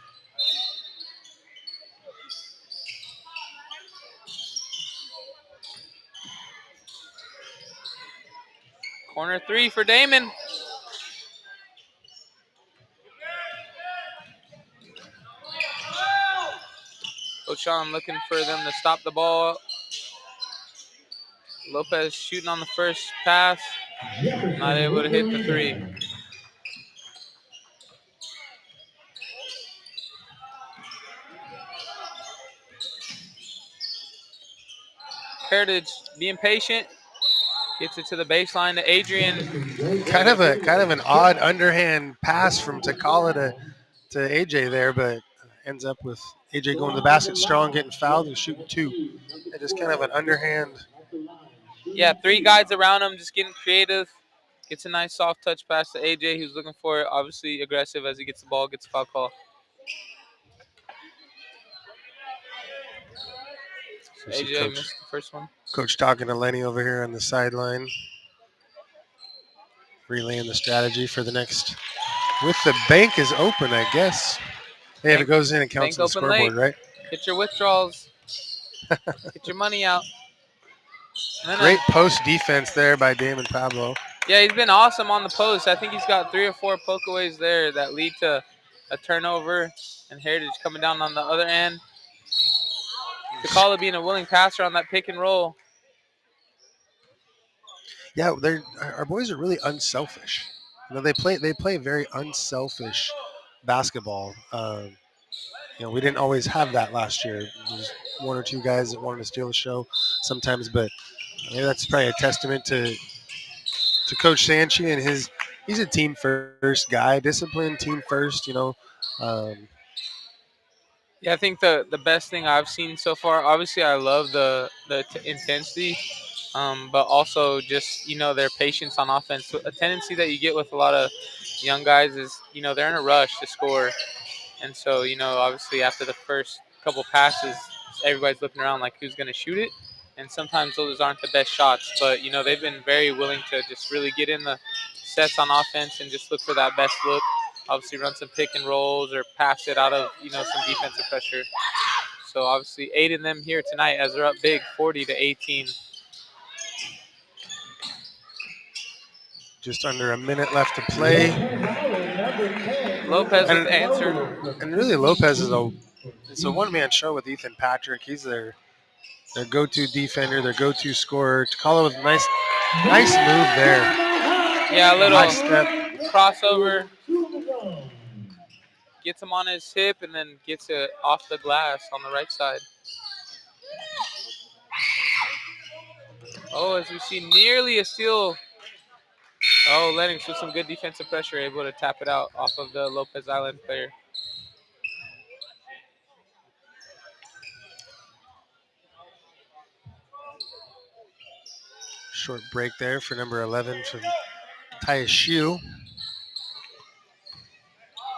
Corner 3 for Damon. Coach Sean looking for them to stop the ball. Lopez shooting on the first pass. Not able to hit the 3. Heritage being patient. Gets it to the baseline to Adrian. Kind of an odd underhand pass from Takala to AJ there, but ends up with AJ going to the basket strong, getting fouled, and shooting 2. And just kind of an underhand. Yeah, 3 guys around him, just getting creative. Gets a nice soft touch pass to AJ, who's looking for it. Obviously aggressive as he gets the ball, gets a foul call. So AJ missed the first one. Coach talking to Lenny over here on the sideline, relaying the strategy for the next. With the bank is open, I guess. Hey, if it goes in, it counts on the scoreboard, right? Get your withdrawals. Get your money out. Great post defense there by Damon Pablo. Yeah, he's been awesome on the post. I think he's got 3 or 4 pokeaways there that lead to a turnover, and Heritage coming down on the other end. Takala being a willing passer on that pick and roll. Yeah, our boys are really unselfish. You know, they play very unselfish basketball. We didn't always have that last year. There's 1 or 2 guys that wanted to steal the show sometimes, but maybe that's probably a testament to Coach Sanchi and he's a team first guy, disciplined, team first. Yeah, I think the best thing I've seen so far, obviously I love the intensity, but also just, their patience on offense. A tendency that you get with a lot of young guys is, they're in a rush to score. And so, obviously after the first couple passes, everybody's looking around like who's going to shoot it. And sometimes those aren't the best shots. But, they've been very willing to just really get in the sets on offense and just look for that best look. Obviously run some pick and rolls or pass it out of, some defensive pressure. So obviously aiding them here tonight as they're up big, 40-18. Just under a minute left to play. Lopez with the answer. And really Lopez is a one-man show with Ethan Patrick. He's their go-to defender, their go-to scorer. Takala with nice move there. Yeah, a little nice step. Crossover. Gets him on his hip and then gets it off the glass on the right side. Oh, as we see, nearly a steal. Oh, Lennox with some good defensive pressure, able to tap it out off of the Lopez Island player. Short break there for number 11 from Taishu.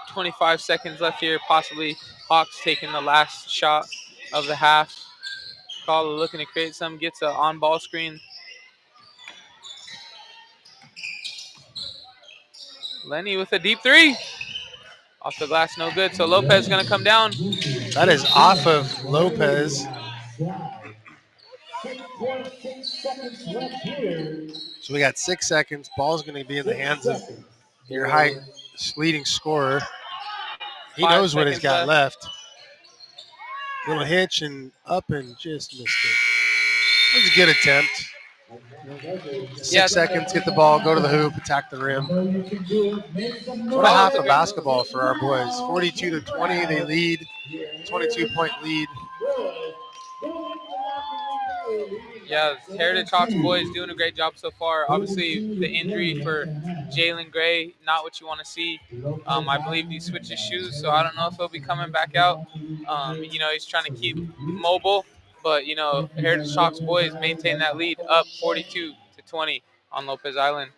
25 seconds left here, possibly Hawks taking the last shot of the half. Kala looking to create some, gets an on-ball screen. Lenny with a deep 3. Off the glass, no good. So Lopez is going to come down. That is off of Lopez. So we got 6 seconds. Ball's going to be in the hands of your high leading scorer. He knows what he's got left. Little hitch and up and just missed it. That was a good attempt. 6 seconds, get the ball, go to the hoop, attack the rim. What a half of basketball for our boys. 42-20, they lead. 22-point lead. Yeah, Heritage Hawks boys doing a great job so far. Obviously, the injury for Jalen Gray, not what you want to see. I believe he switched his shoes, so I don't know if he'll be coming back out. He's trying to keep mobile, but, Heritage Hawks boys maintain that lead up 42-20 on Lopez Island.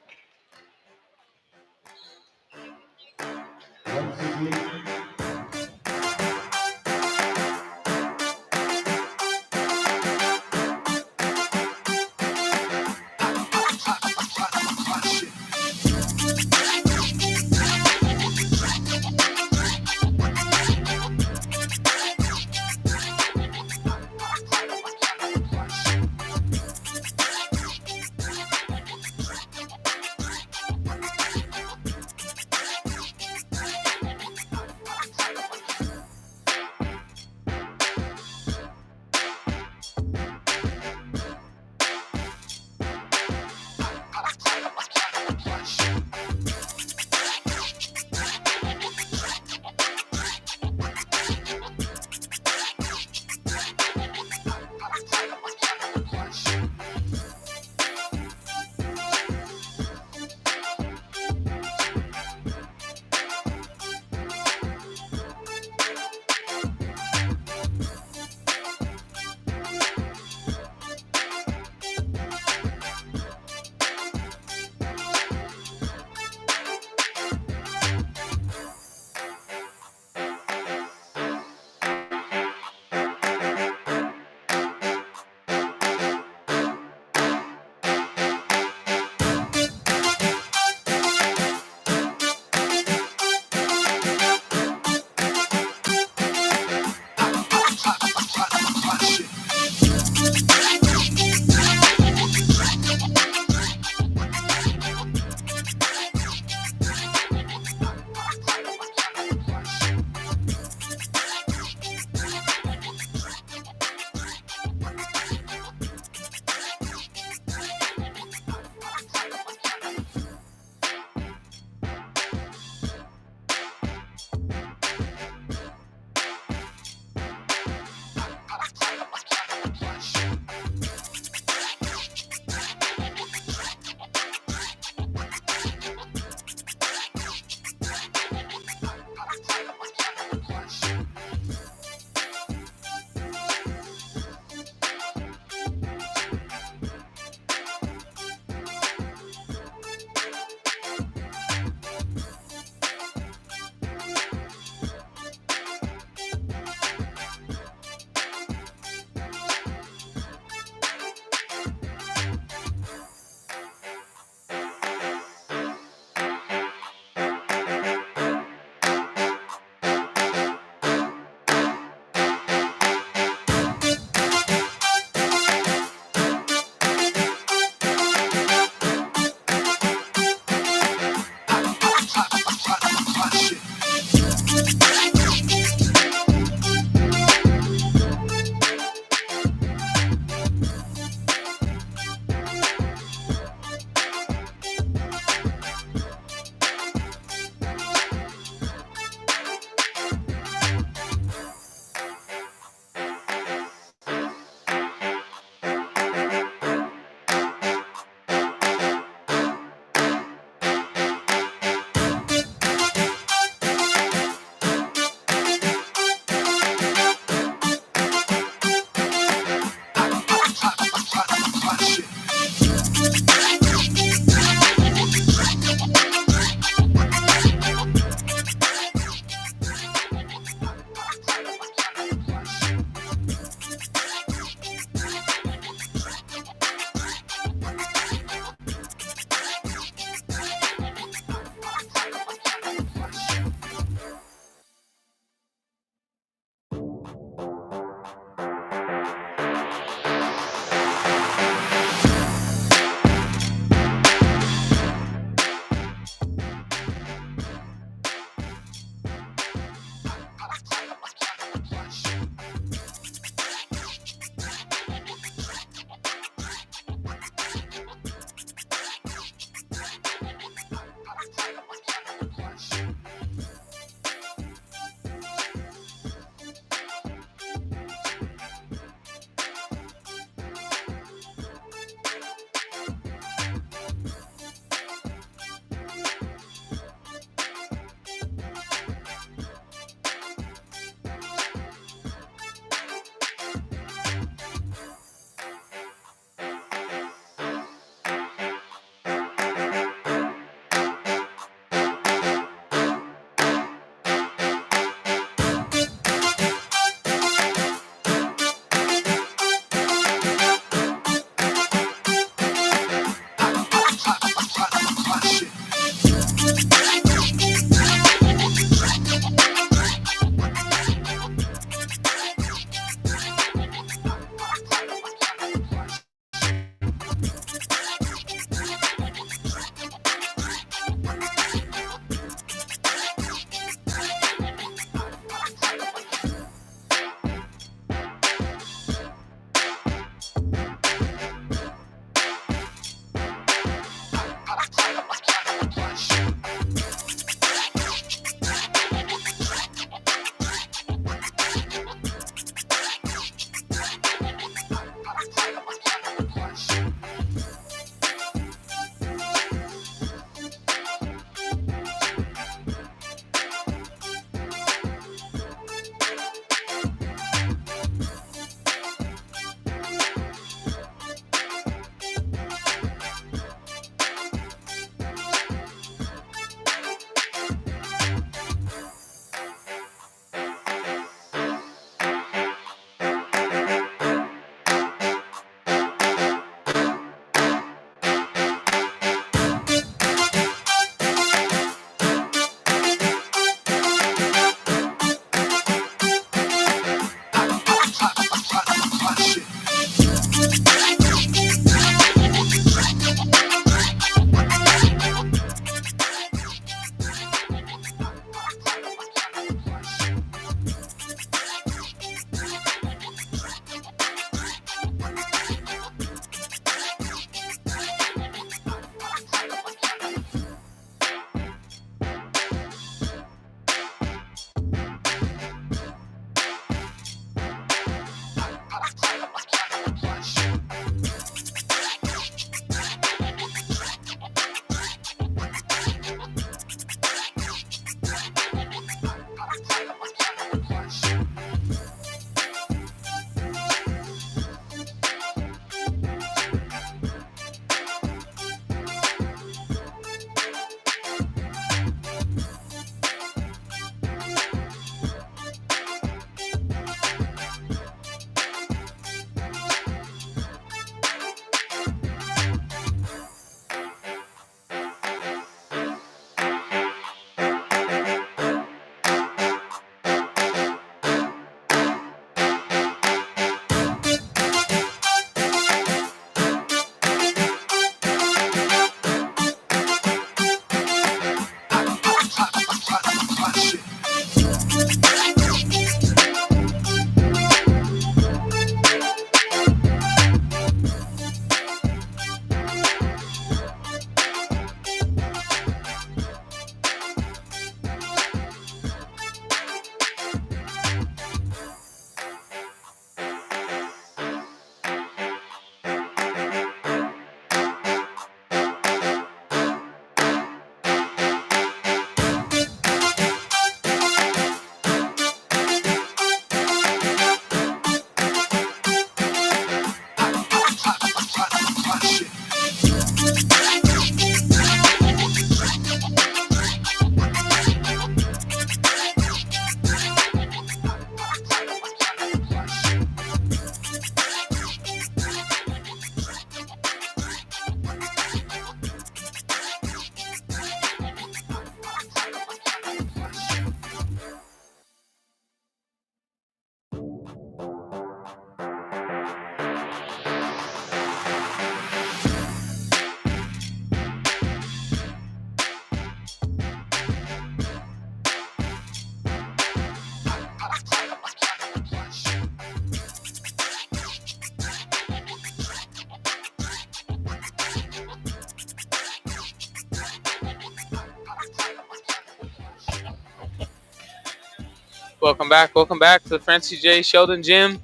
Welcome back to the Francy J Sheldon Gym.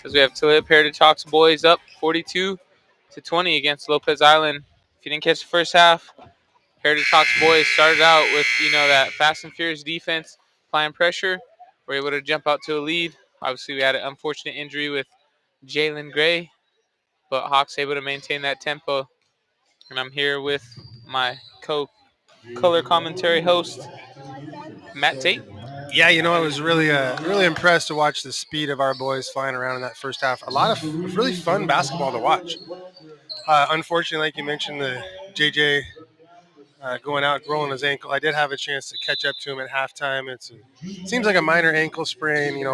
As we have Tulip Heritage Hawks boys up 42-20 against Lopez Island. If you didn't catch the first half, Heritage Hawks boys started out with that fast and furious defense, applying pressure. Were able to jump out to a lead. Obviously, we had an unfortunate injury with Jalen Gray, but Hawks able to maintain that tempo. And I'm here with my co-color commentary host, Matt Tate. Yeah, I was really impressed to watch the speed of our boys flying around in that first half. A lot of really fun basketball to watch. Unfortunately, like you mentioned, the JJ going out rolling his ankle. I did have a chance to catch up to him at halftime. Seems like a minor ankle sprain.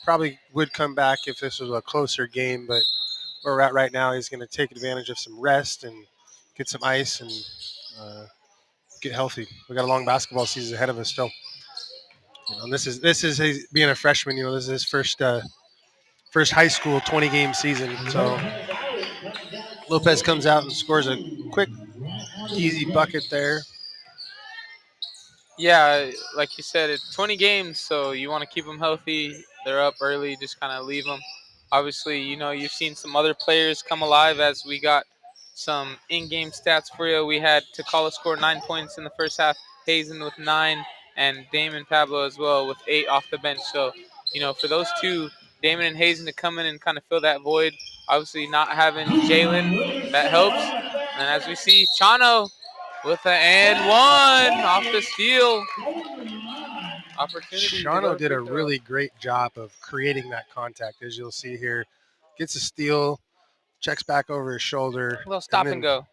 Probably would come back if this was a closer game, but where we're at right now, he's going to take advantage of some rest and get some ice and get healthy. We got a long basketball season ahead of us still. And this is his, being a freshman. This is his first high school 20-game season. So Lopez comes out and scores a quick, easy bucket there. Yeah, like you said, it's 20 games, so you want to keep them healthy. They're up early, just kind of leave them. Obviously, you've seen some other players come alive as we got some in-game stats for you. We had Takala score 9 points in the first half, Hazen with 9, and Damon Pablo as well with 8 off the bench. So, for those two, Damon and Hazen, to come in and kind of fill that void. Obviously, not having Jalen, that helps. And as we see, Chano with an and one off the steal. Opportunity. Shano did a really great job of creating that contact, as you'll see here. Gets a steal, checks back over his shoulder. A little stop and go.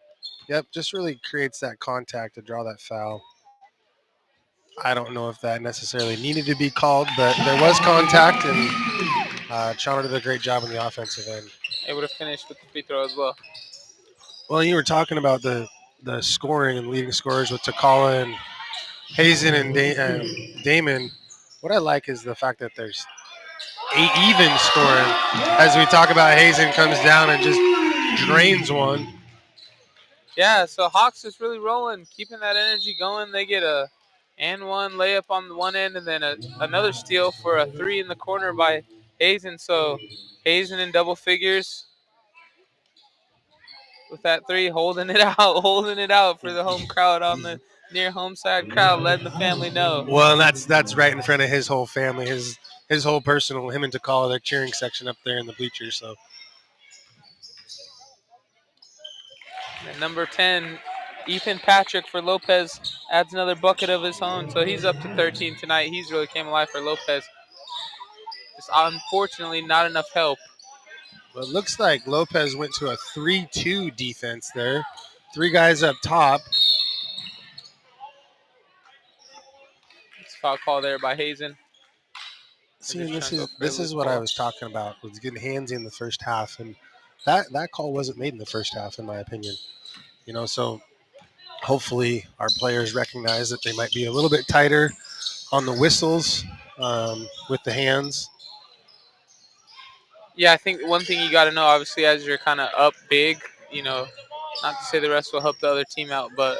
Yep, just really creates that contact to draw that foul. I don't know if that necessarily needed to be called, but there was contact, and Chano did a great job on the offensive end. Able to finish with the free throw as well. Well, you were talking about the scoring and leading scorers with Takala and Hazen and Damon. What I like is the fact that there's 8 even scoring. As we talk about, Hazen comes down and just drains one. Yeah, so Hawks is really rolling, keeping that energy going. They get a and one layup on the one end, and then another steal for a 3 in the corner by Hazen. So Hazen in double figures with that 3, holding it out for the home crowd on the near home side crowd, letting the family know. Well, that's right in front of his whole family, his whole personal, him and Takala, their cheering section up there in the bleachers. So. And number 10, Ethan Patrick for Lopez, adds another bucket of his own. So he's up to 13 tonight. He's really came alive for Lopez. Just unfortunately not enough help. Well, it looks like Lopez went to a 3-2 defense there. 3 guys up top. It's a foul call there by Hazen. See, this is what I was talking about, was getting handsy in the first half, and that call wasn't made in the first half, in my opinion. So hopefully our players recognize that they might be a little bit tighter on the whistles with the hands. Yeah, I think one thing you got to know, obviously, as you're kind of up big, not to say the rest will help the other team out, but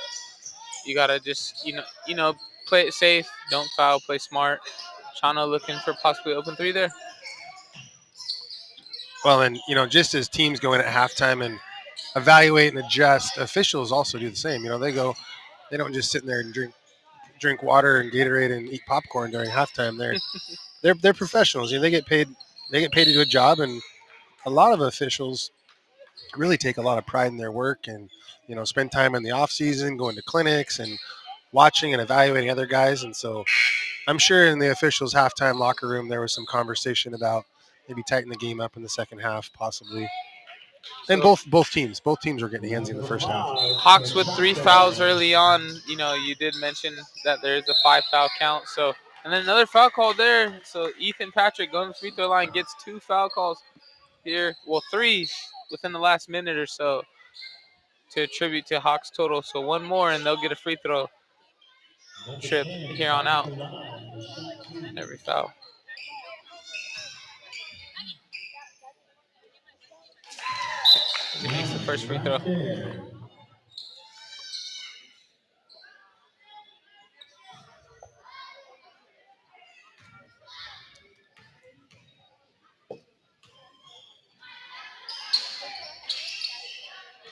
you got to just, play it safe, don't foul, play smart. Chano looking for possibly open 3 there. Well, and, just as teams go in at halftime and evaluate and adjust, officials also do the same. They don't just sit in there and drink water and Gatorade and eat popcorn during halftime. They're professionals. They get paid to do a job, and a lot of officials really take a lot of pride in their work and spend time in the off season going to clinics and watching and evaluating other guys. And so I'm sure in the officials' halftime locker room there was some conversation about maybe tighten the game up in the second half, possibly. And both teams were getting handsy in the first half. Hawks with 3 fouls early on. You did mention that there is a 5 foul count. So, and then another foul call there. So Ethan Patrick going to the free throw line, gets 2 foul calls here. Well, 3 within the last minute or so to attribute to Hawks total. So 1 more and they'll get a free throw trip here on out. Every foul. He makes the first free throw.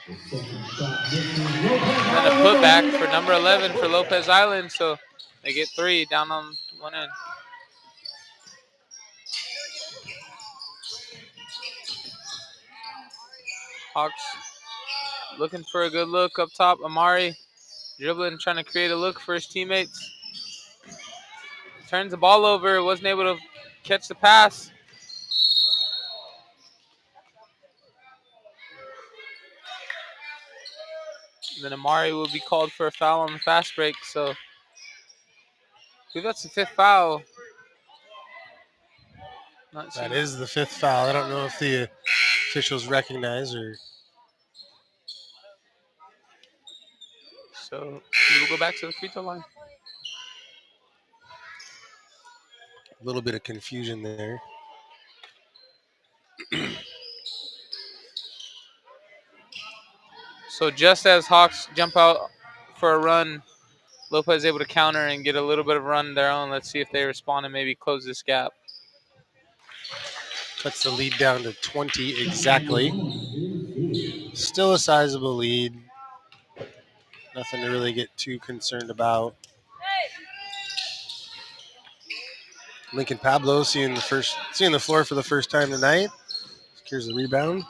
And a putback for number 11 for Lopez Island, so they get 3 down on one end. Hawks looking for a good look up top. Amari dribbling, trying to create a look for his teammates. Turns the ball over, wasn't able to catch the pass. Then Amari will be called for a foul on the fast break. So I believe that's the 5th foul. That is the 5th foul. I don't know if the officials recognize or. So we will go back to the free throw line. A little bit of confusion there. So just as Hawks jump out for a run, Lopez able to counter and get a little bit of run their own. Let's see if they respond and maybe close this gap. Cuts the lead down to 20 exactly. Still a sizable lead. Nothing to really get too concerned about. Lincoln Pablo seeing the floor for the first time tonight. Here's the rebound.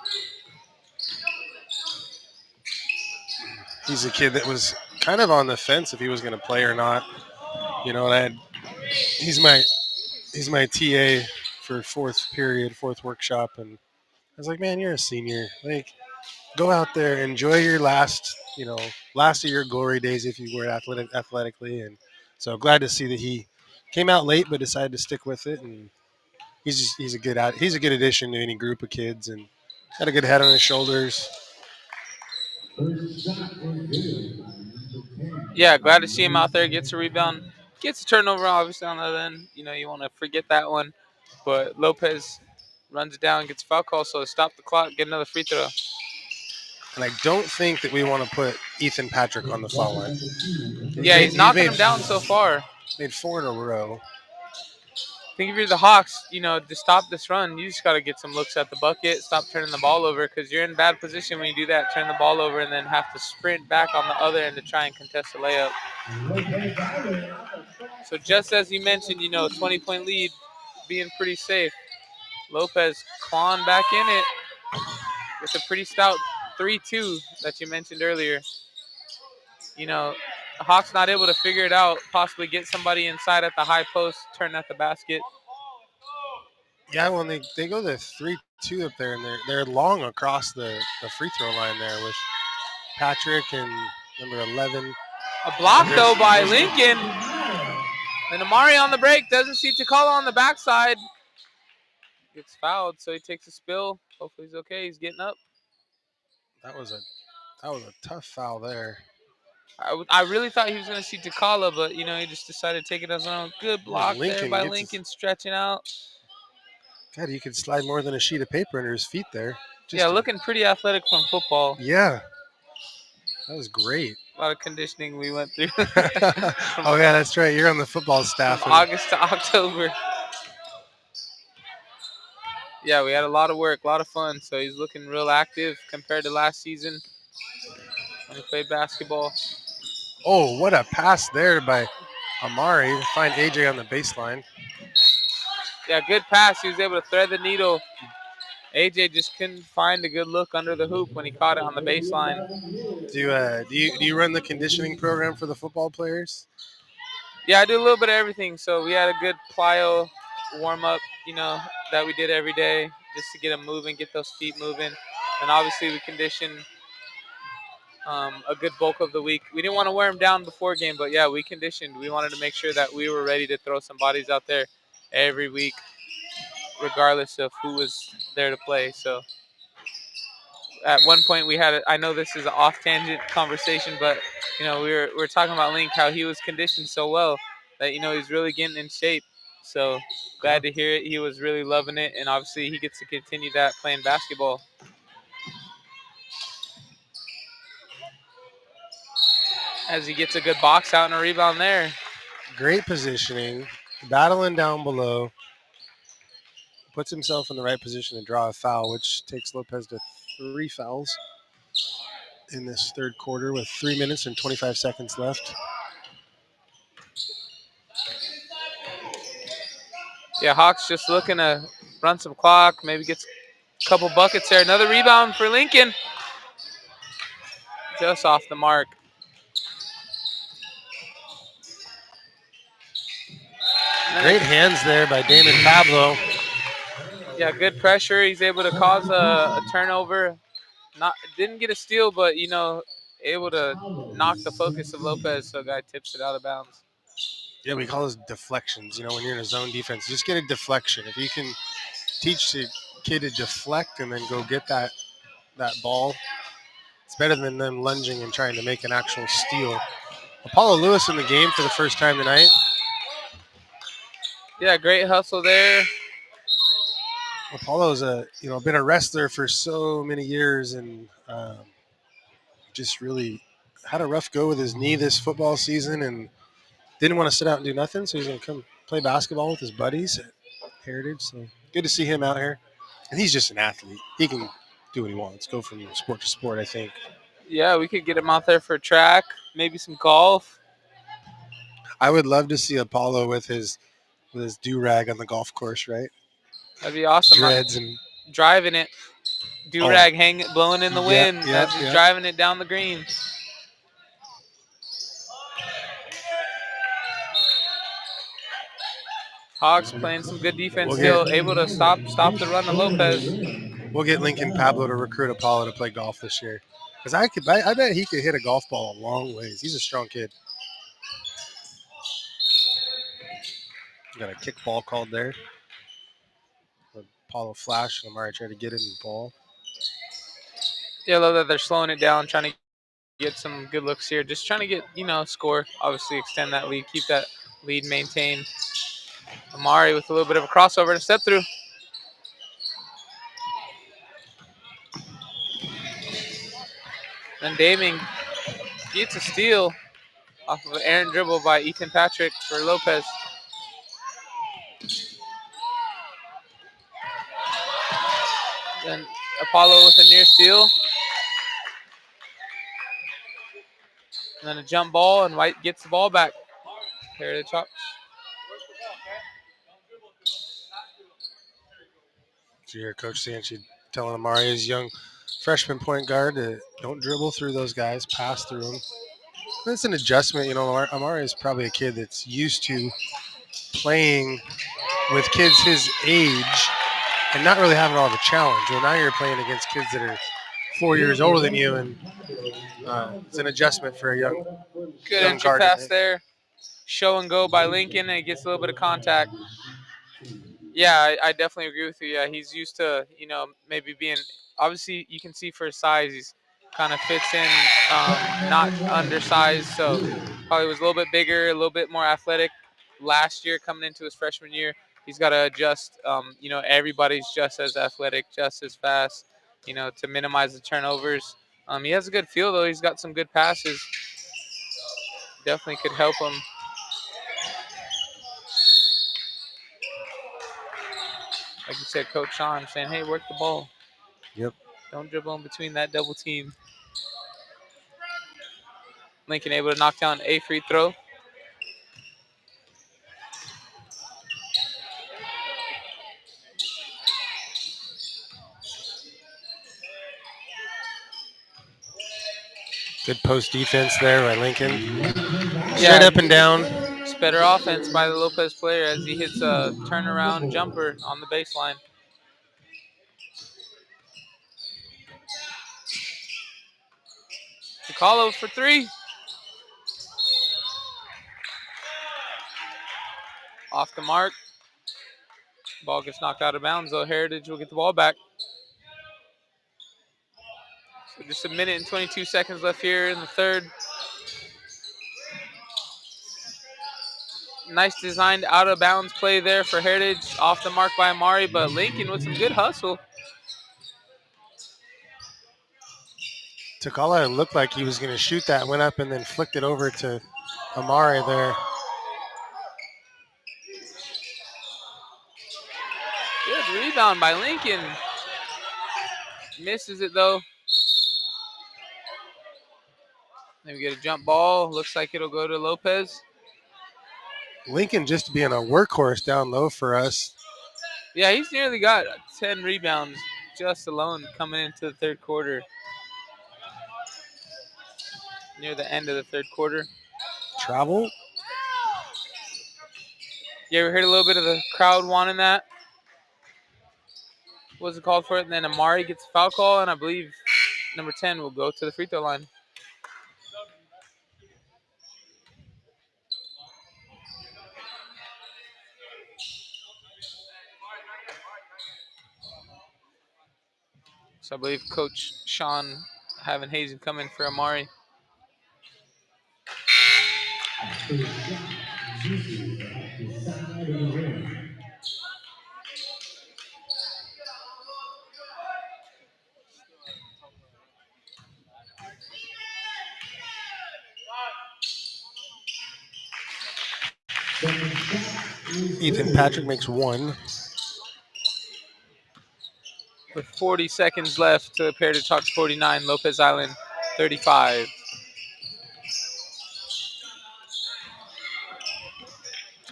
He's a kid that was kind of on the fence if he was going to play or not. You know, and he's my TA for fourth workshop, and I was like, man, you're a senior. Like, go out there, enjoy your last of your glory days if you were athletically. And so glad to see that he came out late but decided to stick with it. And he's a good addition to any group of kids, and got a good head on his shoulders. Yeah, glad to see him out there. Gets a rebound, gets a turnover. Obviously on the other end, you want to forget that one, but Lopez runs it down, gets a foul call, so stop the clock, get another free throw. And I don't think that we want to put Ethan Patrick on the foul line. Yeah, he's knocking him down so far. Made 4 in a row. I think if you're the Hawks, to stop this run, you just got to get some looks at the bucket, stop turning the ball over, because you're in bad position when you do that, turn the ball over, and then have to sprint back on the other end to try and contest the layup. So just as you mentioned, 20-point lead, being pretty safe. Lopez clawing back in it with a pretty stout 3-2 that you mentioned earlier. Hawks not able to figure it out, possibly get somebody inside at the high post, turn at the basket. Yeah, when they go the 3-2 up there, and they're long across the free throw line there with Patrick and number 11. A block, though, by Lincoln. And Amari on the break, doesn't see Takala on the backside. Gets fouled, so he takes a spill. Hopefully he's okay. He's getting up. That was a tough foul there. I really thought he was going to see Takala, but, he just decided to take it as an own. Good block there by Lincoln, stretching out. God, you could slide more than a sheet of paper under his feet there. Looking pretty athletic from football. Yeah. That was great. A lot of conditioning we went through. Oh, yeah, that's right. You're on the football staff. From August to October. Yeah, we had a lot of work, a lot of fun. So he's looking real active compared to last season when he played basketball. Oh, what a pass there by Amari to find AJ on the baseline. Yeah, good pass. He was able to thread the needle. AJ just couldn't find a good look under the hoop when he caught it on the baseline. Do you run the conditioning program for the football players? Yeah, I do a little bit of everything. So we had a good plyo warm-up, that we did every day just to get them moving, get those feet moving. And obviously we condition a good bulk of the week. We didn't want to wear them down before game, but, yeah, we conditioned. We wanted to make sure that we were ready to throw some bodies out there every week, regardless of who was there to play. So at one point we had I know this is an off-tangent conversation, but, we were talking about Link, how he was conditioned so well that, he's really getting in shape. So glad to hear it. He was really loving it, and obviously he gets to continue that playing basketball. As he gets a good box out and a rebound there. Great positioning, battling down below. Puts himself in the right position to draw a foul, which takes Lopez to 3 fouls. in this third quarter with 3 minutes and 25 seconds left. Yeah, Hawks just looking to run some clock, maybe get a couple buckets there. Another rebound for Lincoln. Just off the mark. Great hands there by Damon Pablo. Yeah, good pressure. He's able to cause a turnover. Didn't get a steal, but able to knock the focus of Lopez, so guy tips it out of bounds. Yeah, we call those deflections. When you're in a zone defense, just get a deflection. If you can teach the kid to deflect and then go get that ball, it's better than them lunging and trying to make an actual steal. Apollo Lewis in the game for the first time tonight. Yeah, great hustle there. Apollo's been a wrestler for so many years and just really had a rough go with his knee this football season and didn't want to sit out and do nothing, so he's going to come play basketball with his buddies at Heritage. So good to see him out here. And he's just an athlete. He can do what he wants, go from sport to sport, I think. Yeah, we could get him out there for track, maybe some golf. I would love to see Apollo with his do-rag on the golf course, right? That'd be awesome. Dreads and driving it. Do-rag blowing in the wind as he's driving it down the green. Hawks playing some good defense still, able to stop the run of Lopez. We'll get Lincoln Pablo to recruit Apollo to play golf this year. Because I bet he could hit a golf ball a long ways. He's a strong kid. Got a kickball called there. Apollo flash and Amari tried to get it in the ball. Yeah, I love that they're slowing it down, trying to get some good looks here. Just trying to get, score. Obviously extend that lead, keep that lead maintained. Amari with a little bit of a crossover and a step through. Then Daming gets a steal off of an errant dribble by Ethan Patrick for Lopez. Then Apollo with a near steal. And then a jump ball, and White gets the ball back. Heritage Hawks. So you hear Coach Sanchi telling Amari, his young freshman point guard, to don't dribble through those guys, pass through them. It's an adjustment. Amari is probably a kid that's used to playing with kids his age and not really having all the challenge. Well, now you're playing against kids that are 4 years older than you, and it's an adjustment for a young Good entry pass there. Show and go by Lincoln, and he gets a little bit of contact. Yeah, I definitely agree with you. Yeah, he's used to, maybe being, obviously you can see for his size, he's kind of fits in, not undersized. So probably was a little bit bigger, a little bit more athletic last year coming into his freshman year. He's got to adjust. Everybody's just as athletic, just as fast, to minimize the turnovers. He has a good feel, though. He's got some good passes. Definitely could help him. Like you said, Coach Sean saying, hey, work the ball. Yep. Don't dribble in between that double team. Lincoln able to knock down a free throw. Good post defense there by Lincoln. Straight up and down. It's better offense by the Lopez player as he hits a turnaround jumper on the baseline. Chicalo for three. Off the mark. Ball gets knocked out of bounds, though. Heritage will get the ball back. So just a minute and 22 seconds left here in the third. Nice designed out of bounds play there for Heritage. Off the mark by Amari, but Lincoln with some good hustle. Takala looked like he was going to shoot that, went up and then flicked it over to Amari there. Good rebound by Lincoln. Misses it, though. Then we get a jump ball. Looks like it'll go to Lopez. Lincoln just being a workhorse down low for us. Yeah, he's nearly got 10 rebounds just alone coming into the third quarter. Near the end of the third quarter. Travel. Yeah, we heard a little bit of the crowd wanting that. What's it called for it? And then Amari gets a foul call, and I believe number 10 will go to the free throw line. So I believe Coach Sean having Hazen come in for Amari. Ethan Patrick makes one. With 40 seconds left to Heritage Hawks 49, Lopez Island 35.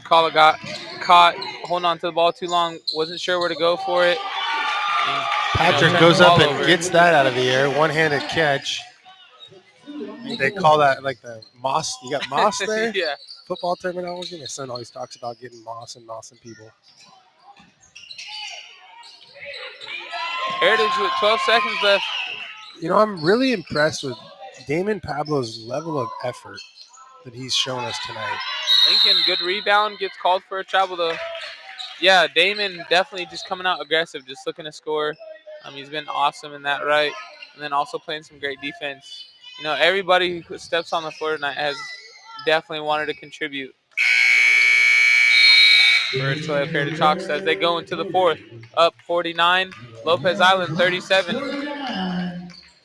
Kala got caught holding on to the ball too long. Wasn't sure where to go for it. And, Patrick goes up and gets that out of the air. One-handed catch. They call that like the moss. You got moss there? Yeah. Football terminology. My son always talks about getting moss and mossing people. Heritage with 12 seconds left. You know, I'm really impressed with Damon Pablo's level of effort that he's shown us tonight. Lincoln, good rebound, gets called for a travel though. Yeah, Damon definitely just coming out aggressive, just looking to score. He's been awesome in that, right? And then also playing some great defense. You know, everybody who steps on the floor tonight has definitely wanted to contribute for Toledo Heritage Hawks as they go into the fourth. Up 49, Lopez Island 37.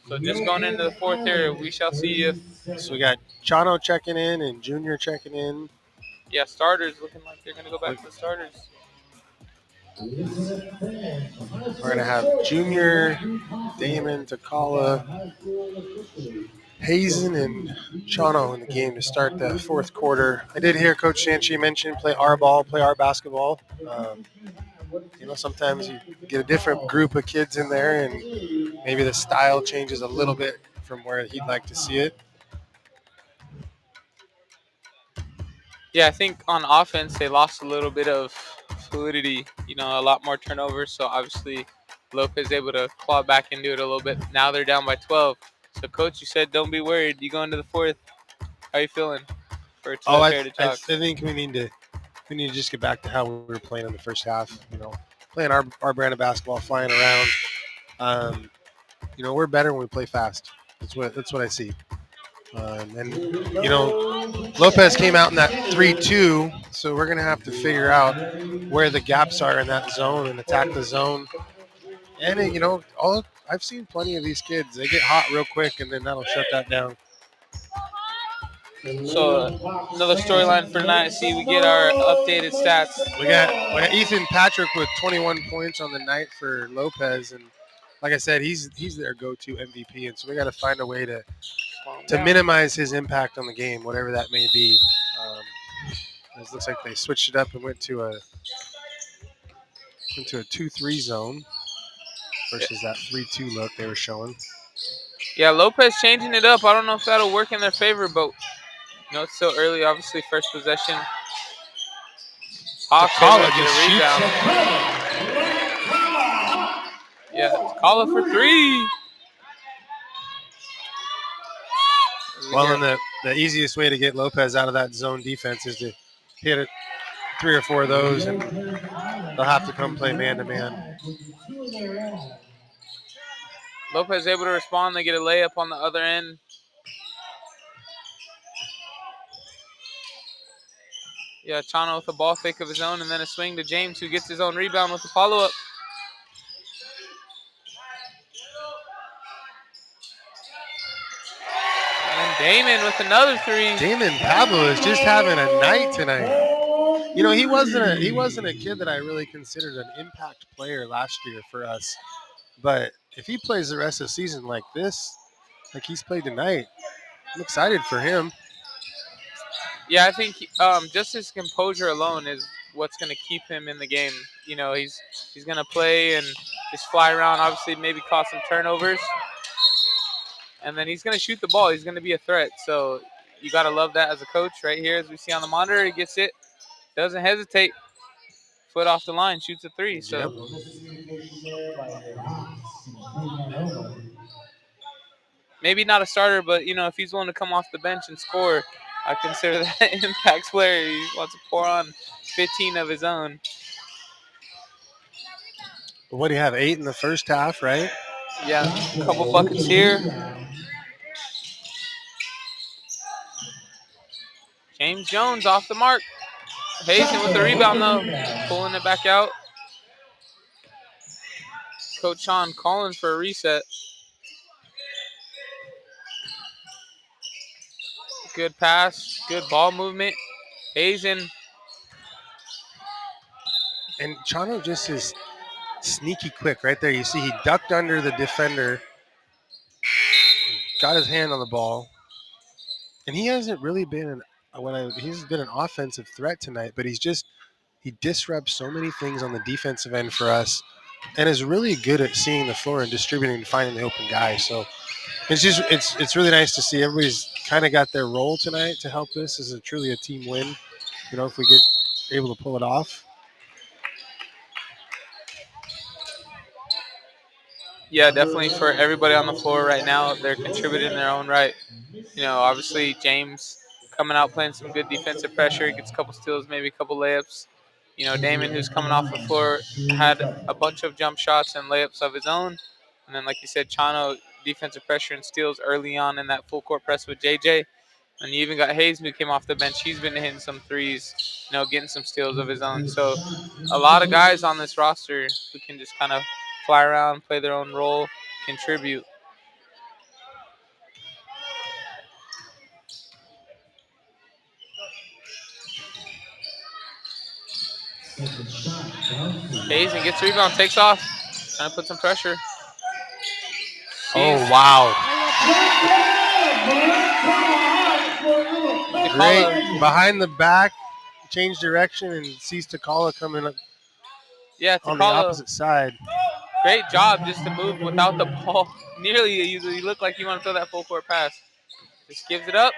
So just going into the fourth here, we shall see if... So we got Chano checking in and Junior checking in. Yeah, starters looking like they're going to go back to the starters. We're going to have Junior, Damon, Takala, Hazen, and Chano in the game to start the fourth quarter. I did hear Coach Sanchi mention play our ball, play our basketball. You know, sometimes you get a different group of kids in there and maybe the style changes a little bit from where he'd like to see it. Yeah, I think on offense they lost a little bit of fluidity, you know, a lot more turnovers. So obviously Lopez able to claw back into it a little bit. Now they're down by 12. So Coach, you said don't be worried. You go into the fourth. How are you feeling for Heritage Hawks? I think we need to just get back to how we were playing in the first half. You know, playing our brand of basketball, flying around. You know, we're better when we play fast. That's what I see. And you know, Lopez came out in that 3-2, so we're gonna have to figure out where the gaps are in that zone and attack the zone. And you know, I've seen plenty of these kids. They get hot real quick, and then that'll shut that down. So another storyline for tonight. See, we get our updated stats. We got Ethan Patrick with 21 points on the night for Lopez, and like I said, he's their go-to MVP, and so we got to find a way to minimize his impact on the game, whatever that may be. It looks like they switched it up and went to a 2-3 zone versus that 3-2 look they were showing. Yeah, Lopez changing it up. I don't know if that'll work in their favor, but you know, it's still early. Obviously, first possession. Hawks able to get a rebound. Yeah, Takala for three. Well, and the easiest way to get Lopez out of that zone defense is to hit it 3 or 4 of those, and they'll have to come play man-to-man. Lopez able to respond. They get a layup on the other end. Yeah, Chano with a ball fake of his own, and then a swing to James, who gets his own rebound with a follow-up. And Damon with another three. Damon Pablo is just having a night tonight. You know, he wasn't a kid that I really considered an impact player last year for us. But if he plays the rest of the season like this, like he's played tonight, I'm excited for him. Yeah, I think just his composure alone is what's going to keep him in the game. You know, he's going to play and just fly around. Obviously, maybe cause some turnovers, and then he's going to shoot the ball. He's going to be a threat. So you got to love that as a coach. Right here, as we see on the monitor, he gets it, doesn't hesitate, foot off the line, shoots a three. So Yep. maybe not a starter, but you know, if he's willing to come off the bench and score, I consider that an impact player. He wants to pour on 15 of his own. What do you have? 8 in the first half, right? Yeah, a couple buckets here. James Jones off the mark. Hazen with the rebound though, pulling it back out. Coach Sean calling for a reset. Good pass, good ball movement. Hazen. And Chano just is sneaky quick right there. You see he ducked under the defender, got his hand on the ball. And he hasn't really been he's been an offensive threat tonight, but he disrupts so many things on the defensive end for us and is really good at seeing the floor and distributing and finding the open guy. So it's really nice to see everybody's kind of got their role tonight to help this. This is truly a team win, you know, if we get able to pull it off. Yeah, definitely for everybody on the floor right now, they're contributing in their own right. You know, obviously James coming out playing some good defensive pressure. He gets a couple steals, maybe a couple layups. You know, Damon, who's coming off the floor, had a bunch of jump shots and layups of his own. And then, like you said, Chano, defensive pressure and steals early on in that full court press with JJ. And you even got Hayes, who came off the bench. He's been hitting some threes, you know, getting some steals of his own. So a lot of guys on this roster who can just kind of fly around, play their own role, contribute. Hazen gets the rebound, takes off, trying to put some pressure. Oh, wow. Great. Behind the back, change direction, and sees Takala coming up on the opposite side. Great job just to move without the ball. Nearly, you look like you want to throw that full court pass. Just gives it up.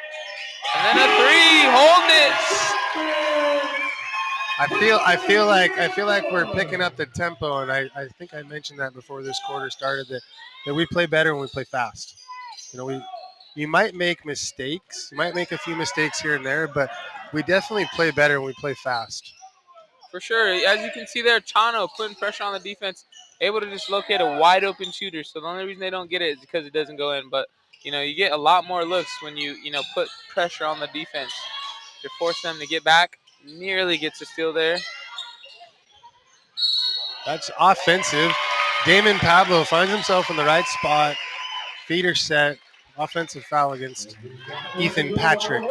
And then a three, hold it. I feel like we're picking up the tempo, and I think I mentioned that before this quarter started that we play better when we play fast. You know, you might make mistakes, you might make a few mistakes here and there, but we definitely play better when we play fast. For sure, as you can see there, Chano putting pressure on the defense, able to just locate a wide open shooter. So the only reason they don't get it is because it doesn't go in. But you know, you get a lot more looks when you put pressure on the defense. You're forcing them to get back. Nearly gets a steal there. That's offensive. Damon Pablo finds himself in the right spot. Feet are set. Offensive foul against Ethan Patrick.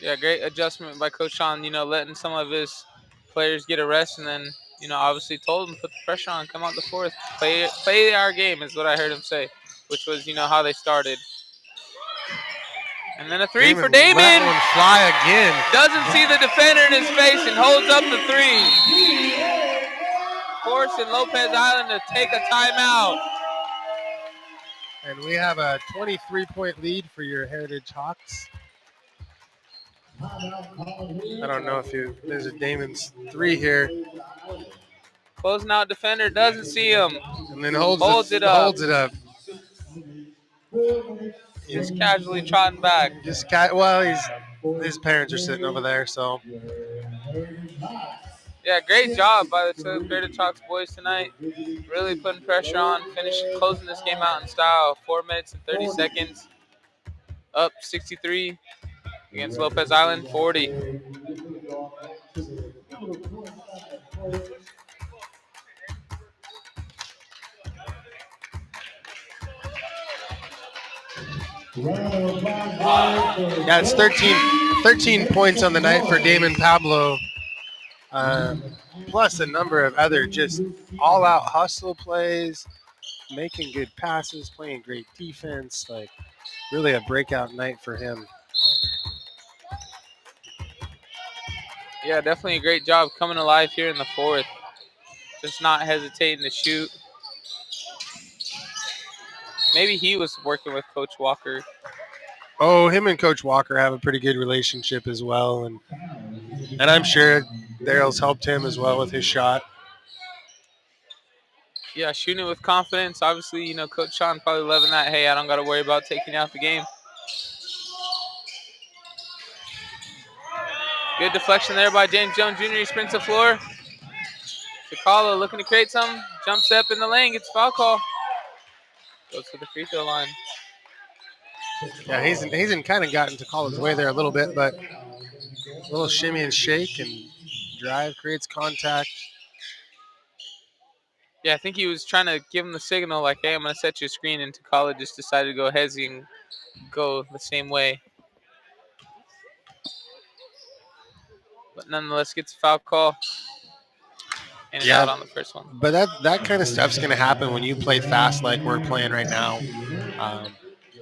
Yeah, great adjustment by Coach Sean, letting some of his players get a rest and then, obviously told them put the pressure on, come out the fourth. Play our game is what I heard him say, which was, how they started. And then a three for Damon. Let one fly again. Doesn't see the defender in his face and holds up the three. Forcing Lopez Island to take a timeout. And we have a 23-point lead for your Heritage Hawks. I don't know if there's a Damon's three here. Closing out defender, doesn't see him. And then holds it up. Just casually trotting back. His parents are sitting over there, so. Yeah, great job by the Heritage Hawks boys tonight. Really putting pressure on, closing this game out in style. 4 minutes and 30 seconds. Up 63 against Lopez Island, 40. Yeah, it's 13 points on the night for Damon Pablo. plus a number of other just all-out hustle plays, making good passes, playing great defense. Like really a breakout night for him. Yeah, definitely a great job coming alive here in the fourth. Just not hesitating to shoot. Maybe he was working with Coach Walker. Oh, him and Coach Walker have a pretty good relationship as well, and I'm sure Daryl's helped him as well with his shot. Yeah, shooting it with confidence. Obviously, Coach Sean probably loving that. Hey, I don't got to worry about taking you out the game. Good deflection there by James Jones Jr. He sprints the floor. Sakala looking to create something. Jump step in the lane. Gets a foul call. Goes to the free throw line. Yeah, Hazen kind of got into Collins' way there a little bit, but a little shimmy and shake and drive creates contact. Yeah, I think he was trying to give him the signal like, hey, I'm going to set you a screen, and Takala just decided to go hezzy and go the same way. But nonetheless, gets a foul call. And it's out on the first one. But that kind of stuff's going to happen when you play fast like we're playing right now.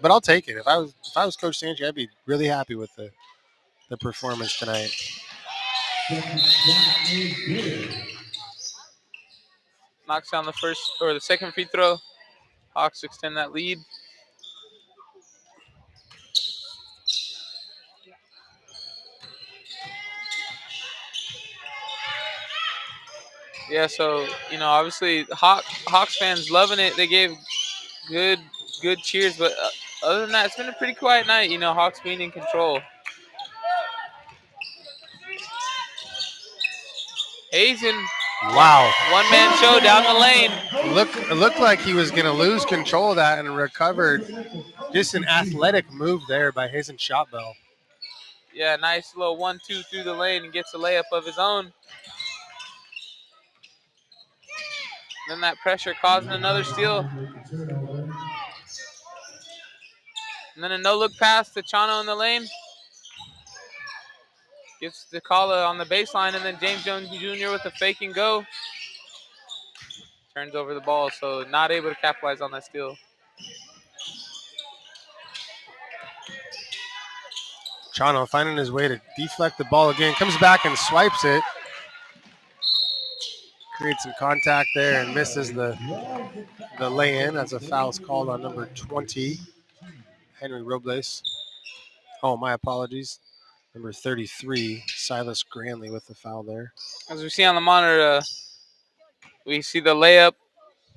But I'll take it. If I was Coach Sanchi, I'd be really happy with the performance tonight. Knocks down the second free throw. Hawks extend that lead. Yeah, so obviously Hawks fans loving it. They gave good cheers, but other than that, it's been a pretty quiet night. Hawks being in control. Hazen. Wow. One-man show down the lane. It looked like he was going to lose control of that and recovered. Just an athletic move there by Hazen Shotbell. Yeah, nice little 1-2 through the lane and gets a layup of his own. Then that pressure causing another steal. And then a no-look pass to Chano in the lane. Gets the call on the baseline, and then James Jones Jr. with a fake and go. Turns over the ball, so not able to capitalize on that steal. Chano finding his way to deflect the ball again. Comes back and swipes it. Creates some contact there and misses the lay-in as a foul's called on number 20, Henry Robles. Oh, my apologies. Number 33, Silas Granley with the foul there. As we see on the monitor, we see the layup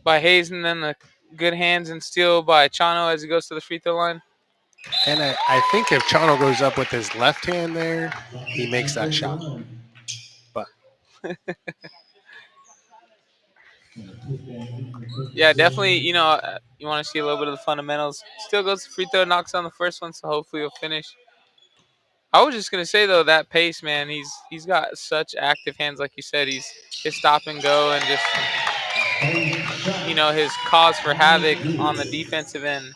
by Hazen, then the good hands and steal by Chano as he goes to the free throw line. And I think if Chano goes up with his left hand there, he makes that shot. But yeah, definitely, you want to see a little bit of the fundamentals. Still goes to free throw, knocks on the first one, so hopefully he'll finish. I was just gonna say though, that pace, man, he's got such active hands, like you said. His stop and go and just his cause for havoc on the defensive end.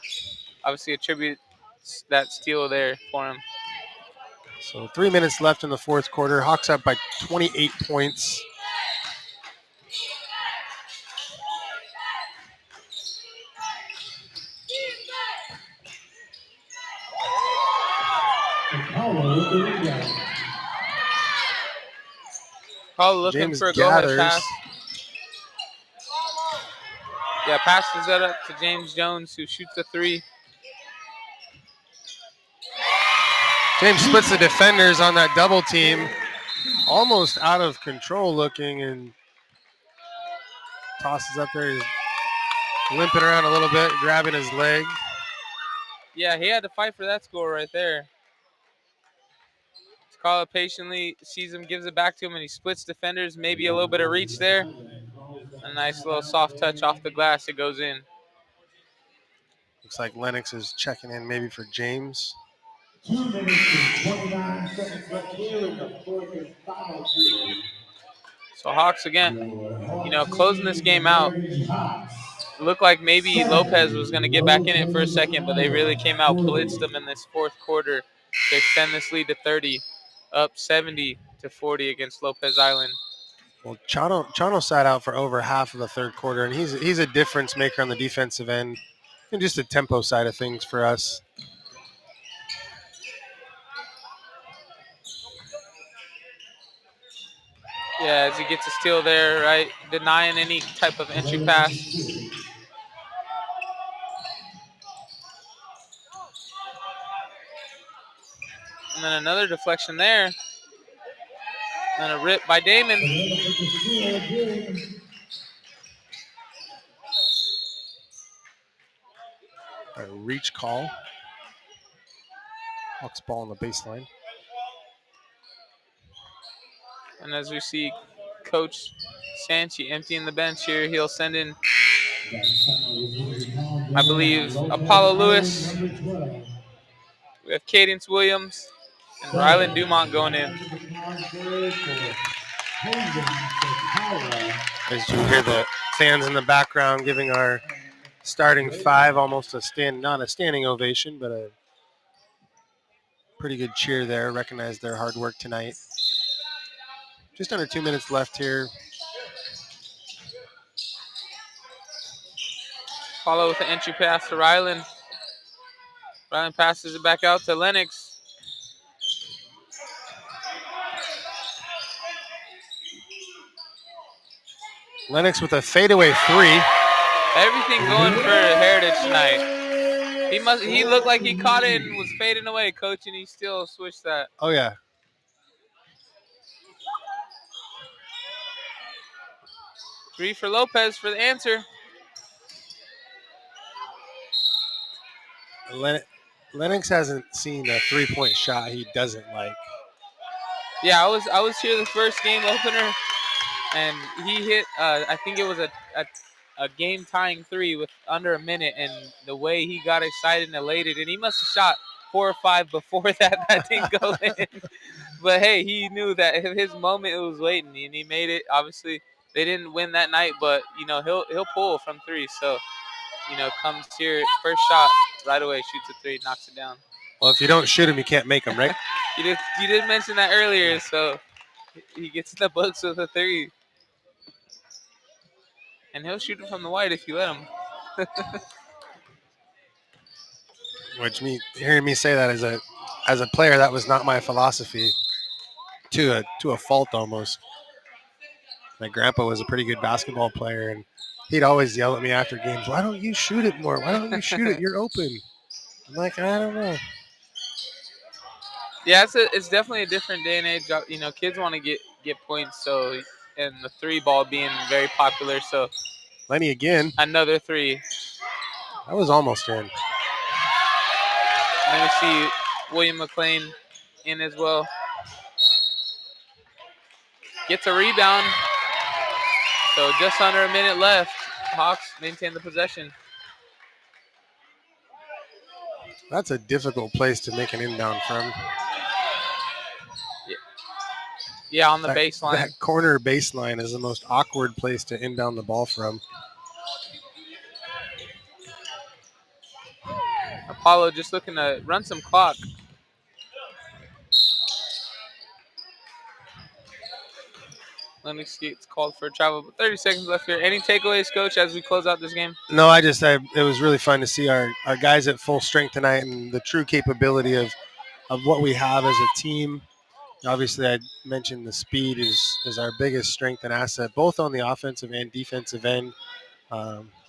Obviously, attribute that steal there for him. So 3 minutes left in the fourth quarter. Hawks up by 28 points. Probably looking James for a go-ahead gathers. pass. Yeah, passes that up to James Jones, who shoots a three. James splits the defenders on that double team. Almost out of control looking and tosses up there. He's limping around a little bit, grabbing his leg. Yeah, he had to fight for that score right there. Takala patiently sees him, gives it back to him, and he splits defenders. Maybe a little bit of reach there. A nice little soft touch off the glass. It goes in. Looks like Lennox is checking in maybe for James. 2 minutes and 29 seconds left here in the fourth and final period. So Hawks again, closing this game out. It looked like maybe Lopez was going to get back in it for a second, but they really came out, blitzed them in this fourth quarter to extend this lead to 30, up 70 to 40 against Lopez Island. Well, Chano sat out for over half of the third quarter, and he's a difference maker on the defensive end and just the tempo side of things for us. Yeah, as he gets a steal there, right? Denying any type of entry pass. And then another deflection there. And a rip by Damon. A reach call. Hawks ball on the baseline. And as we see Coach Sanchi emptying the bench here, he'll send in, I believe, Apollo Lewis. We have Cadence Williams and Rylan Dumont going in. As you hear the fans in the background giving our starting five almost not a standing ovation, but a pretty good cheer there. Recognize their hard work tonight. Just under 2 minutes left here. Apollo with the entry pass to Rylan. Rylan passes it back out to Lennox. Lennox with a fadeaway three. Everything going for Heritage tonight. He looked like he caught it and was fading away, Coach, and he still switched that. Oh, yeah. Three for Lopez for the answer. Lennox hasn't seen a three-point shot he doesn't like. Yeah, I was here the first game opener, and he hit. I think it was a game-tying three with under a minute, and the way he got excited and elated, and he must have shot 4 or 5 before that didn't go in. But hey, he knew that his moment was waiting, and he made it. Obviously, they didn't win that night, but he'll pull from three. So comes here first shot right away, shoots a three, knocks it down. Well, if you don't shoot him, you can't make him, right? You did mention that earlier, so he gets in the books with a three. And he'll shoot it from the white if you let him. Hearing me say that as a player, that was not my philosophy. To a fault almost. My grandpa was a pretty good basketball player, and he'd always yell at me after games, "Why don't you shoot it more? Why don't you shoot it? You're open." I'm like, I don't know. Yeah, it's definitely a different day and age. Kids want to get points, so and the three ball being very popular. So Lenny again. Another three. That was almost in. And then we see William McLean in as well. Gets a rebound. So just under a minute left. Hawks maintain the possession. That's a difficult place to make an inbound from. Yeah, on the baseline. That corner baseline is the most awkward place to inbound the ball from. Apollo just looking to run some clock. Lennox gets called for a travel, but 30 seconds left here. Any takeaways, Coach, as we close out this game? No, it was really fun to see our guys at full strength tonight and the true capability of what we have as a team. Obviously, I mentioned the speed is our biggest strength and asset, both on the offensive and defensive end.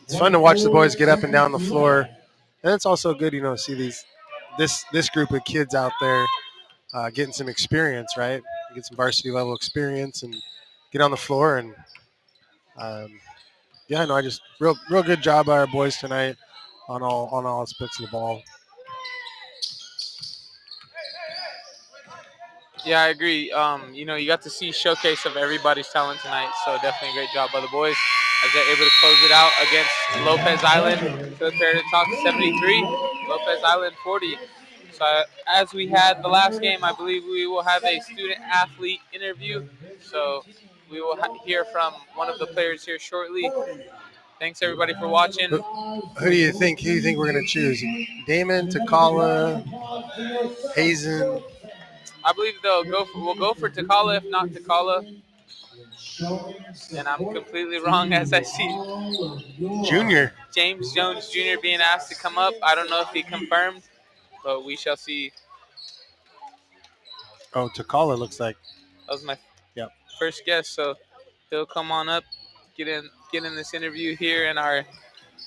It's fun to watch the boys get up and down the floor, and it's also good, to see this group of kids out there getting some experience, right? Get some varsity level experience and get on the floor. And I just real good job by our boys tonight on all aspects of the ball. Yeah, I agree. You got to see showcase of everybody's talent tonight, so definitely a great job by the boys as they're able to close it out against Lopez Island. So fair to talk 73, Lopez Island 40. So as we had the last game, I believe we will have a student athlete interview. So we will hear from one of the players here shortly. Thanks everybody for watching. Who do you think we're going to choose? Damon, Takala, Hazen? I believe we'll go for Takala, if not Takala. And I'm completely wrong as I see Junior. James Jones Jr. being asked to come up. I don't know if he confirmed, but we shall see. Oh, Takala looks like. That was my Yep. first guess, so he'll come on up, get in this interview here in our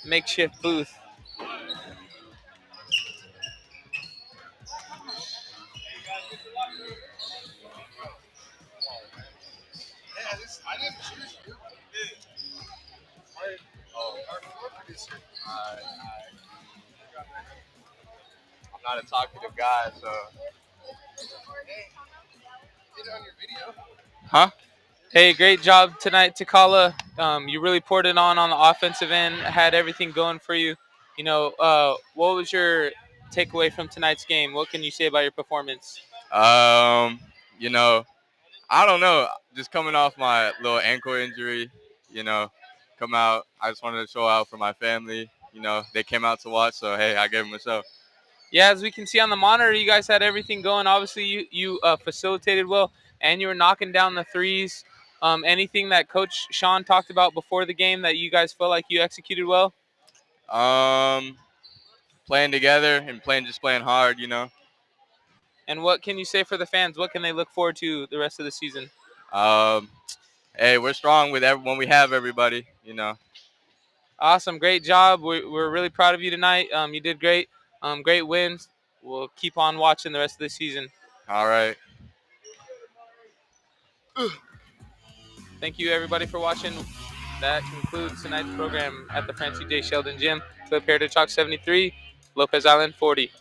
makeshift booth. I'm not a talkative guy, so. Huh? Hey, great job tonight, Takala. You really poured it on the offensive end, had everything going for you. You know, what was your takeaway from tonight's game? What can you say about your performance? You know, I don't know. Just coming off my little ankle injury, you know, come out. I just wanted to show out for my family. You know, they came out to watch, so hey, I gave them a show. Yeah, as we can see on the monitor, you guys had everything going. Obviously, you facilitated well, and you were knocking down the threes. Anything that Coach Sean talked about before the game that you guys felt like you executed well? Playing together and playing hard, you know. And what can you say for the fans? What can they look forward to the rest of the season? Hey, we're strong when we have everybody, you know. Awesome, great job. We're really proud of you tonight. You did great. Great wins. We'll keep on watching the rest of the season. All right. Thank you, everybody, for watching. That concludes tonight's program at the Francy J. Sheldon Gym. Clip Heritage Talk 73, Lopez Island 40.